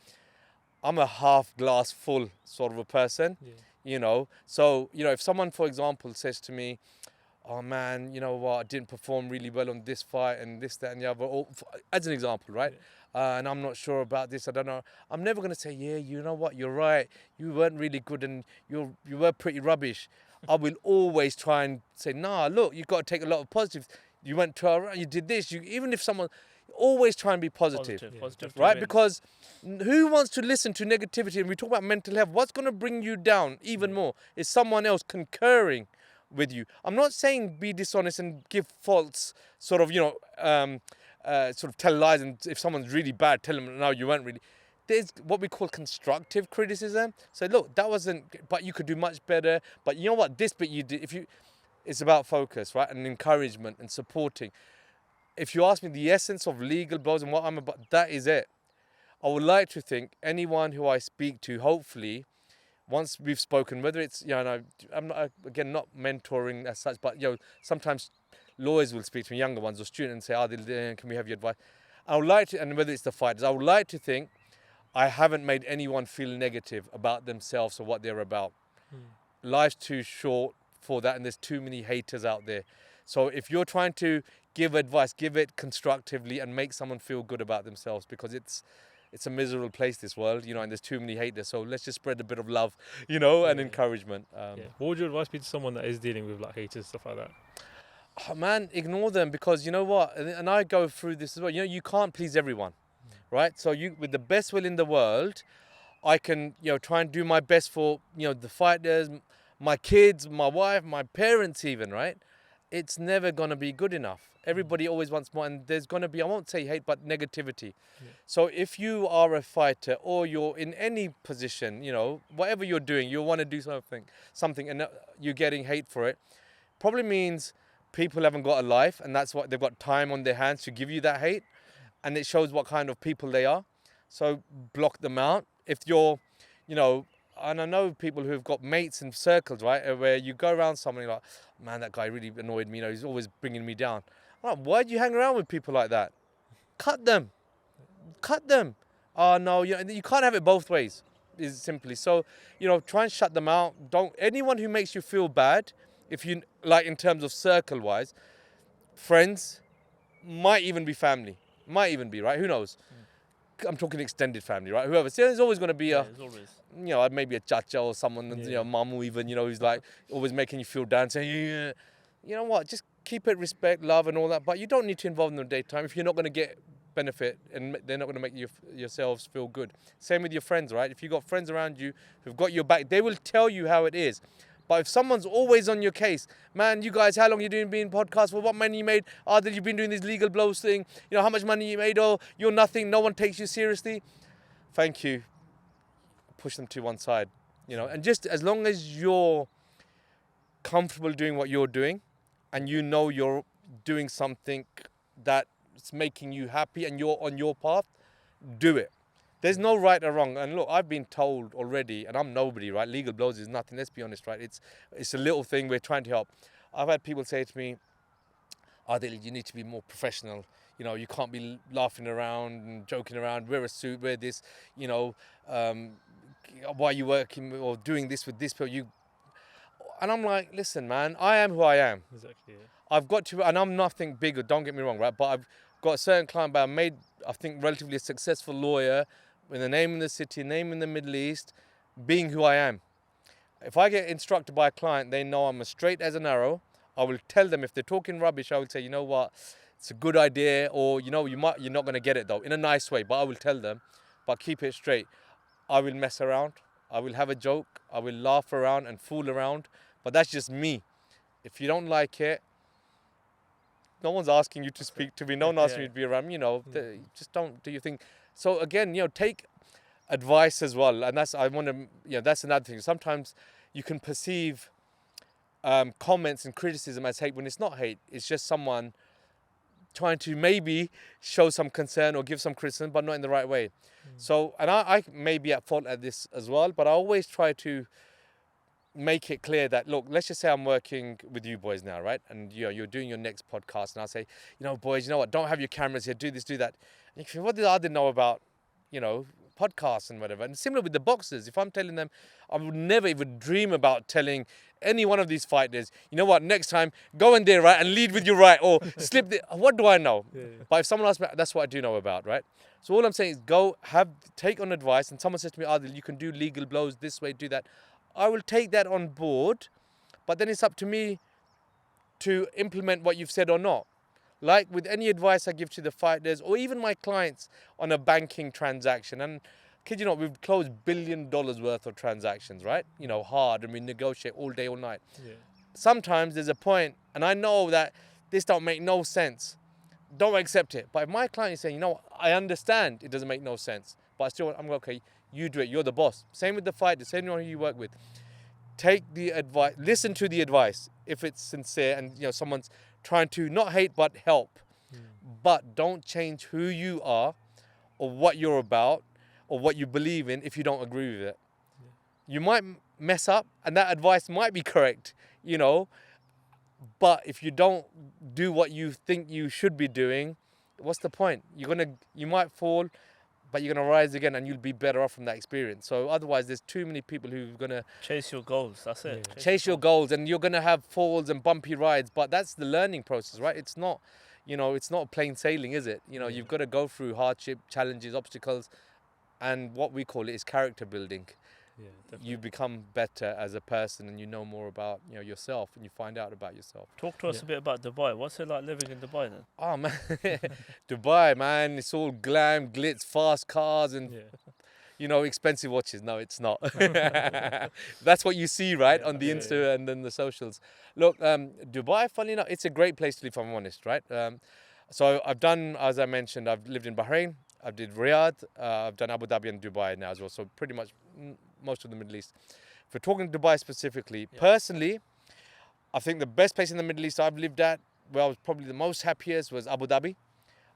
I'm a half glass full sort of a person, you know. So, you know, if someone, for example, says to me, oh man, you know what, I didn't perform really well on this fight and this, that and the other, or, as an example, right? And I'm not sure about this, I don't know. I'm never going to say, yeah, you know what, you're right, you weren't really good and you were pretty rubbish. I will always try and say, nah, look, you've got to take a lot of positives. You went 12 rounds, you did this, even if someone, always try and be positive. Positive right? Because who wants to listen to negativity? And we talk about mental health. What's going to bring you down even more is someone else concurring with you. I'm not saying be dishonest and give false sort of, you know, sort of tell lies. And if someone's really bad, tell them, no, you weren't really. There's what we call constructive criticism. So look, that wasn't, but you could do much better. But you know what? This bit you did, it's about focus, right? And encouragement and supporting. If you ask me the essence of legal blows and what I'm about, that is it. I would like to think anyone who I speak to, hopefully, once we've spoken, whether it's, you know, I'm not, again, not mentoring as such, but, you know, sometimes lawyers will speak to me, younger ones or students, and say, Adil, can we have your advice? I would like to, and whether it's the fighters, I would like to think I haven't made anyone feel negative about themselves or what they're about. Life's too short for that, and there's too many haters out there. So if you're trying to give advice, give it constructively and make someone feel good about themselves, because it's a miserable place, this world, you know, and there's too many haters. So let's just spread a bit of love, you know, and encouragement. What would your advice be to someone that is dealing with like haters, stuff like that? Oh, man, ignore them, because you know what, and I go through this as well, you know, you can't please everyone, right? So you, with the best will in the world, I can, you know, try and do my best for, you know, the fighters, my kids, my wife, my parents even, right? It's never going to be good enough. Everybody always wants more, and there's going to be, I won't say hate, but negativity. So if you are a fighter or you're in any position, you know, whatever you're doing, you want to do something and you're getting hate for it, probably means people haven't got a life, and that's what they've got time on their hands to give you that hate, and it shows what kind of people they are. So block them out. If you're, you know, and I know people who've got mates in circles, right, where you go around someone and you're like, man, that guy really annoyed me, you know, he's always bringing me down. I'm like, why do you hang around with people like that? Cut them. Oh no, you know, you can't have it both ways, is simply. So, you know, try and shut them out. Don't, anyone who makes you feel bad, if you, like in terms of circle wise, friends, might even be family, might even be, right? Who knows? I'm talking extended family, right? Whoever. So there's always going to be there's always. you know, maybe a chacha or someone, you know, mamu even, you know, who's like always making you feel down, saying, yeah. You know what, just keep it respect, love and all that, but you don't need to involve them in the daytime if you're not going to get benefit and they're not going to make yourselves feel good. Same with your friends, right? If you've got friends around you who've got your back, they will tell you how it is. But if someone's always on your case, man, you guys, how long you being podcast for? What money you made? That you've been doing this legal blows thing. You know, how much money you made? Oh, you're nothing. No one takes you seriously. Thank you. Push them to one side, you know. And just as long as you're comfortable doing what you're doing and you know you're doing something that it's making you happy and you're on your path, do it. There's no right or wrong. And look, I've been told already, and I'm nobody, right? Legal blows is nothing, let's be honest, right? It's a little thing, we're trying to help. I've had people say to me, Adil, you need to be more professional. You know, you can't be laughing around and joking around, wear a suit, wear this, you know, why are you working or doing this with this people? And I'm like, listen, man, I am who I am. Exactly. Yeah. I've got to, and I'm nothing bigger, don't get me wrong, right? But I've got a certain client, but I made, I think, relatively a successful lawyer with a name in the city, name in the Middle East, being who I am. If I get instructed by a client, they know I'm as straight as an arrow. I will tell them if they're talking rubbish, I will say, you know what, it's a good idea, or you know, you're not going to get it though, in a nice way, but I will tell them, but keep it straight. I will mess around, I will have a joke, I will laugh around and fool around, but that's just me. If you don't like it, no one's asking you to speak to me, no one asking you to be around me, you know, just don't do your thing. So again, you know, take advice as well, and that's, I want to, you know, that's another thing. Sometimes you can perceive comments and criticism as hate when it's not hate. It's just someone trying to maybe show some concern or give some criticism, but not in the right way. So, and I may be at fault at this as well, but I always try to make it clear that, look, let's just say I'm working with you boys now, right? And you know, you're doing your next podcast, and I say, you know, boys, you know what? Don't have your cameras here. Do this, do that. And you think, what did I know about, you know, podcasts and whatever? And similar with the boxers. If I'm telling them, I would never even dream about telling any one of these fighters, you know what? Next time, go in there, right, and lead with your right, or slip. What do I know? But if someone asks me, that's what I do know about, right? So all I'm saying is go take on advice. And someone says to me, Adil, you can do legal blows this way, do that. I will take that on board, but then it's up to me to implement what you've said or not. Like with any advice I give to the fighters or even my clients on a banking transaction, and kid you not, we've closed $1 billion worth of transactions, right? You know, hard, and we negotiate all day, all night. Yeah. Sometimes there's a point, and I know that this don't make no sense. Don't accept it. But if my client is saying, you know, I understand it doesn't make no sense, but I still, I'm okay, you do it, you're the boss. Same with the fighter, same with who you work with. Take the advice, listen to the advice if it's sincere and, you know, someone's trying to not hate but help. But don't change who you are or what you're about or what you believe in if you don't agree with it. You might mess up and that advice might be correct, you know, but if you don't do what you think you should be doing, what's the point? You might fall, but you're going to rise again and you'll be better off from that experience. So otherwise, there's too many people who're going to chase your goals. That's it. Yeah. Chase your goals, and you're going to have falls and bumpy rides, but that's the learning process, right? It's not, you know, it's not plain sailing, is it? You know, you've got to go through hardship, challenges, obstacles, and what we call it is character building. Yeah, definitely. You become better as a person, and you know more about, you know, yourself, and you find out about yourself. Talk to us a bit about Dubai. What's it like living in Dubai then? Oh man, Dubai, man, it's all glam, glitz, fast cars, and you know, expensive watches. No, it's not. That's what you see, right, on the Insta and then the socials. Look, Dubai, funny enough, it's a great place to live, if I'm honest, right? So I've done, as I mentioned, I've lived in Bahrain, I've did Riyadh, I've done Abu Dhabi and Dubai now as well. So pretty much most of the Middle East. If we're talking Dubai specifically, personally, I think the best place in the Middle East I've lived at, where I was probably the most happiest, was Abu Dhabi.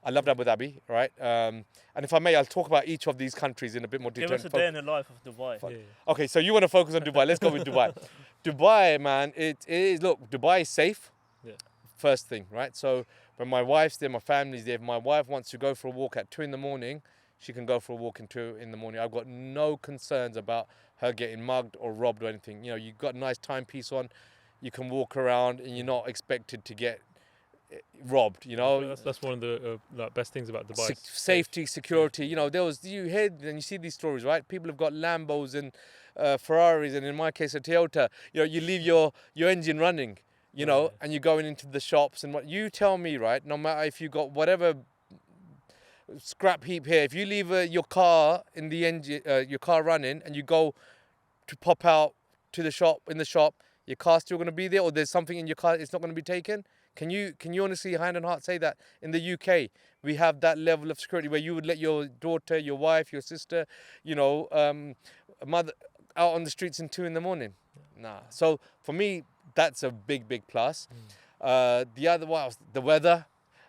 I loved Abu Dhabi, right? And if I may, I'll talk about each of these countries in a bit more detail. Give us a day in the life of Dubai. Okay, so you want to focus on Dubai. Let's go with Dubai. Dubai, man, it is, look, Dubai is safe. First thing, right? So when my wife's there, my family's there, if my wife wants to go for a walk at 2 a.m, she can go for a walk at 2 a.m. I've got no concerns about her getting mugged or robbed or anything. You know, you've got a nice timepiece on, you can walk around and you're not expected to get robbed, you know. That's one of the best things about Dubai. Safety, security, you know, you hear and you see these stories, right? People have got Lambos and Ferraris, and in my case a Toyota. You know, you leave your engine running, you know, and you're going into the shops, and what you tell me, right, no matter if you got whatever scrap heap here, if you leave your car in the engine, your car running, and you go to pop out to the shop, your car's still going to be there, or there's something in your car it's not going to be taken. Can you honestly, hand on heart, say that in the UK we have that level of security where you would let your daughter, your wife, your sister, you know, mother out on the streets in 2 a.m? Nah. So for me, that's a big plus. The other one was the weather.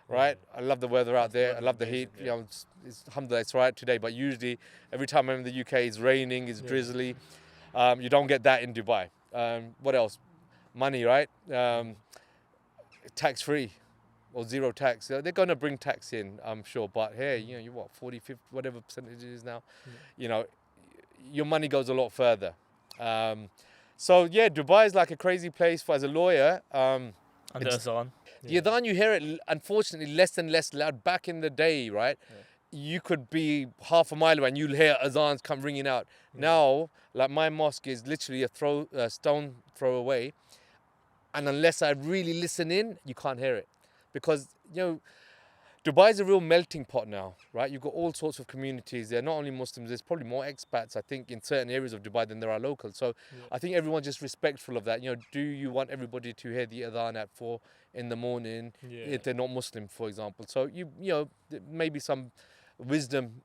right? I love the weather out there. I weather's love the heat. amazing, You know, alhamdulillah, it's right today. But usually, every time I'm in the UK, it's raining, it's drizzly. You don't get that in Dubai. What else? Money, right? Tax free or zero tax. They're going to bring tax in, I'm sure. But here, you know, you what, 40, 50, whatever percentage it is now, you know, your money goes a lot further. So yeah, Dubai is like a crazy place for as a lawyer. And the azan. The adhan, you hear it, unfortunately, less and less loud. Back in the day, right, you could be half a mile away and you'll hear azans come ringing out. Now, like my mosque is literally a stone throw away. And unless I really listen in, you can't hear it. Because, you know, Dubai is a real melting pot now, right? You've got all sorts of communities. They're not only Muslims, there's probably more expats, I think, in certain areas of Dubai than there are locals. So I think everyone's just respectful of that. You know, do you want everybody to hear the adhan at 4 in the morning if they're not Muslim, for example? So, you know, maybe some wisdom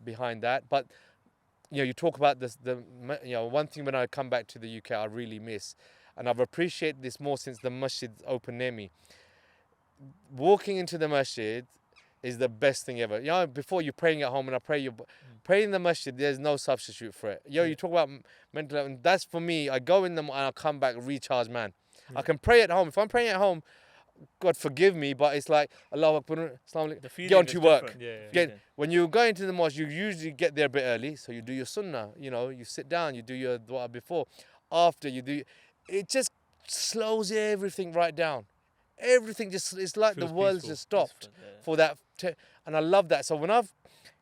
behind that. But, you know, you talk about this, you know, one thing when I come back to the UK, I really miss, and I've appreciated this more since the masjid opened near me. Walking into the masjid is the best thing ever. You know, before you're praying at home, and I pray praying in the masjid, there's no substitute for it. You talk about mental health, and that's for me. I go in them and I come back recharged, man. I can pray at home. If I'm praying at home, God forgive me, but it's like Allahu Akbar, get on to work. When you go into the mosque, you usually get there a bit early, so you do your sunnah. You know, you sit down, you do your dua before, after you do. It just slows everything right down. Everything just, it's like the world's just stopped for that. And I love that. So when I've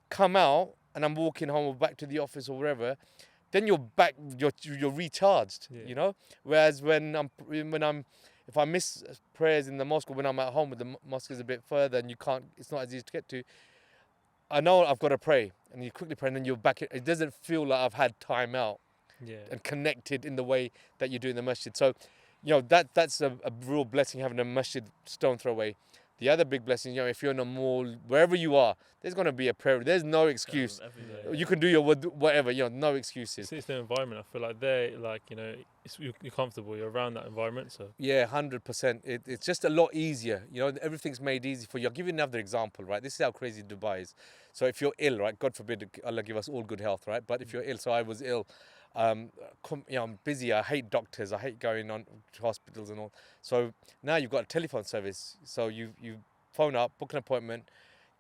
come out and I'm walking home or back to the office or wherever, then you're back, you're recharged, you know? Whereas if I miss prayers in the mosque or when I'm at home, with the mosque is a bit further and it's not as easy to get to, I know I've got to pray, and you quickly pray and then you're back. It doesn't feel like I've had time out and connected in the way that you do in the masjid. So, you know, that's a real blessing, having a masjid stone throw away. The other big blessing, you know, if you're in a mall, wherever you are, there's going to be a prayer. There's no excuse. You can do your whatever, you know, no excuses. It's the environment. I feel like they're like, you know, you're comfortable. You're around that environment. So yeah, 100%. It's just a lot easier. You know, everything's made easy for you. I'll give you another example, right? This is how crazy Dubai is. So if you're ill, right, God forbid, Allah give us all good health, right? But if you're ill, so I was ill. You know, I'm busy. I hate doctors. I hate going on to hospitals and all. So now you've got a telephone service. So you phone up, book an appointment,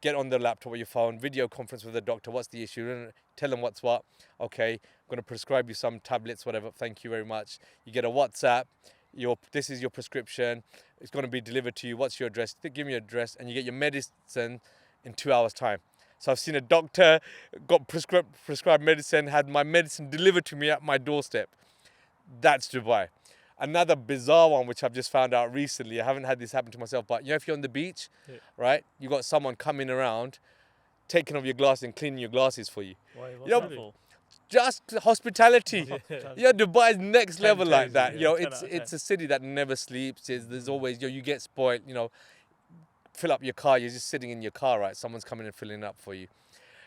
get on the laptop or your phone, video conference with the doctor. What's the issue? Tell them what's what. Okay, I'm going to prescribe you some tablets, whatever. Thank you very much. You get a WhatsApp. This is your prescription. It's going to be delivered to you. What's your address? Give me your address, and you get your medicine in 2 hours' time. So I've seen a doctor, got prescribed medicine, had my medicine delivered to me at my doorstep. That's Dubai. Another bizarre one, which I've just found out recently, I haven't had this happen to myself, but you know, if you're on the beach, right, you got someone coming around, taking off your glasses and cleaning your glasses for you. Why? What's You know, that for? Just hospitality. Yeah, Dubai is next level like that. yeah. You know, 10 out of it's a city that never sleeps. There's always, you know, you get spoiled, you know, fill up your car, you're just sitting in your car, right? Someone's coming and filling it up for you.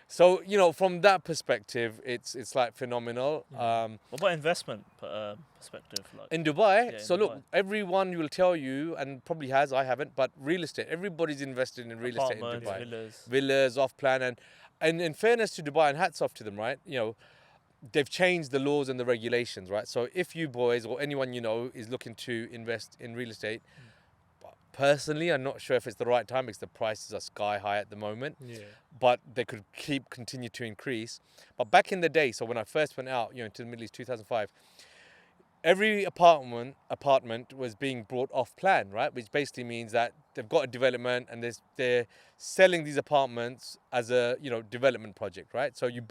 So, you know, from that perspective, it's like phenomenal. What about investment perspective? Like, In Dubai, in so look, Dubai. everyone will tell you, and probably has, I haven't, but real estate, everybody's invested in real estate in Apartments, Dubai. villas. Off plan, and in fairness to Dubai, and hats off to them, right? You know, they've changed the laws and the regulations, right? So if you boys or anyone you know is looking to invest in real estate, personally, I'm not sure if it's the right time because the prices are sky high at the moment. But they could continue to increase. But back in the day, so when I first went out, you know, to the Middle East, 2005, every apartment was being brought off plan, right? Which basically means that they've got a development and they're selling these apartments as a, you know, development project, right? So you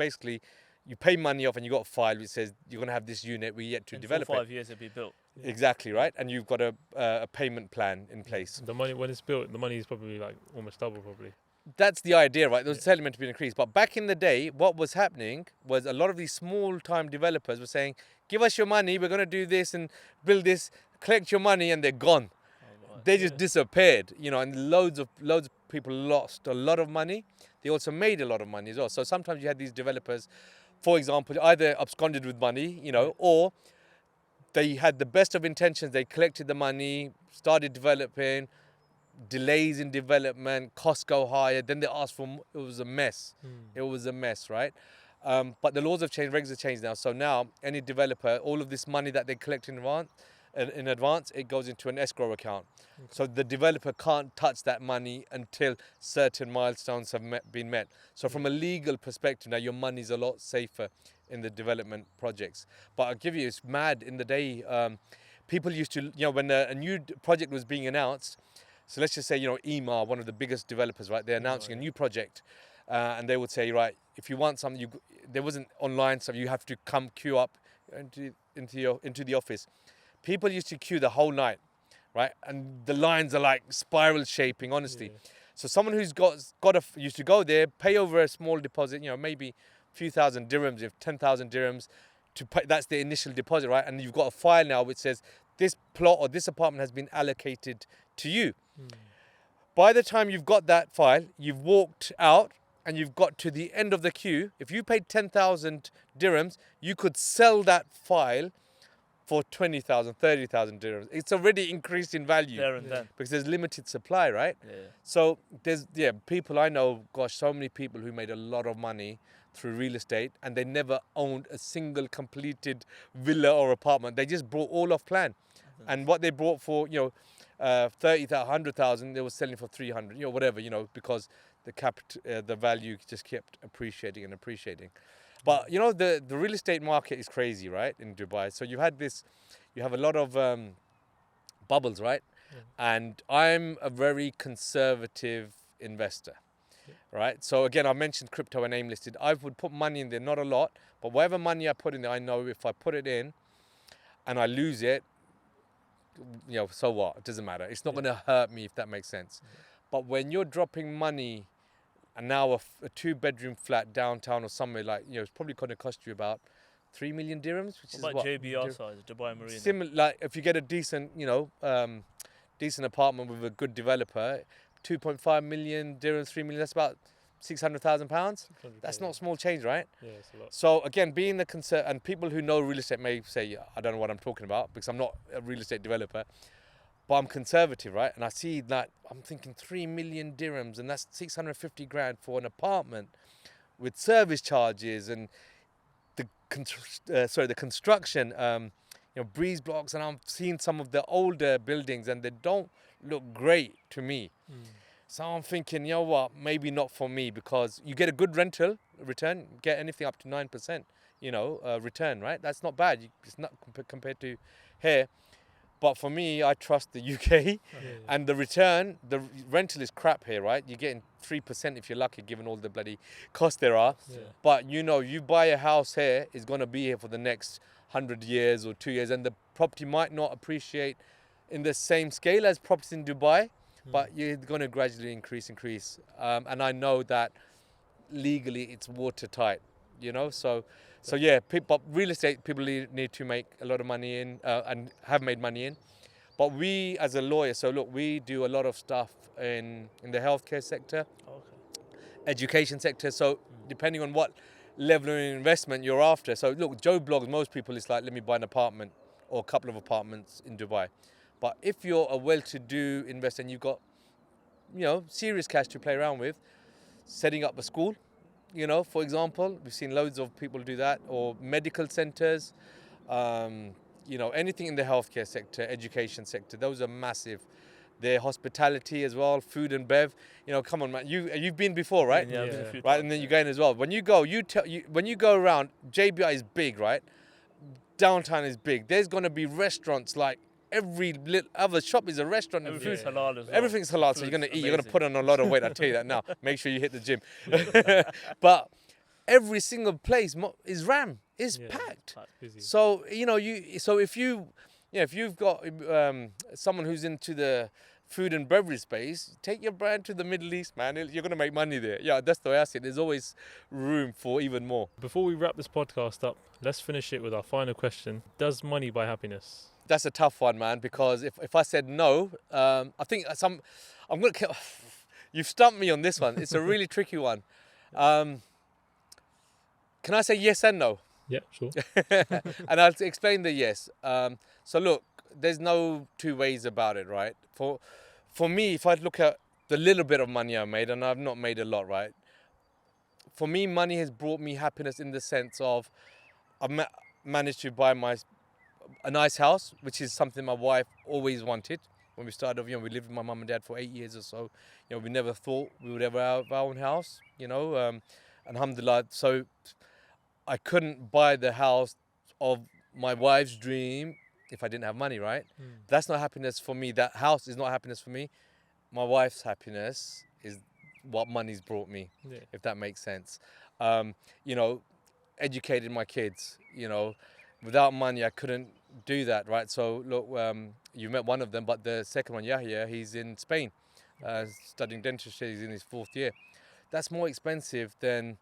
pay money off and you got a file which says you're going to have this unit, we're yet to develop 4 or it. 5 years it'll be built. Exactly, right? And you've got a payment plan in place. the money, when it's built, the money is probably like almost double, probably. That's the idea, right? Those meant to be increased. But back in the day, what was happening was a lot of these small-time developers were saying, give us your money, we're going to do this and build this, collect your money, and they're gone. They just disappeared, you know, and loads of people lost a lot of money. They also made a lot of money as well. So sometimes you had these developers, for example, either absconded with money, you know, or they had the best of intentions. They collected the money, started developing, delays in development, costs go higher, then they ask for it was a mess. It was a mess, right? But the laws have changed, regs have changed now. So now any developer, all of this money that they collect in advance, it goes into an escrow account. So the developer can't touch that money until certain milestones have been met. So from a legal perspective now, your money's a lot safer in the development projects. But I'll give you, it's mad in the day. People used to, when a new project was being announced, so let's just say, EMA, one of the biggest developers, right? They're announcing a new project. And they would say, right, if you want something, there wasn't online stuff. You have to come queue up into the office. People used to queue the whole night, right? And the lines are like spiral shaping, honestly. Yeah. So someone who's used to go there, pay over a small deposit, maybe a few thousand dirhams, if 10,000 dirhams, to pay, that's the initial deposit, right? And you've got a file now which says this plot or this apartment has been allocated to you. By the time you've got that file, you've walked out and you've got to the end of the queue. If you paid 10,000 dirhams, you could sell that file for 20,000, 30,000 dirhams. It's already increased in value There and then. because there's limited supply, right? Yeah. So there's people I know, so many people who made a lot of money through real estate and they never owned a single completed villa or apartment. They just bought all off plan. And what they bought for, 30,000, 100,000, they were selling for 300, whatever, because the value just kept appreciating and appreciating. But, the real estate market is crazy, right, in Dubai. So you have a lot of bubbles, right? And I'm a very conservative investor, right? So again, I mentioned crypto and AIM listed. I would put money in there, not a lot, but whatever money I put in there, I know if I put it in and I lose it, so what? It doesn't matter. It's not going to hurt me, if that makes sense. But when you're dropping money, and now a 2-bedroom flat downtown or somewhere like, it's probably going to cost you about 3 million dirhams, which What about JBR size, Dubai Marina? Similar, like if you get a decent, decent apartment with a good developer, 2.5 million dirhams, 3 million, that's about 600,000 pounds. That's not small change, right? Yeah, it's a lot. So again, being the concern, and people who know real estate may say, I don't know what I'm talking about because I'm not a real estate developer, but I'm conservative, right? And I see that, I'm thinking 3 million dirhams, and that's 650 grand for an apartment with service charges and the construction, breeze blocks, and I'm seeing some of the older buildings and they don't look great to me. So I'm thinking, what, maybe not for me, because you get a good rental return, get anything up to 9%, return, right? That's not bad. It's not compared to here. But for me, I trust the UK and the rental is crap here, right? You're getting 3% if you're lucky, given all the bloody costs there are. Yeah. But you buy a house here, it's going to be here for the next 100 years or 2 years, and the property might not appreciate in the same scale as properties in Dubai, but you're going to gradually increase. And I know that legally it's watertight, So yeah, but real estate people need to make a lot of money in and have made money in. But we, as a lawyer, so look, we do a lot of stuff in the healthcare sector, education sector. So depending on what level of investment you're after. So look, Joe blogs, most people, it's like, let me buy an apartment or a couple of apartments in Dubai. But if you're a well-to-do investor and you've got, serious cash to play around with, setting up a school, for example, we've seen loads of people do that, or medical centers, anything in the healthcare sector, education sector, those are massive. Their hospitality as well, food and bev. Come on, man, you've been before, right? Yeah, I've been a few right, times, and then you go in as well. When you go, when you go around, JBI is big, right? Downtown is big. There's gonna be restaurants like. Every other shop is a restaurant. Everything's halal as well. Everything's halal, so you're going to eat. You're going to put on a lot of weight, I'll tell you that now. Make sure you hit the gym. But every single place is packed. Busy. So, if you've got someone who's into the food and beverage space, take your brand to the Middle East, man. You're going to make money there. Yeah, that's the way I see it. There's always room for even more. Before we wrap this podcast up, let's finish it with our final question. Does money buy happiness? That's a tough one, man, because if I said no, I think you've stumped me on this one. It's a really tricky one. Can I say yes and no? Yeah, sure. And I'll explain the yes. So look, there's no two ways about it, right? for me, if I look at the little bit of money I made, and I've not made a lot, right? For me, money has brought me happiness in the sense of I've managed to buy a nice house, which is something my wife always wanted. When we started off, we lived with my mum and dad for 8 years or so. We never thought we would ever have our own house, alhamdulillah. So I couldn't buy the house of my wife's dream if I didn't have money, right? That's not happiness for me. That house is not happiness for me. My wife's happiness is what money's brought me, if that makes sense. Educated my kids, without money I couldn't do that, right? So look, you met one of them, but the second one, Yahya, he's in Spain, studying dentistry. He's in his 4th year. That's more expensive than,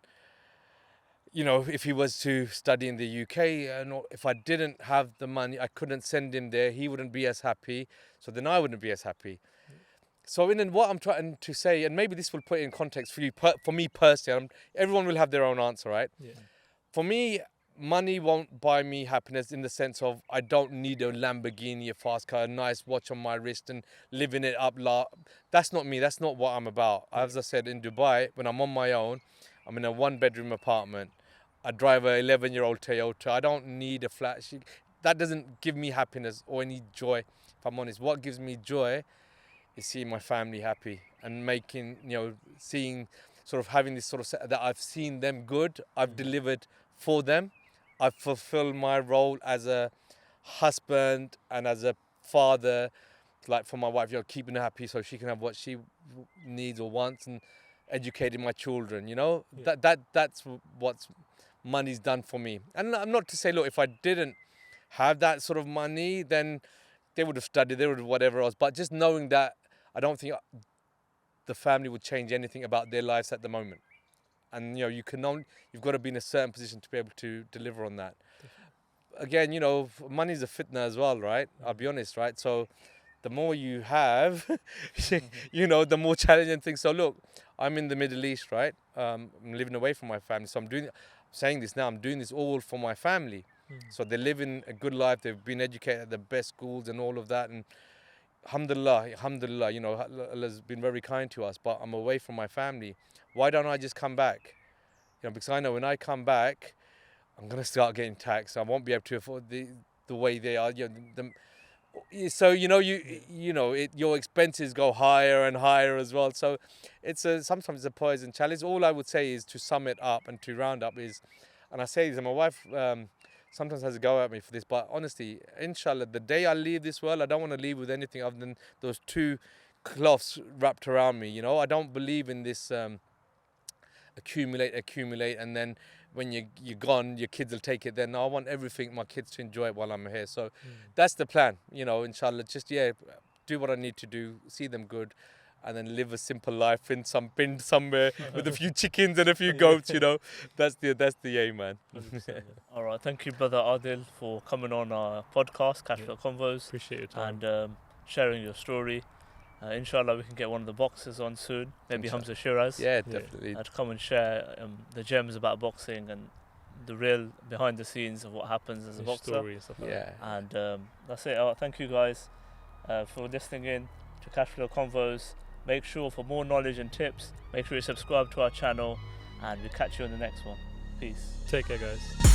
if he was to study in the UK. And if I didn't have the money, I couldn't send him there. He wouldn't be as happy. So then I wouldn't be as happy. So what I'm trying to say, and maybe this will put it in context for you, for me personally, everyone will have their own answer, right? Yeah. For me, money won't buy me happiness in the sense of I don't need a Lamborghini, a fast car, a nice watch on my wrist and living it up. That's not me. That's not what I'm about. As I said, in Dubai, when I'm on my own, I'm in a 1-bedroom apartment. I drive a 11-year-old Toyota. I don't need a flat. That doesn't give me happiness or any joy, if I'm honest. What gives me joy is seeing my family happy and seeing, sort of having this sort of that I've seen them good. I've delivered for them. I've fulfilled my role as a husband and as a father, like for my wife, keeping her happy so she can have what she needs or wants, and educating my children. That's what money's done for me. And I'm not to say, look, if I didn't have that sort of money, then they would have studied, they would have whatever else. But just knowing that, I don't think the family would change anything about their lives at the moment. And you've got to be in a certain position to be able to deliver on that. Again, money's a fitna as well, right? I'll be honest, right? So the more you have, the more challenging things. So look, I'm in the Middle East, right? I'm living away from my family. So I'm saying this now, I'm doing this all for my family. So they're living a good life. They've been educated at the best schools and all of that. And alhamdulillah, Allah's been very kind to us, but I'm away from my family. Why don't I just come back? Because I know when I come back, I'm going to start getting taxed. I won't be able to afford the way they are. So your expenses go higher and higher as well. So sometimes it's a poison challenge. All I would say is, to sum it up and to round up, is, and I say this, and my wife sometimes has a go at me for this, but honestly, inshallah, the day I leave this world, I don't want to leave with anything other than those 2 cloths wrapped around me. I don't believe in this accumulate, and then when you're gone, your kids will take it. Then I want everything, my kids, to enjoy it while I'm here. So that's the plan, inshallah. Just do what I need to do, see them good, and then live a simple life in some bin somewhere with a few chickens and a few goats. That's the aim, man. All right, thank you, brother Adil, for coming on our podcast, Cashflow Convos. Appreciate your time. And sharing your story. Inshallah, we can get one of the boxers on soon. Maybe Hamzah Sheeraz. Yeah, definitely. To come and share the gems about boxing and the real behind the scenes of what happens as a boxer. Story and stuff like that. And that's it. Thank you guys for listening in to Cashflow Convos. Make sure, for more knowledge and tips, make sure you subscribe to our channel, and we'll catch you in the next one. Peace. Take care, guys.